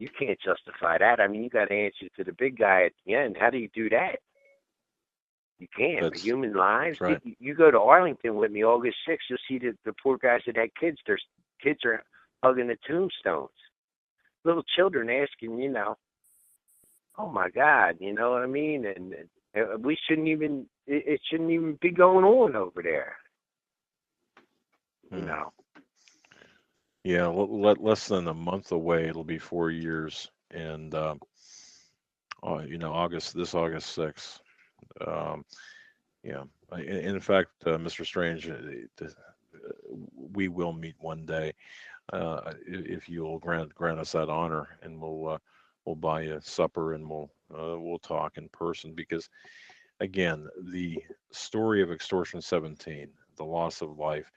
[SPEAKER 5] You can't justify that. I mean, you got to answer to the big guy at the end. How do you do that? You can't. For human lives.
[SPEAKER 4] Right.
[SPEAKER 5] You go to Arlington with me August 6th, you'll see the poor guys that had kids. Their kids are hugging the tombstones. Little children asking, oh my God, you know what I mean? And we shouldn't even, it shouldn't even be going on over there.
[SPEAKER 4] Yeah, less than a month away. It'll be 4 years, and August 6th. Yeah. In fact, Mr. Strange, we will meet one day, if you'll grant us that honor, and we'll buy you supper, and we'll talk in person, because again, the story of Extortion 17, the loss of life,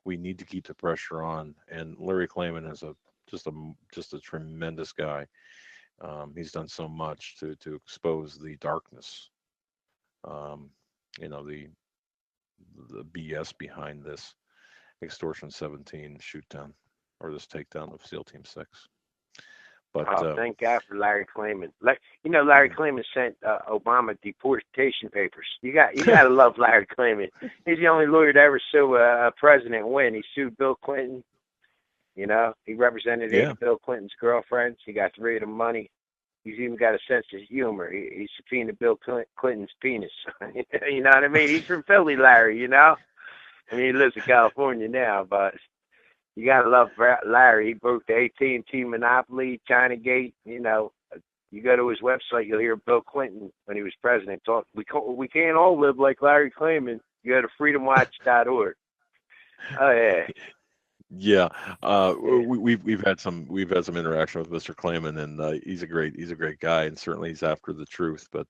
[SPEAKER 4] we need to keep the pressure on. And Larry Klayman is just a tremendous guy. He's done so much to expose the darkness, the the BS behind this Extortion 17 shoot down, or this takedown of SEAL Team 6. But
[SPEAKER 5] thank God for Larry Klayman. Larry Klayman sent Obama deportation papers. You gotta love Larry Klayman. He's the only lawyer to ever sue a president win. He sued Bill Clinton. He represented 8 of Bill Clinton's girlfriends. He got 3 of them money. He's even got a sense of humor. He subpoenaed Bill Clinton's penis. You know what I mean? He's from Philly, Larry. I mean, he lives in California now, but you gotta love Larry. He broke the AT&T monopoly, Chinagate. You go to his website, you'll hear Bill Clinton when he was president talk. We can't all live like Larry Klayman. You go to freedomwatch.org. Oh yeah.
[SPEAKER 4] Yeah, we've had some interaction with Mr. Klayman, and he's a great guy, and certainly he's after the truth. But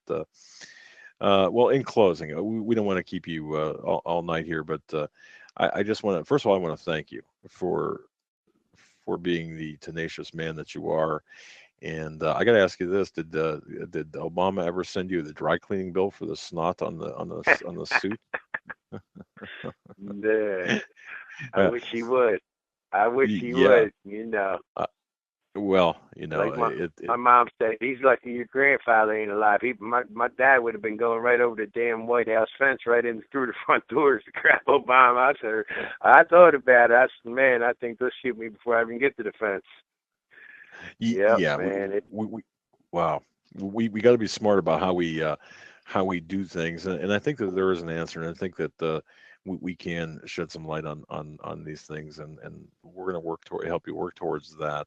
[SPEAKER 4] well, in closing, we don't want to keep you all night here, but I just want to, first of all, I want to thank you for being the tenacious man that you are. And I got to ask you this: Did Obama ever send you the dry cleaning bill for the snot on the suit?
[SPEAKER 5] Nah. I wish he would. I wish he would.
[SPEAKER 4] Well,
[SPEAKER 5] like my mom said, he's lucky your grandfather ain't alive. My dad would have been going right over the damn White House fence right in through the front doors to grab Obama. I thought about it. I said, man, I think they'll shoot me before I even get to the fence. Man.
[SPEAKER 4] Wow. We got to be smart about how we do things, and I think that there is an answer, and I think that we can shed some light on these things, and we're going to help you work towards that.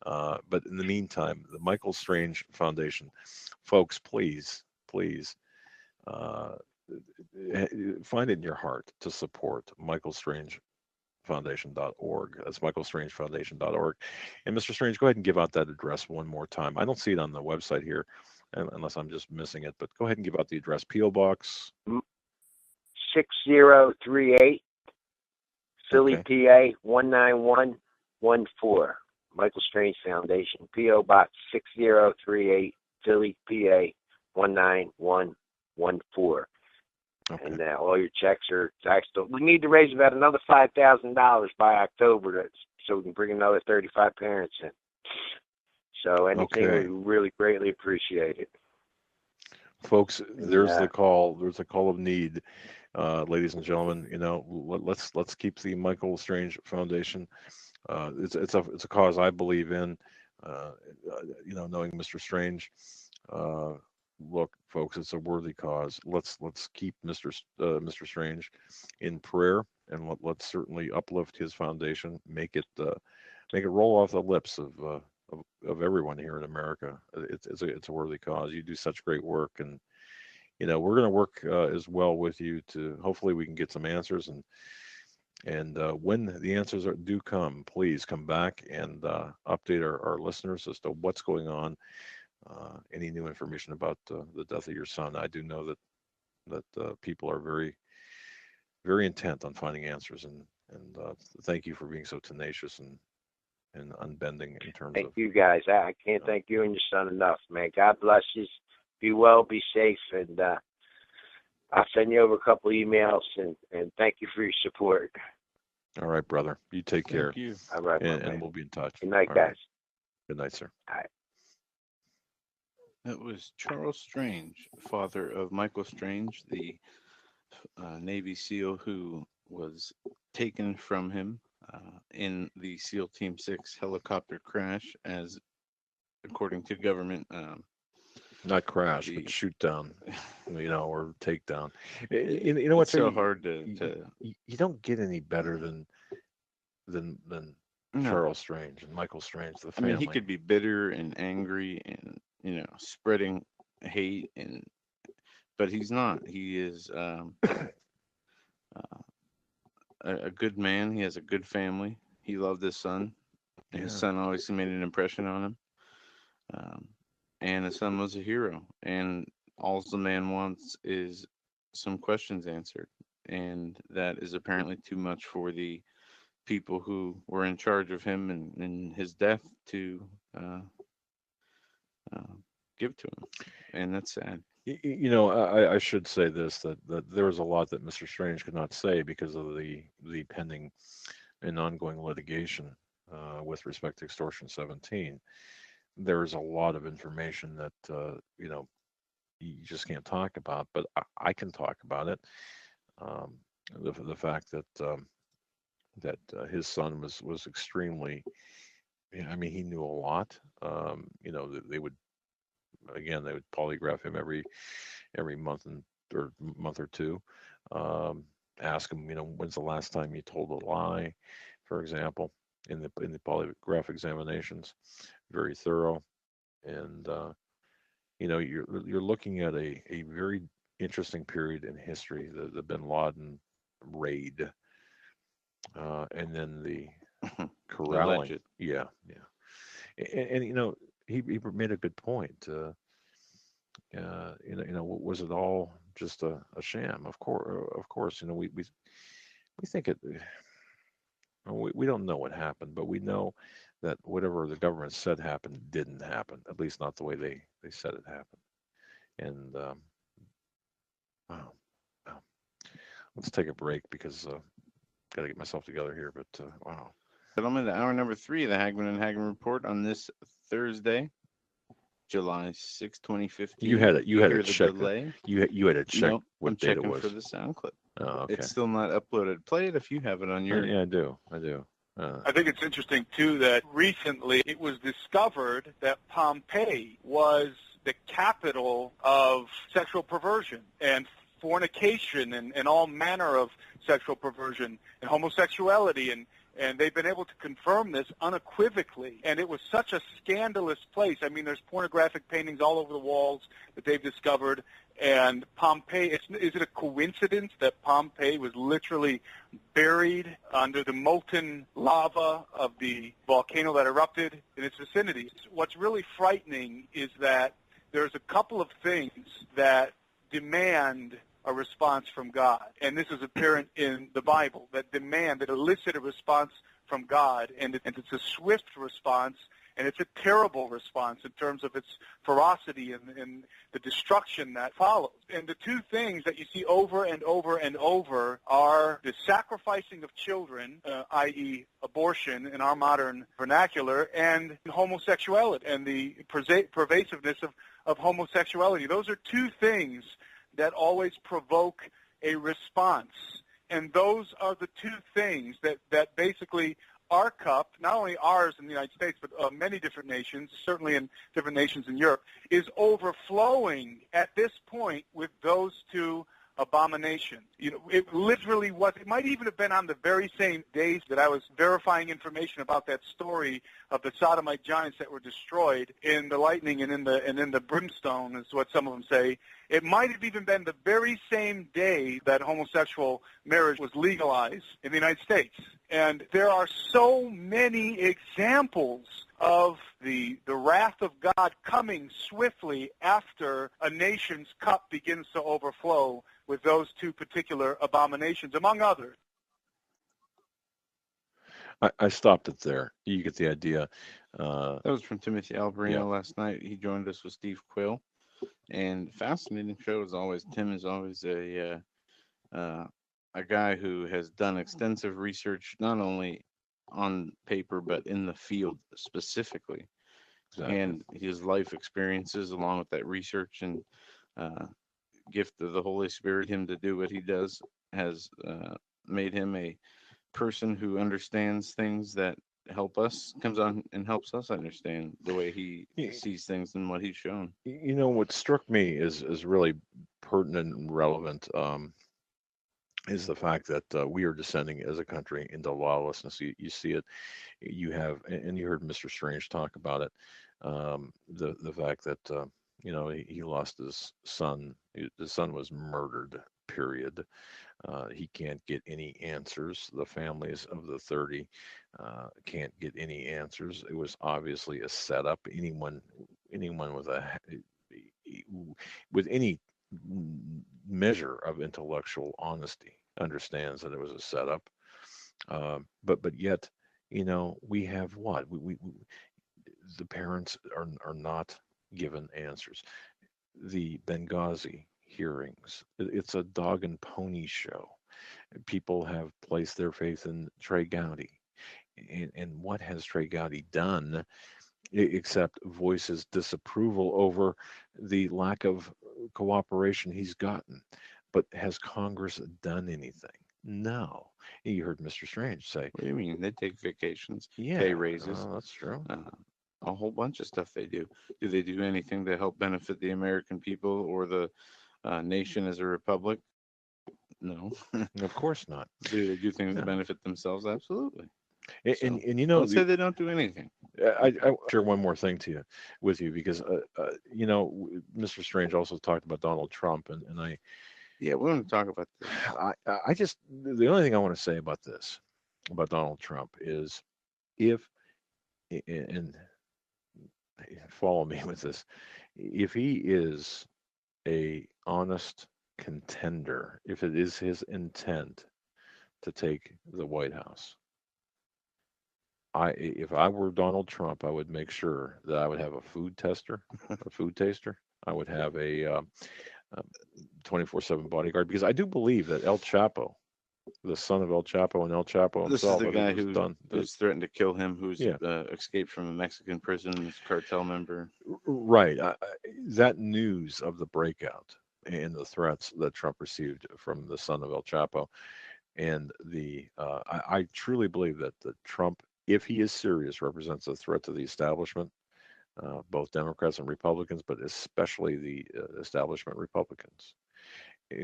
[SPEAKER 4] But in the meantime, the Michael Strange Foundation, folks, please find it in your heart to support MichaelStrangeFoundation.org. That's MichaelStrangeFoundation.org. And Mr. Strange, go ahead and give out that address one more time. I don't see it on the website here, unless I'm just missing it. But go ahead and give out the address. P.O. Box
[SPEAKER 5] 6038, Philly, PA 19114. Michael Strange Foundation, P.O. Box 6038, Philly, PA 19114.
[SPEAKER 4] Okay.
[SPEAKER 5] And all your checks are taxed. We need to raise about another $5,000 by October so we can bring another 35 parents in. So anything we really greatly appreciate it.
[SPEAKER 4] Folks, there's the call. There's a call of need. Ladies and gentlemen, let's keep the Michael Strange Foundation. It's a cause I believe in. Knowing Mr. Strange, look, folks, it's a worthy cause. Let's keep Mr. Strange in prayer, and let's certainly uplift his foundation. Make it roll off the lips of everyone here in America. It's a worthy cause. You do such great work, and we're going to work as well with you to hopefully we can get some answers, and when the answers do come, please come back and update our listeners as to what's going on. Any new information about the death of your son. I do know that people are very, very intent on finding answers, and thank you for being so tenacious and unbending in terms of.
[SPEAKER 5] Thank you guys. I can't thank you and your son enough, man. God bless you. Be well, be safe, and I'll send you over a couple emails, and thank you for your support.
[SPEAKER 4] All right, brother. You take care.
[SPEAKER 1] Thank you.
[SPEAKER 5] All right,
[SPEAKER 4] and we'll be in touch.
[SPEAKER 5] Good night,
[SPEAKER 4] All
[SPEAKER 5] guys.
[SPEAKER 4] Right. Good night, sir.
[SPEAKER 5] All right.
[SPEAKER 1] That was Charles Strange, father of Michael Strange, the Navy SEAL who was taken from him in the SEAL Team 6 helicopter crash, as according to government.
[SPEAKER 4] Not crash, but shoot down, or take down. You know what's
[SPEAKER 1] so hard to.
[SPEAKER 4] You don't get any better than Charles Strange and Michael Strange, the family.
[SPEAKER 1] I mean, he could be bitter and angry and spreading hate, but he's not. He is a good man. He has a good family. He loved his son. Yeah. His son always made an impression on him. And his son was a hero. And all the man wants is some questions answered. And that is apparently too much for the people who were in charge of him and his death to give to him. And that's sad.
[SPEAKER 4] I should say this, that there was a lot that Mr. Strange could not say because of the pending and ongoing litigation with respect to Extortion 17. There's a lot of information that you just can't talk about, but I can talk about it. Um, the fact that his son was extremely, I mean, he knew a lot. They would, again, they would polygraph him every month or month or two. Um, Ask him, when's the last time you told a lie, for example, in the polygraph examinations. Very thorough, and you're looking at a very interesting period in history, the Bin Laden raid, and then the corralling.
[SPEAKER 1] Alleged.
[SPEAKER 4] Yeah, yeah, and he made a good point. Was it all just a sham? Of course. We think it. We don't know what happened, but we know that whatever the government said happened didn't happen. At least not the way they said it happened. And wow, wow. Let's take a break because got to get myself together here. But wow.
[SPEAKER 1] Gentlemen, hour number 3 of the Hagmann and Hagmann Report on this Thursday, July 6, 2015.
[SPEAKER 4] You had it. You had to check.
[SPEAKER 1] Delay.
[SPEAKER 4] You had to check
[SPEAKER 1] No,
[SPEAKER 4] what
[SPEAKER 1] I'm
[SPEAKER 4] date it
[SPEAKER 1] checking
[SPEAKER 4] was.
[SPEAKER 1] for the sound clip.
[SPEAKER 4] Oh, okay.
[SPEAKER 1] It's still not uploaded. Play it if you have it on your.
[SPEAKER 4] Yeah, I do.
[SPEAKER 6] I think it's interesting, too, that recently it was discovered that Pompeii was the capital of sexual perversion and fornication and all manner of sexual perversion and homosexuality, and they've been able to confirm this unequivocally. And it was such a scandalous place. I mean, there's pornographic paintings all over the walls that they've discovered. And Pompeii, is it a coincidence that Pompeii was literally buried under the molten lava of the volcano that erupted in its vicinity? What's really frightening is that there's a couple of things that demand a response from God. And this is apparent in the Bible, that elicit a response from God, and it's a swift response, and it's a terrible response in terms of its ferocity and the destruction that follows. And the two things that you see over and over and over are the sacrificing of children, i.e. abortion in our modern vernacular, and homosexuality and the pervasiveness of homosexuality. Those are two things that always provoke a response. And those are the two things that basically our cup, not only ours in the United States, but many different nations, certainly in different nations in Europe, is overflowing at this point with those two abominations. It literally was. It might even have been on the very same days that I was verifying information about that story of the sodomite giants that were destroyed in the lightning and in the brimstone, is what some of them say. It might have even been the very same day that homosexual marriage was legalized in the United States. And there are so many examples of the wrath of God coming swiftly after a nation's cup begins to overflow with those two particular abominations, among others.
[SPEAKER 4] I stopped it there. You get the idea.
[SPEAKER 1] That was from Timothy Alvarino last night. He joined us with Steve Quill. And fascinating show as always. Tim is always a guy who has done extensive research, not only on paper but in the field specifically. Exactly. And his life experiences, along with that research and gift of the Holy Spirit, him to do what he does, has made him a person who understands things that help us, comes on and helps us understand the way he sees things and what he's shown.
[SPEAKER 4] What struck me is really pertinent and relevant is the fact that we are descending as a country into lawlessness. You see it. You have, and you heard Mr. Strange talk about it. The fact that he lost his son. His son was murdered. Period. He can't get any answers. The families of the 30 can't get any answers. It was obviously a setup. Anyone with any measure of intellectual honesty understands that it was a setup. But yet, we have what we the parents are not given answers. the Benghazi hearings. It's a dog and pony show. People have placed their faith in Trey Gowdy. And what has Trey Gowdy done except voice his disapproval over the lack of cooperation he's gotten? But has Congress done anything? No. You heard Mr. Strange say,
[SPEAKER 1] What do you mean? They take vacations,
[SPEAKER 4] yeah,
[SPEAKER 1] pay raises,
[SPEAKER 4] that's true.
[SPEAKER 1] a whole bunch of stuff they do. Do they do anything to help benefit the American people or the nation as a republic? No.
[SPEAKER 4] Of course not.
[SPEAKER 1] Do they do things to
[SPEAKER 4] Yeah.
[SPEAKER 1] benefit themselves? Absolutely.
[SPEAKER 4] And,
[SPEAKER 1] So,
[SPEAKER 4] and you know,
[SPEAKER 1] let's say they don't do anything.
[SPEAKER 4] I share one more thing with you because Mr. Strange also talked about Donald Trump, and
[SPEAKER 1] Yeah, we want to talk about this.
[SPEAKER 4] I just the only thing I want to say about this about Donald Trump is if and follow me with this, if he is a honest contender, if it is his intent to take the White House, if I were Donald Trump, I would make sure that I would have a food tester, a food taster. I would have a 24/7 bodyguard because I do believe that El Chapo, the son of El Chapo, and El Chapo
[SPEAKER 1] This is
[SPEAKER 4] himself,
[SPEAKER 1] the
[SPEAKER 4] I
[SPEAKER 1] guy
[SPEAKER 4] think, was done.
[SPEAKER 1] who's threatened to kill him, who's
[SPEAKER 4] Yeah.
[SPEAKER 1] escaped from a Mexican prison, this cartel member.
[SPEAKER 4] Right. That news of the breakout and the threats that Trump received from the son of El Chapo, and I truly believe that the Trump, if he is serious, represents a threat to the establishment, both Democrats and Republicans, but especially the establishment Republicans,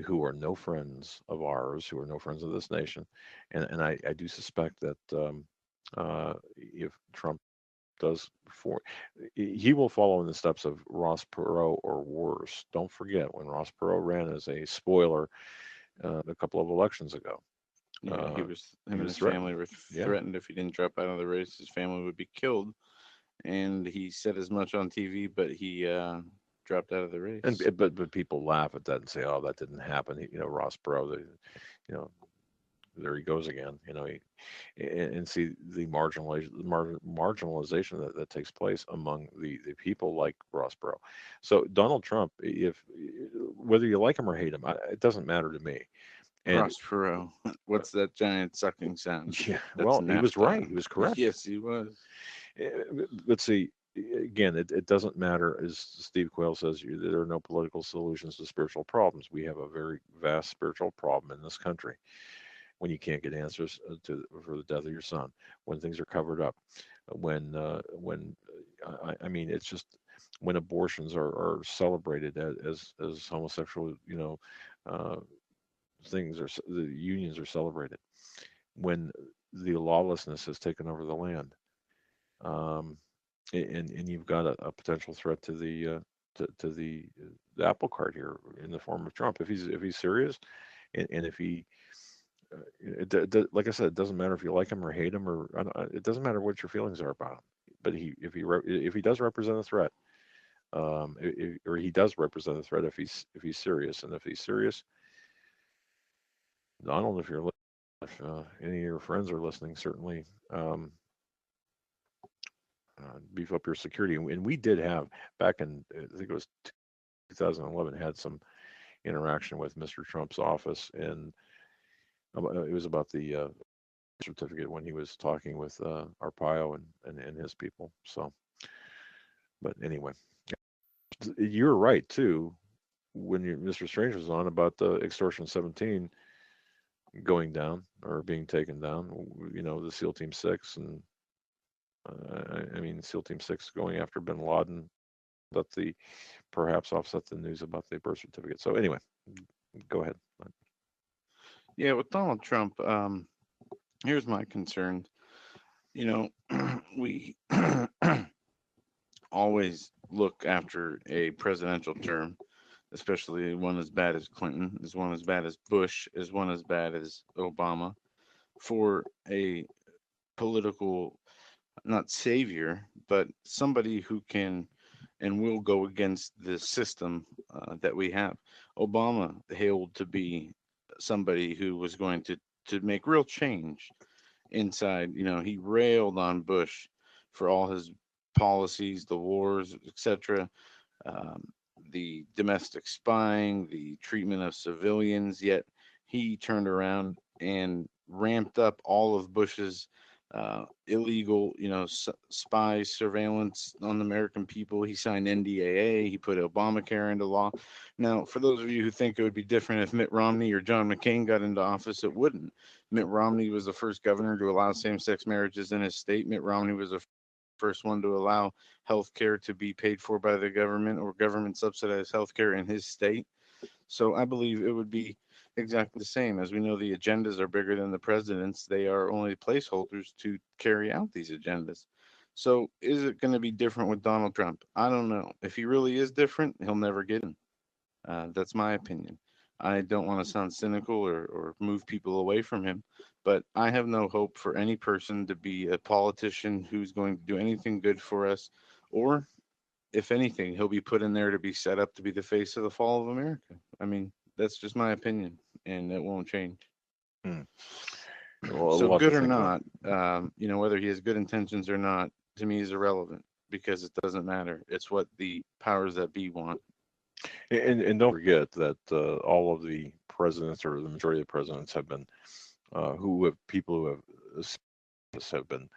[SPEAKER 4] who are no friends of ours, who are no friends of this nation. And I do suspect that if Trump does he will follow in the steps of Ross Perot or worse. Don't forget when Ross Perot ran as a spoiler a couple of elections ago.
[SPEAKER 1] Yeah, him and his
[SPEAKER 4] threatened.
[SPEAKER 1] family were
[SPEAKER 4] Yeah.
[SPEAKER 1] threatened if he didn't drop out of the race, his family would be killed. And he said as much on TV, but he dropped out of the race.
[SPEAKER 4] But people laugh at that and say, "Oh, that didn't happen." Ross Perot, you know, there he goes again. And see the marginalization that takes place among the people like Ross Perot. So Donald Trump, if whether you like him or hate him, it doesn't matter to me. And
[SPEAKER 1] Ross Perot, what's that giant sucking sound?
[SPEAKER 4] yeah,
[SPEAKER 1] That's
[SPEAKER 4] well, he was
[SPEAKER 1] NAFTA.
[SPEAKER 4] right. He was correct.
[SPEAKER 1] Yes, he was.
[SPEAKER 4] But see, again, it doesn't matter, as Steve Quayle says, there are no political solutions to spiritual problems. We have a very vast spiritual problem in this country. When you can't get answers for the death of your son, when things are covered up, when I mean, it's just when abortions are celebrated as homosexual, things are the unions are celebrated, when the lawlessness has taken over the land, and you've got a potential threat to the apple cart here in the form of Trump. If he's serious, and if he like I said, it doesn't matter if you like him or hate him, or it doesn't matter what your feelings are about him. But if he does represent a threat, or he does represent a threat if he's serious, and if he's serious, Donald, if any of your friends are listening, certainly beef up your security. And we did have back in I think it was 2011 had some interaction with Mr. Trump's office, and it was about the certificate when he was talking with Arpaio and his people. So, but anyway, you're right too. When Mr. Strange was on about the Extortion 17 going down or being taken down, the SEAL Team 6 and I mean SEAL Team 6 going after Bin Laden, but perhaps offset the news about the birth certificate. So anyway, go ahead.
[SPEAKER 1] Yeah, with Donald Trump, here's my concern. We always look after a presidential term, especially one as bad as Clinton, as one as bad as Bush, as one as bad as Obama, for a political, not savior, but somebody who can and will go against the system that we have. Obama hailed to be somebody who was going to make real change inside. He railed on Bush for all his policies, the wars, etc. Um, the domestic spying, the treatment of civilians, yet he turned around and ramped up all of Bush's illegal, spy surveillance on the American people. He signed NDAA. He put Obamacare into law. Now, for those of you who think it would be different if Mitt Romney or John McCain got into office, it wouldn't. Mitt Romney was the first governor to allow same-sex marriages in his state. Mitt Romney was the first one to allow health care to be paid for by the government or government subsidized health care in his state. So I believe it would be exactly the same. As we know, the agendas are bigger than the president's. They are only placeholders to carry out these agendas. So is it going to be different with Donald Trump? I don't know. If he really is different, he'll never get in. That's my opinion. I don't want to sound cynical or move people away from him, but I have no hope for any person to be a politician who's going to do anything good for us, or if anything, he'll be put in there to be set up to be the face of the fall of America. I mean, that's just my opinion, and it won't change.
[SPEAKER 2] Well,
[SPEAKER 1] So good or not, whether he has good intentions or not, to me is irrelevant because it doesn't matter. It's what the powers that be want.
[SPEAKER 4] And don't forget that all of the presidents, or the majority of the presidents, have been people who have been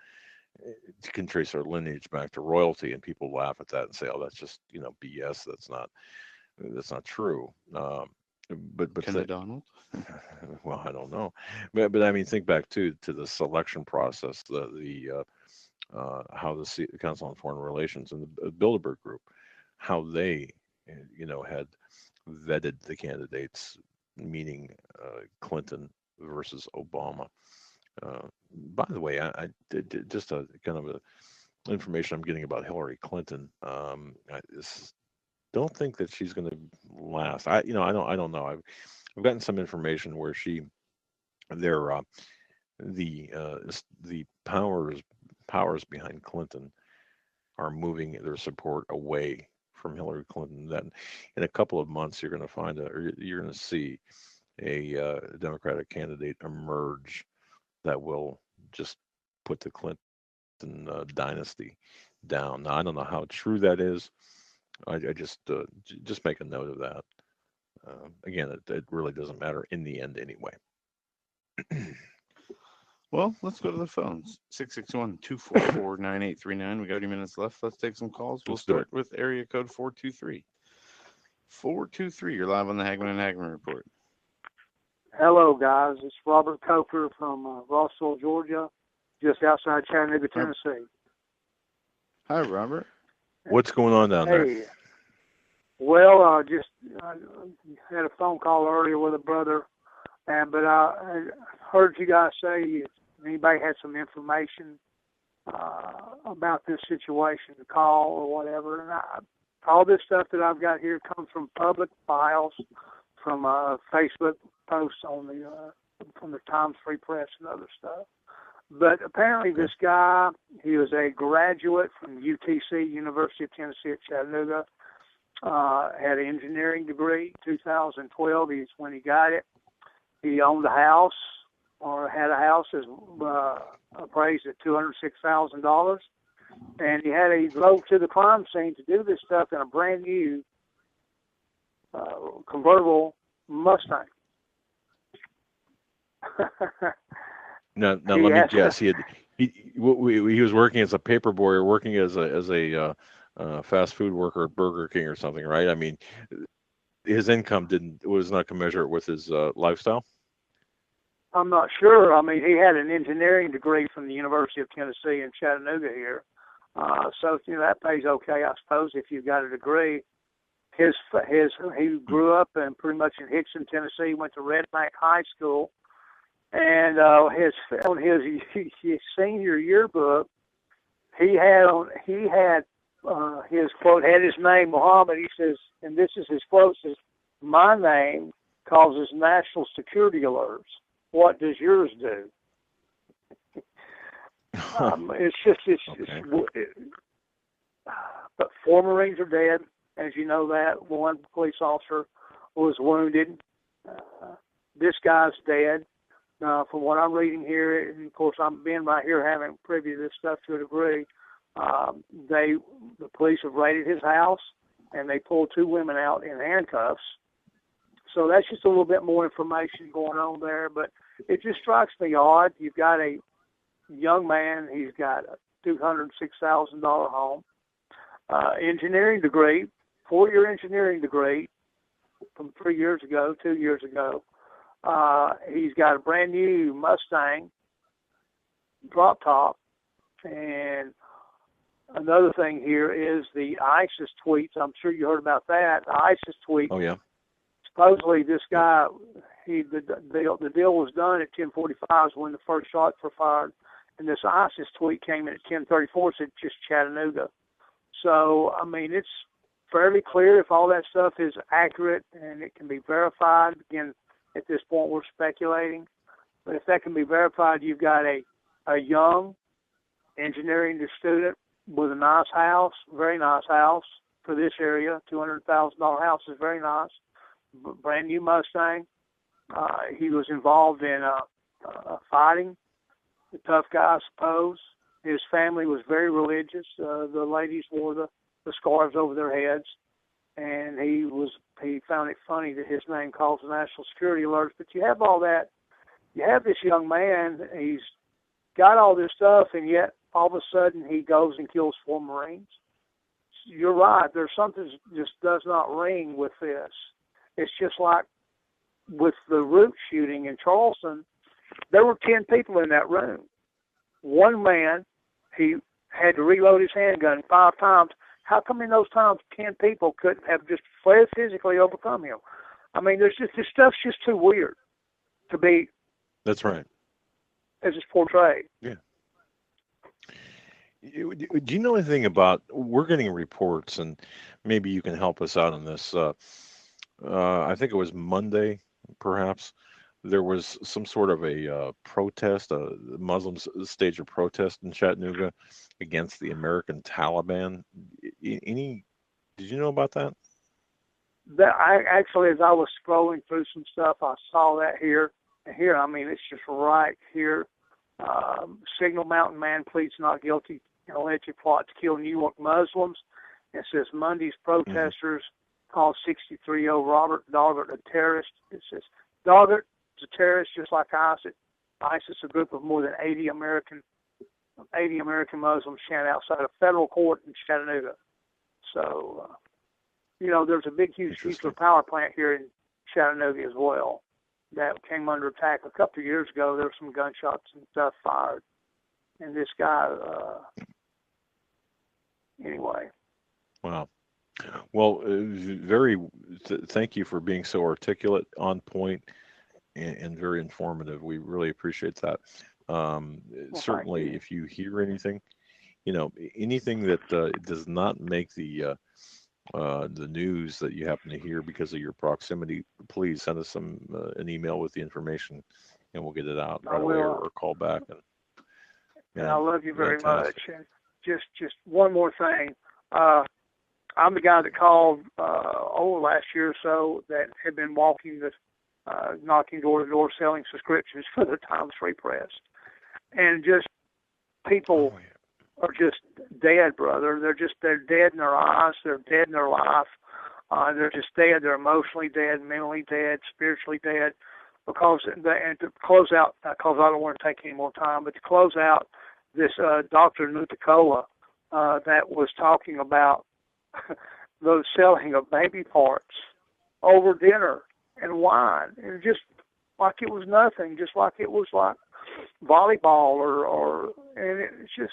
[SPEAKER 4] can trace their lineage back to royalty, and people laugh at that and say, "Oh, that's just BS. That's not true." But
[SPEAKER 1] Donald?
[SPEAKER 4] Well, I don't know, but I mean, think back to the selection process, the how the Council on Foreign Relations and the Bilderberg Group, how they had vetted the candidates, meaning Clinton versus Obama. By the way, I did just a kind of information I'm getting about Hillary Clinton. I don't think that she's going to last. I don't know. I've gotten some information where the powers behind Clinton are moving their support away from Hillary Clinton. That in a couple of months you're going to see a Democratic candidate emerge that will just put the Clinton dynasty down. Now, I don't know how true that is. I just make a note of that. Again, it really doesn't matter in the end anyway.
[SPEAKER 1] Well, let's go to the phones. 661-244-9839. We got 30 minutes left. Let's take some calls. We'll start with area code 423. 423, you're live on the Hagmann Hagmann Report.
[SPEAKER 7] Hello, guys. It's Robert Coker from Rossville, Georgia, just outside Chattanooga, Tennessee.
[SPEAKER 1] Hi, Robert.
[SPEAKER 4] What's going on down there?
[SPEAKER 7] Well, I had a phone call earlier with a brother, but I heard you guys say if anybody had some information about this situation to call or whatever. And all this stuff that I've got here comes from public files, from Facebook posts on from the Times Free Press and other stuff. But apparently this guy, he was a graduate from UTC, University of Tennessee at Chattanooga, had an engineering degree. 2012 is when he got it. He owned a house, or had a house appraised at $206,000, and he drove to the crime scene to do this stuff in a brand new convertible Mustang.
[SPEAKER 4] Now let me guess. He was working as a paper boy, or working as a fast food worker at Burger King or something, right? I mean, his income was not commensurate with his lifestyle.
[SPEAKER 7] I'm not sure. I mean, he had an engineering degree from the University of Tennessee in Chattanooga here, so that pays okay, I suppose, if you've got a degree. He grew up pretty much in Hickson, Tennessee. Went to Red Bank High School. And on his senior yearbook, he had his quote, had his name Muhammad. He says, and this is his quote, says, "My name causes national security alerts. What does yours do?" But 4 Marines are dead, as you know that. 1 police officer was wounded. This guy's dead. From what I'm reading here, and of course I'm being right here having privy to this stuff to a degree, the police have raided his house. and they pulled 2 women out in handcuffs. So that's just a little bit more information going on there, but it just strikes me odd. You've got a young man, he's got a $206,000 home, engineering degree, 4-year engineering degree from 2 years ago. He's got a brand new Mustang drop top, and another thing here is the ISIS tweets. I'm sure you heard about that. The ISIS tweet.
[SPEAKER 4] Oh yeah.
[SPEAKER 7] Supposedly, this guy, the deal was done at 10:45 when the first shots were fired, and this ISIS tweet came in at 10:34, said just Chattanooga. So, I mean, it's fairly clear if all that stuff is accurate and it can be verified. Again, at this point, we're speculating, but if that can be verified, you've got a young engineering student with a nice house, very nice house for this area. $200,000 house is very nice. Brand new Mustang. He was involved in fighting. A tough guy, I suppose. His family was very religious. The ladies wore the scarves over their heads, and he found it funny that his name caused national security alerts. But you have all that. You have this young man. He's got all this stuff, and yet all of a sudden he goes and kills 4 Marines. You're right. There's something just does not ring with this. It's just like with the Root shooting in Charleston, there were 10 people in that room. One man, he had to reload his handgun 5 times. How come in those times 10 people couldn't have just physically overcome him? I mean, this stuff's just too weird to be.
[SPEAKER 4] That's right.
[SPEAKER 7] As it's portrayed.
[SPEAKER 4] Yeah. Do you know anything about? We're getting reports, and maybe you can help us out on this. I think it was Monday, perhaps. There was some sort of a protest. Muslims staged a protest in Chattanooga against the American Taliban. Did you know about that?
[SPEAKER 7] Actually, as I was scrolling through some stuff, I saw that here. And here, I mean, it's just right here. Signal Mountain man pleads not guilty in alleged plot to kill New York Muslims. It says Monday's protesters called 63-year-old Robert Doggett a terrorist. It says Doggett is a terrorist just like ISIS. ISIS, a group of more than 80 American Muslims stand outside a federal court in Chattanooga. So, there's a big, huge nuclear power plant here in Chattanooga as well that came under attack a couple of years ago. There were some gunshots and stuff fired. And this guy, anyway.
[SPEAKER 4] Wow. Well, thank you for being so articulate, on point, and very informative. We really appreciate that. Certainly, if you hear anything, anything that does not make the news that you happen to hear because of your proximity, please send us an email with the information, and we'll get it out right away or call back.
[SPEAKER 7] And I love you very much. And just one more thing. I'm the guy that called last year or so that had been walking knocking door to door selling subscriptions for the Times Free Press. And just people are just dead, brother. They're dead in their eyes. They're dead in their life. They're just dead. They're emotionally dead, mentally dead, spiritually dead. And to close out, because I don't want to take any more time, but to close out this Dr. Nutacola that was talking about the selling of baby parts over dinner and wine, and just like it was nothing, just like it was like volleyball and it's just,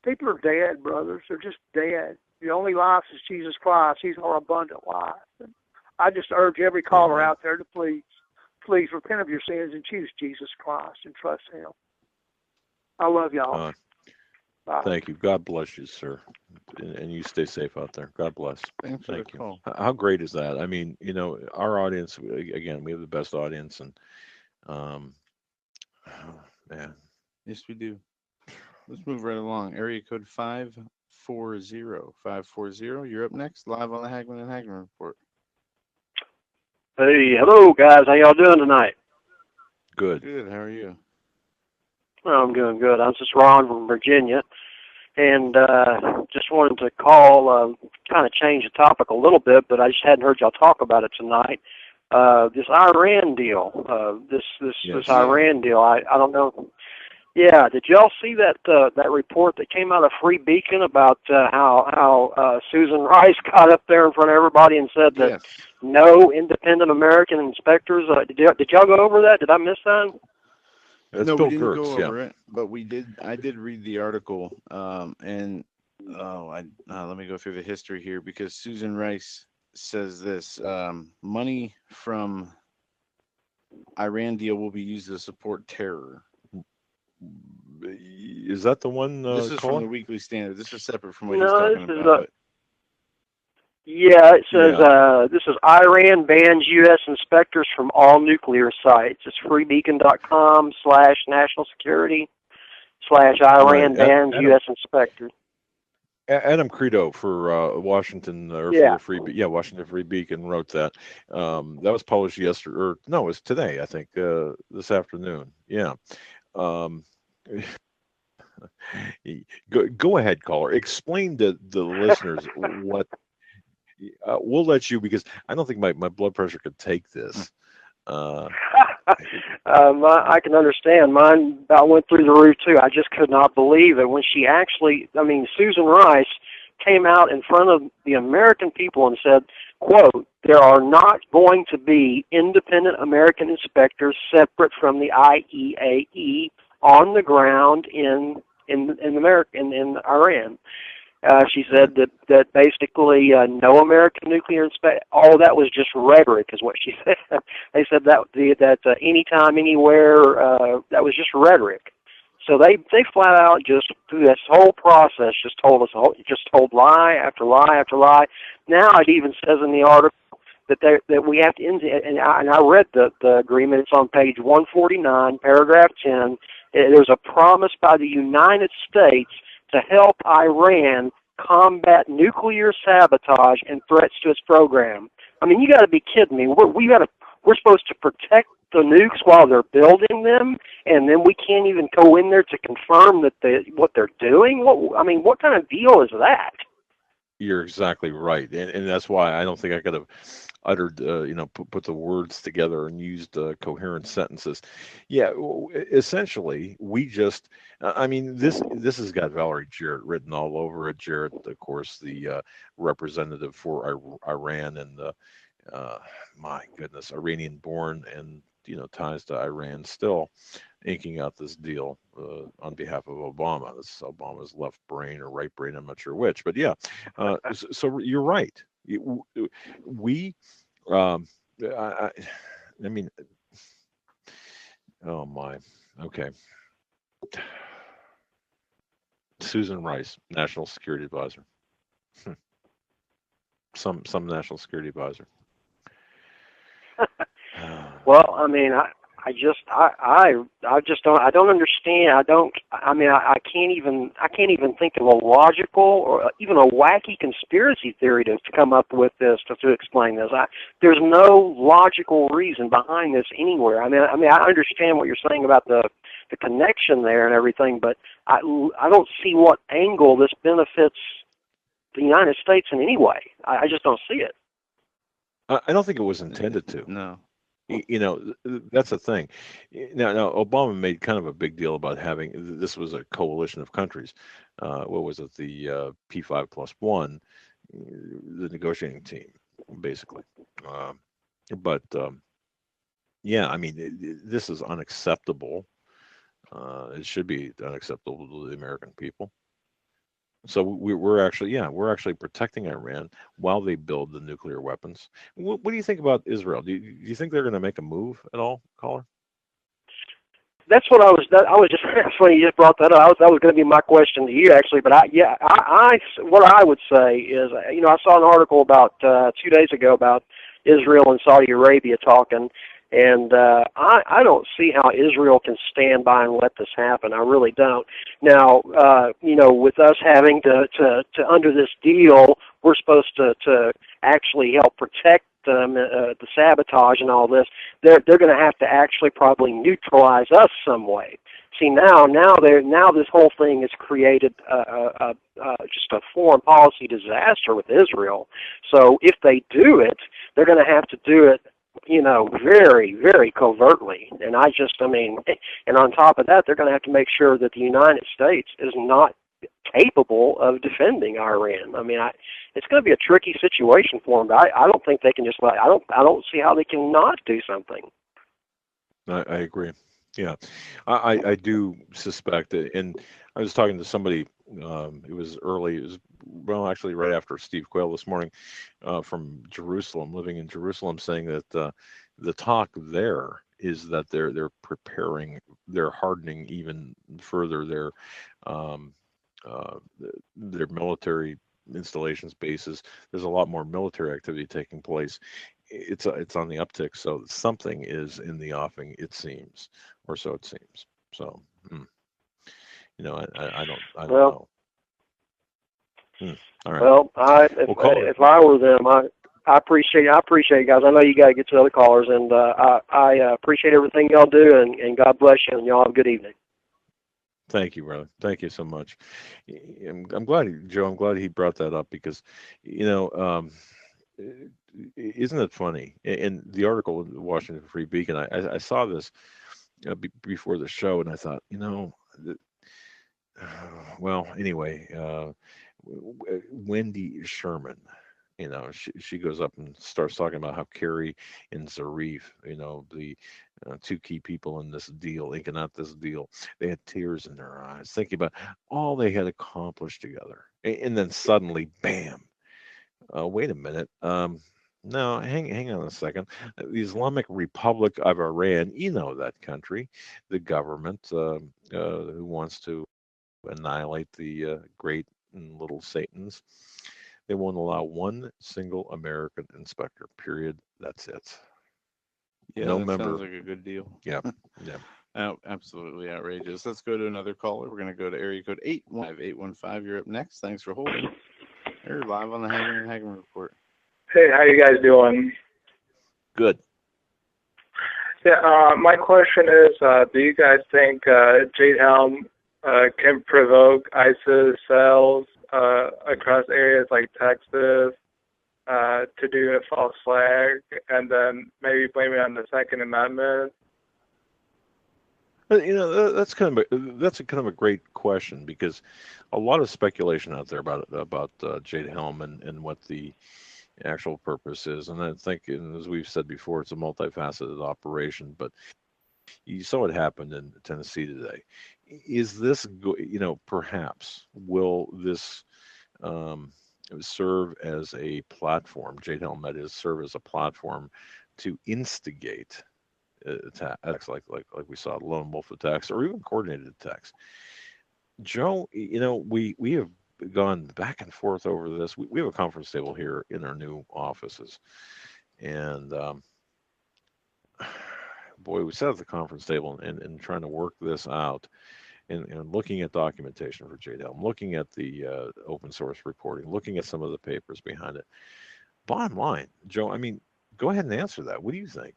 [SPEAKER 7] people are dead, brothers. They're just dead. The only life is Jesus Christ. He's our abundant life. And I just urge every caller out there to please repent of your sins and choose Jesus Christ and trust Him. I love y'all.
[SPEAKER 4] Thank you. God bless you, sir. And you stay safe out there. God bless.
[SPEAKER 1] Thank you. Call.
[SPEAKER 4] How great is that? I mean, our audience, again, we have the best audience, and man.
[SPEAKER 1] Yes, we do. Let's move right along. Area code 540. You're up next, live on the Hagmann Hagmann Report.
[SPEAKER 8] Hey, hello, guys. How y'all doing tonight?
[SPEAKER 4] Good.
[SPEAKER 1] Good. How are you?
[SPEAKER 8] Well, I'm doing good. I'm just Ron from Virginia. and just wanted to call, kind of change the topic a little bit, but I just hadn't heard y'all talk about it tonight. This Iran deal, this Iran deal. I don't know. Yeah, did y'all see that that report that came out of Free Beacon about how Susan Rice got up there in front of everybody and said that no independent American inspectors? Did y'all go over that? Did I miss that?
[SPEAKER 1] No, we didn't go over it, but we did. I did read the article, and let me go through the history here, because Susan Rice says this: money from Iran deal will be used to support terror.
[SPEAKER 4] Is that the one?
[SPEAKER 1] This is
[SPEAKER 4] caller?
[SPEAKER 1] from the Weekly Standard. This is separate from what he's talking about.
[SPEAKER 8] Yeah, it says this is Iran bans U.S. inspectors from all nuclear sites. It's freebeacon.com/national security/Iran bans U.S. inspectors.
[SPEAKER 4] Adam Credo for Washington Washington Free Beacon wrote that. That was published yesterday, or no, it was today, I think, this afternoon. Yeah. Go ahead, caller. Explain to the listeners what. We'll let you, because I don't think my blood pressure could take this.
[SPEAKER 8] I can understand. Mine about went through the roof too. I just could not believe it when she actually, Susan Rice came out in front of the American people and said, quote, "There are not going to be independent American inspectors separate from the IEAE on the ground in America, in Iran." She said that basically no American nuclear all that was just rhetoric, is what she said. They said that anytime, anywhere, that was just rhetoric. So they flat out just through this whole process just told lie after lie after lie. Now it even says in the article that we have to end it, and I read the agreement. It's on page 149, paragraph 10. There's a promise by the United States to help Iran combat nuclear sabotage and threats to its program. You got to be kidding me. We're supposed to protect the nukes while they're building them, and then we can't even go in there to confirm that what they're doing. What kind of deal is that?
[SPEAKER 4] You're exactly right, and that's why I don't think I could have uttered, put the words together and used coherent sentences. Yeah, essentially, we just, this has got Valerie Jarrett written all over it. Jarrett, of course, the representative for Iran and my goodness, Iranian-born and ties to Iran, still inking out this deal on behalf of Obama. This is Obama's left brain or right brain, I'm not sure which, but yeah. So you're right. We, oh my, okay. Susan Rice, National Security Advisor. Some National Security Advisor.
[SPEAKER 8] Well, I don't understand. I can't even think of a logical or even a wacky conspiracy theory to come up with this to explain this. There's no logical reason behind this anywhere. I understand what you're saying about the connection there and everything, but I don't see what angle this benefits the United States in any way. I just don't see it.
[SPEAKER 4] I don't think it was intended to.
[SPEAKER 1] No.
[SPEAKER 4] That's the thing. Now, Obama made kind of a big deal about having, this was a coalition of countries. What was it? The P5+1, the negotiating team, basically. This is unacceptable. It should be unacceptable to the American people. So we're actually protecting Iran while they build the nuclear weapons. What do you think about Israel? Do you think they're going to make a move at all, caller?
[SPEAKER 8] That's what I was just. That's funny you just brought that up. That was going to be my question to you, actually. But what I would say is, I saw an article about 2 days ago about Israel and Saudi Arabia talking. And I don't see how Israel can stand by and let this happen. I really don't. Now, with us having to under this deal, we're supposed to actually help protect the sabotage and all this, they're going to have to actually probably neutralize us some way. See, now this whole thing has created just a foreign policy disaster with Israel. So if they do it, they're going to have to do it, very, very covertly. And and on top of that, they're going to have to make sure that the United States is not capable of defending Iran. It's going to be a tricky situation for them. But I don't think they can just I don't see how they can not do something.
[SPEAKER 4] I agree. Yeah, I do suspect it. And I was talking to somebody, it was early, actually right after Steve Quayle this morning, from Jerusalem, living in Jerusalem, saying that the talk there is that they're preparing, they're hardening even further their military installations, bases. There's a lot more military activity taking place. It's on the uptick, so something is in the offing, it seems, or so it seems. So, I don't know. All right.
[SPEAKER 8] Well, if I were them, I appreciate you guys. I know you got to get to other callers, and I appreciate everything y'all do, and God bless you, and y'all have a good evening.
[SPEAKER 4] Thank you, brother. Thank you so much. I'm glad, Joe. I'm glad he brought that up because, isn't it funny? In the article in the Washington Free Beacon, I saw this before the show, and I thought, well, anyway, Wendy Sherman, she goes up and starts talking about how Kerry and Zarif, the two key people in this deal, inking out this deal, they had tears in their eyes, thinking about all they had accomplished together. And then suddenly, bam, wait a minute. No, hang on a second. The Islamic Republic of Iran, that country, the government who wants to annihilate the great and little Satans, they won't allow one single American inspector, period. That's it.
[SPEAKER 1] Yeah,
[SPEAKER 4] no
[SPEAKER 1] that
[SPEAKER 4] member.
[SPEAKER 1] Sounds like a good deal.
[SPEAKER 4] Yeah, yeah.
[SPEAKER 1] Oh, absolutely outrageous. Let's go to another caller. We're going to go to area code 815. You're up next. Thanks for holding. You're live on the Hagmann Hagmann Report.
[SPEAKER 9] Hey, how you guys doing?
[SPEAKER 4] Good.
[SPEAKER 9] Yeah, my question is, do you guys think Jade Helm can provoke ISIS cells across areas like Texas to do a false flag and then maybe blame it on the Second Amendment?
[SPEAKER 4] That's kind of a great question, because a lot of speculation out there about Jade Helm and what the actual purpose is. And I think, as we've said before, it's a multifaceted operation, but you saw what happened in Tennessee today. Is this, perhaps, will this serve as a platform, Jade Helm, that is, serve as a platform to instigate attacks like we saw, lone wolf attacks, or even coordinated attacks? Joe, we have gone back and forth over this. We have a conference table here in our new offices, and boy, we sat at the conference table and trying to work this out, and looking at documentation for Jade Helm, looking at the open source reporting, looking at some of the papers behind it. Bottom line, Joe, go ahead and answer that. What do you think?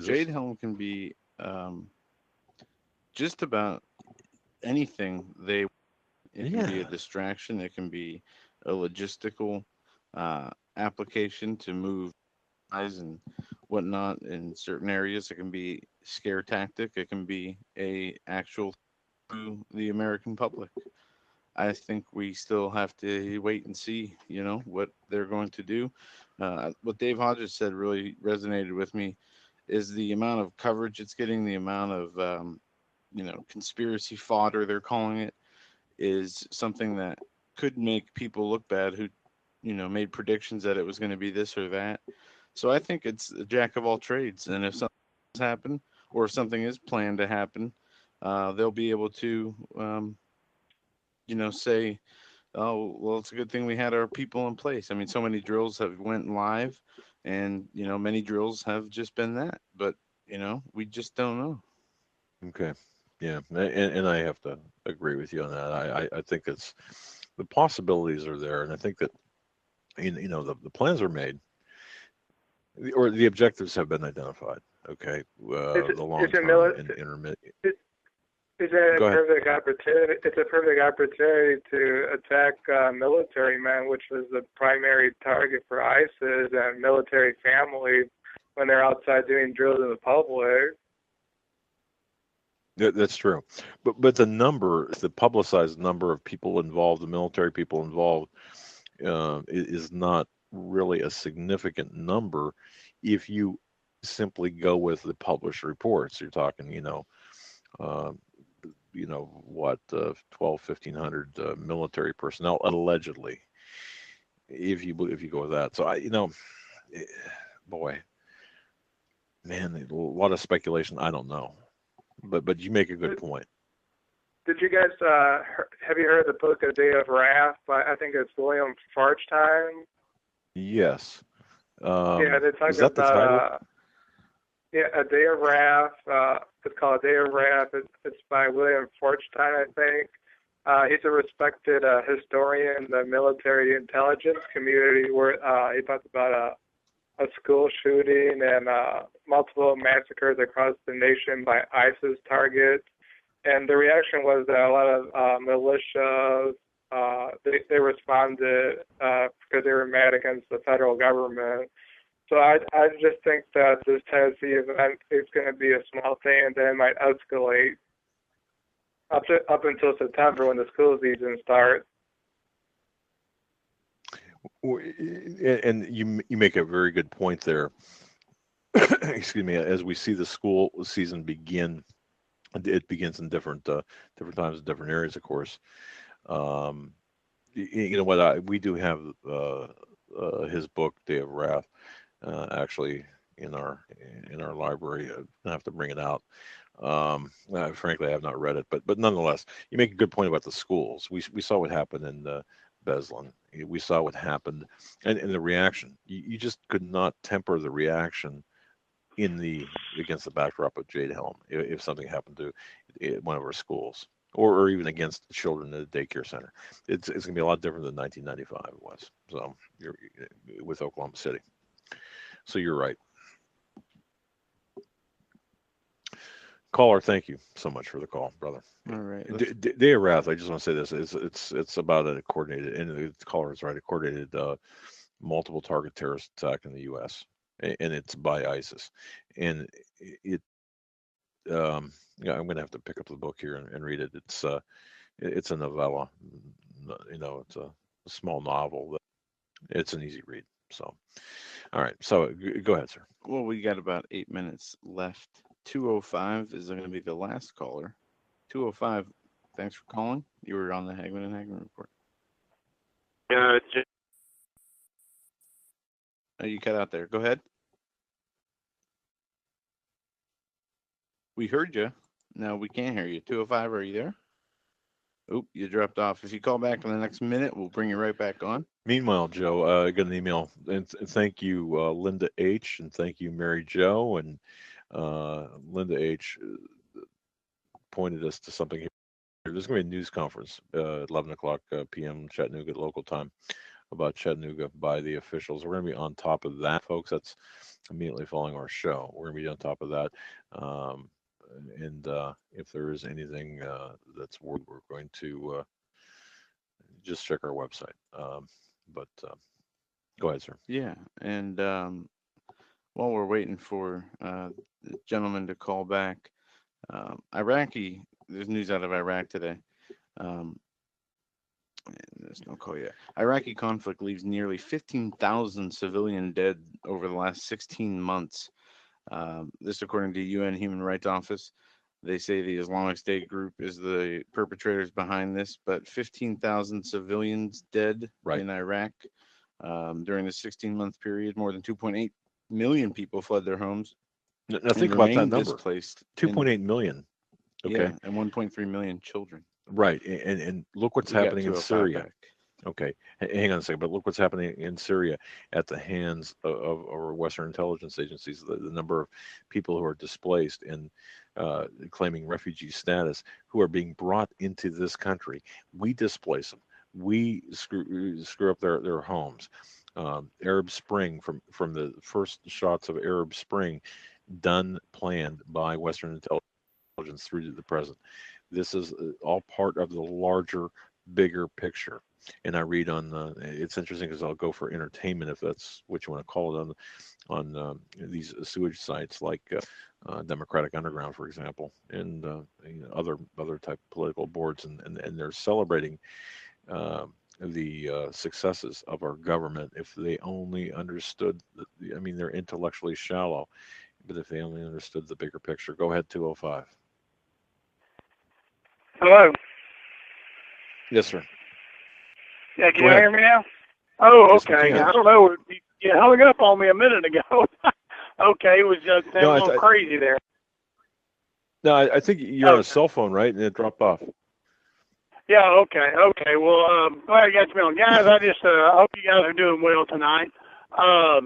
[SPEAKER 1] Jade Helm can be just about anything it can be a distraction. It can be a logistical application to move eyes and whatnot in certain areas. It can be scare tactic. It can be a actual to the American public. I think we still have to wait and see, what they're going to do. What Dave Hodges said really resonated with me, is the amount of coverage it's getting, the amount of, conspiracy fodder, they're calling it, is something that could make people look bad who, made predictions that it was going to be this or that. So I think it's a jack of all trades. And if something's happened, or if something is planned to happen, they'll be able to, say, oh, well, it's a good thing we had our people in place. So many drills have went live, and, many drills have just been that. But, we just don't know.
[SPEAKER 4] Okay. Yeah. And I have to agree with you on that. I think it's, the possibilities are there. And I think that, the plans are made. or the objectives have been identified. Okay, the long-term and intermediate.
[SPEAKER 9] Is that a
[SPEAKER 4] Go ahead.
[SPEAKER 9] perfect opportunity? It's a perfect opportunity to attack military men, which was the primary target for ISIS and military families when they're outside doing drills in the public.
[SPEAKER 4] That's true, but the publicized number of people involved, the military people involved, is not really a significant number if you simply go with the published reports. You're talking, what, 1,500 military personnel allegedly, if you go with that. So boy, man, a lot of speculation. I don't know, but you make a good point.
[SPEAKER 9] Did you guys have you heard the book A Day of Wrath by, I think it's William Farchtime?
[SPEAKER 4] Yes.
[SPEAKER 9] Yeah, they talk
[SPEAKER 4] is that the title?
[SPEAKER 9] about A Day of Wrath. It's called A Day of Wrath. It's by William Farchtime, I think. He's a respected historian in the military intelligence community, where he talks about a school shooting and multiple massacres across the nation by ISIS targets. And the reaction was that a lot of militias, they responded because they were mad against the federal government. So I just think that this Tennessee event is going to be a small thing, and then it might escalate up until September when the school season starts.
[SPEAKER 4] And you make a very good point there. Excuse me. As we see the school season begin, it begins in different times in different areas, of course. You know what? We do have his book, Day of Wrath, actually in our library. I have to bring it out. Frankly, I have not read it, but nonetheless, you make a good point about the schools. We saw what happened in Beslan. We saw what happened, and the reaction. You just could not temper the reaction against the backdrop of Jade Helm if something happened to one of our schools, or even against the children at a daycare center. It's going to be a lot different than 1995 it was. So you're with Oklahoma City. So you're right. Caller, thank you so much for the call, brother.
[SPEAKER 1] All right.
[SPEAKER 4] Day of Wrath, I just want to say this. It's about a coordinated, and the caller is right, a coordinated multiple target terrorist attack in the U.S., and it's by ISIS. And I'm going to have to pick up the book here and read it. It's a novella. It's a small novel. It's an easy read. So, all right. So go ahead, sir.
[SPEAKER 1] Well, we got about 8 minutes left. 205 is going to be the last caller. 205, thanks for calling. You were on the Hagmann Hagmann Report. You cut out there. Go ahead. We heard you. No, we can't hear you. 205, are you there? Oop, you dropped off. If you call back in the next minute, we'll bring you right back on.
[SPEAKER 4] Meanwhile, Joe, I got an email. And thank you, Linda H., and thank you, Mary Jo. And Linda H. pointed us to something here. There's going to be a news conference at 11 o'clock p.m. Chattanooga local time about Chattanooga by the officials. We're going to be on top of that, folks. That's immediately following our show. We're going to be on top of that. And if there is anything that's worth, we're going to just check our website. But go ahead, sir.
[SPEAKER 1] Yeah, and while we're waiting for the gentleman to call back, there's news out of Iraq today. There's no call yet. Iraqi conflict leaves nearly 15,000 civilian dead over the last 16 months. This according to UN Human Rights Office. They say the Islamic State group is the perpetrators behind this, but 15,000 civilians dead in Iraq during the 16-month period. More than 2.8 million people fled their homes.
[SPEAKER 4] Now think about that number.
[SPEAKER 1] 2.8
[SPEAKER 4] million. Okay.
[SPEAKER 1] Yeah, and 1.3 million children.
[SPEAKER 4] Right, and look what's happening in Syria. Okay, hang on a second, but look what's happening in Syria at the hands of our Western intelligence agencies. The number of people who are displaced and claiming refugee status who are being brought into this country. We displace them. We screw up their homes. Arab Spring, from the first shots of Arab Spring, done, planned by Western intelligence through to the present. This is all part of the larger, bigger picture. And I read on the. It's interesting because I'll go for entertainment, if that's what you want to call it, on these sewage sites like Democratic Underground, for example, and other type of political boards, and they're celebrating the successes of our government if they only understood. I mean, they're intellectually shallow, but if they only understood the bigger picture. Go ahead, 205.
[SPEAKER 7] Hello.
[SPEAKER 4] Yes, sir.
[SPEAKER 7] Yeah, can you hear me now? Oh,
[SPEAKER 4] Yes,
[SPEAKER 7] okay. I don't know. You hung up on me a minute ago. Okay, it was just a little crazy there.
[SPEAKER 4] No, I think you're on a cell phone, right? And it dropped off.
[SPEAKER 7] Yeah, okay. Well, glad you got me on. Guys, I just hope you guys are doing well tonight. I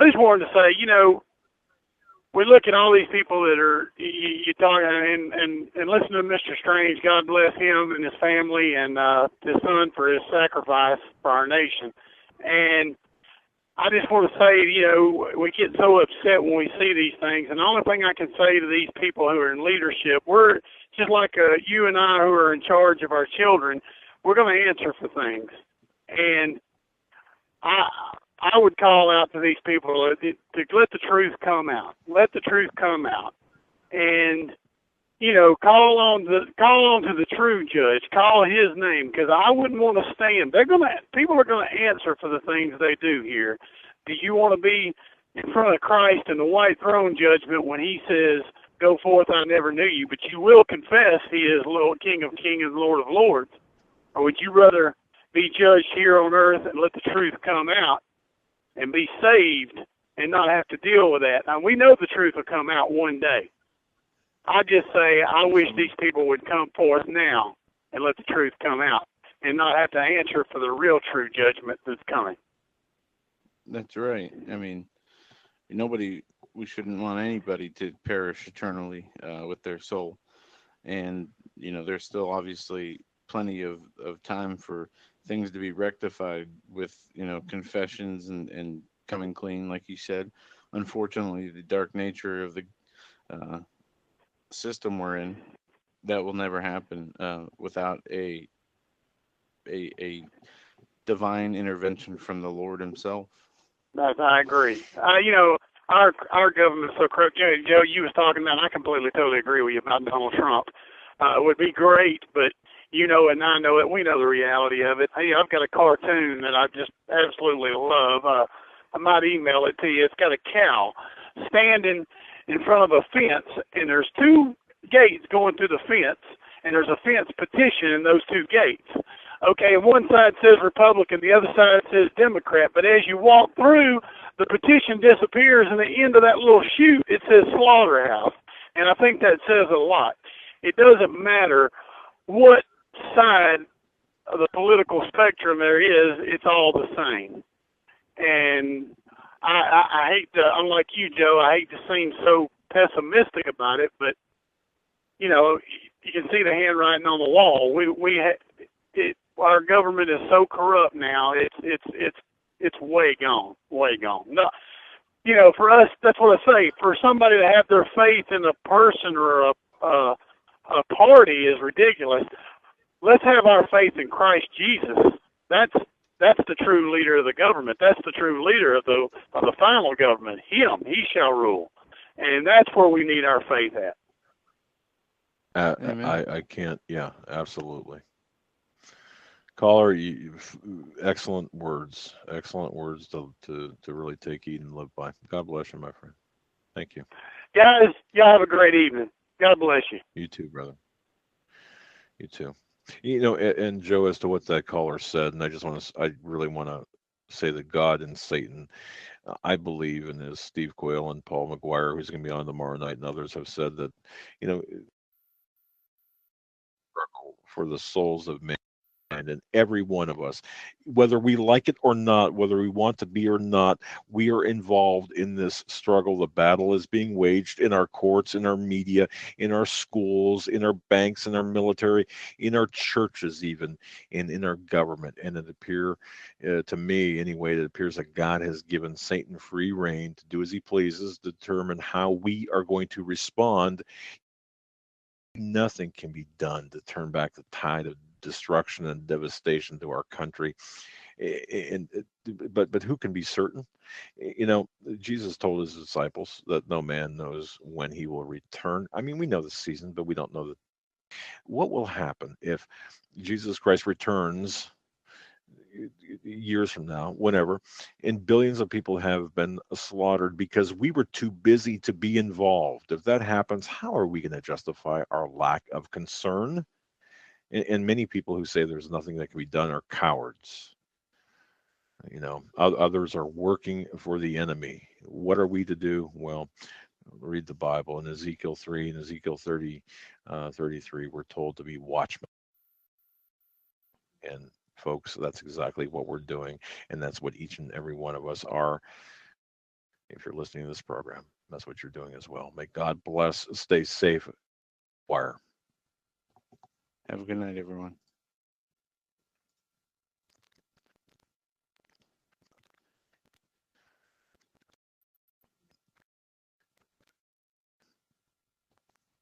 [SPEAKER 7] just wanted to say, we look at all these people that are, you talk, and listen to Mr. Strange. God bless him and his family and his son for his sacrifice for our nation. And I just want to say, we get so upset when we see these things. And the only thing I can say to these people who are in leadership, we're just like you and I who are in charge of our children, we're going to answer for things. And I would call out to these people to let the truth come out. Let the truth come out. And, call on to the true judge. Call his name, because I wouldn't want to stand. People are going to answer for the things they do here. Do you want to be in front of Christ in the white throne judgment when he says, "Go forth, I never knew you," but you will confess he is Lord, King of kings and Lord of lords? Or would you rather be judged here on earth and let the truth come out and be saved and not have to deal with that? Now, we know the truth will come out one day. I just say I wish these people would come forth now and let the truth come out and not have to answer for the real true judgment that's coming.
[SPEAKER 1] That's right. I mean, we shouldn't want anybody to perish eternally with their soul. And, there's still obviously plenty of time for things to be rectified with, confessions and coming clean, like you said. Unfortunately, the dark nature of the system we're in, that will never happen without a divine intervention from the Lord himself.
[SPEAKER 7] I agree. Our government's so corrupt. Joe, you was talking about, I completely, totally agree with you about Donald Trump. It would be great, but and I know it. We know the reality of it. Hey, I've got a cartoon that I just absolutely love. I might email it to you. It's got a cow standing in front of a fence, and there's two gates going through the fence, and there's a fence petition in those two gates. Okay, and one side says Republican, the other side says Democrat, but as you walk through, the petition disappears, and at the end of that little chute, it says slaughterhouse. And I think that says a lot. It doesn't matter what side of the political spectrum there is, it's all the same. And I hate to, unlike you, Joe, I hate to seem so pessimistic about it, but, you can see the handwriting on the wall. Our government is so corrupt now, it's way gone. No, for us, that's what I say. For somebody to have their faith in a person or a party is ridiculous. Let's have our faith in Christ Jesus. That's the true leader of the government. That's the true leader of the final government. Him, he shall rule, and that's where we need our faith at.
[SPEAKER 4] I can't. Yeah, absolutely. Caller, excellent words to really take heed and live by. God bless you, my friend. Thank you.
[SPEAKER 7] Guys, y'all have a great evening. God bless you.
[SPEAKER 4] You too, brother. You too. And Joe, as to what that caller said, and I really want to say that God and Satan, I believe, and as Steve Quayle and Paul McGuire, who's going to be on tomorrow night, and others have said that, for the souls of man hand in every one of us, whether we like it or not, whether we want to be or not. We are involved in this struggle. The battle is being waged in our courts, in our media, in our schools, in our banks, in our military, in our churches, even, and in our government. And it appears, to me anyway, it appears that God has given Satan free rein to do as he pleases, determine how we are going to respond. Nothing can be done to turn back the tide of destruction and devastation to our country. But who can be certain? Jesus told his disciples that no man knows when he will return. I mean, we know the season, but we don't know what will happen if Jesus Christ returns years from now, whenever, and billions of people have been slaughtered because we were too busy to be involved. If that happens, how are we going to justify our lack of concern? And many people who say there's nothing that can be done are cowards. Others are working for the enemy. What are we to do? Well, read the Bible. In Ezekiel 3 and Ezekiel 33, we're told to be watchmen. And folks, that's exactly what we're doing, and that's what each and every one of us are. If you're listening to this program, that's what you're doing as well. May God bless. Stay safe. Wire.
[SPEAKER 1] Have a good night, everyone.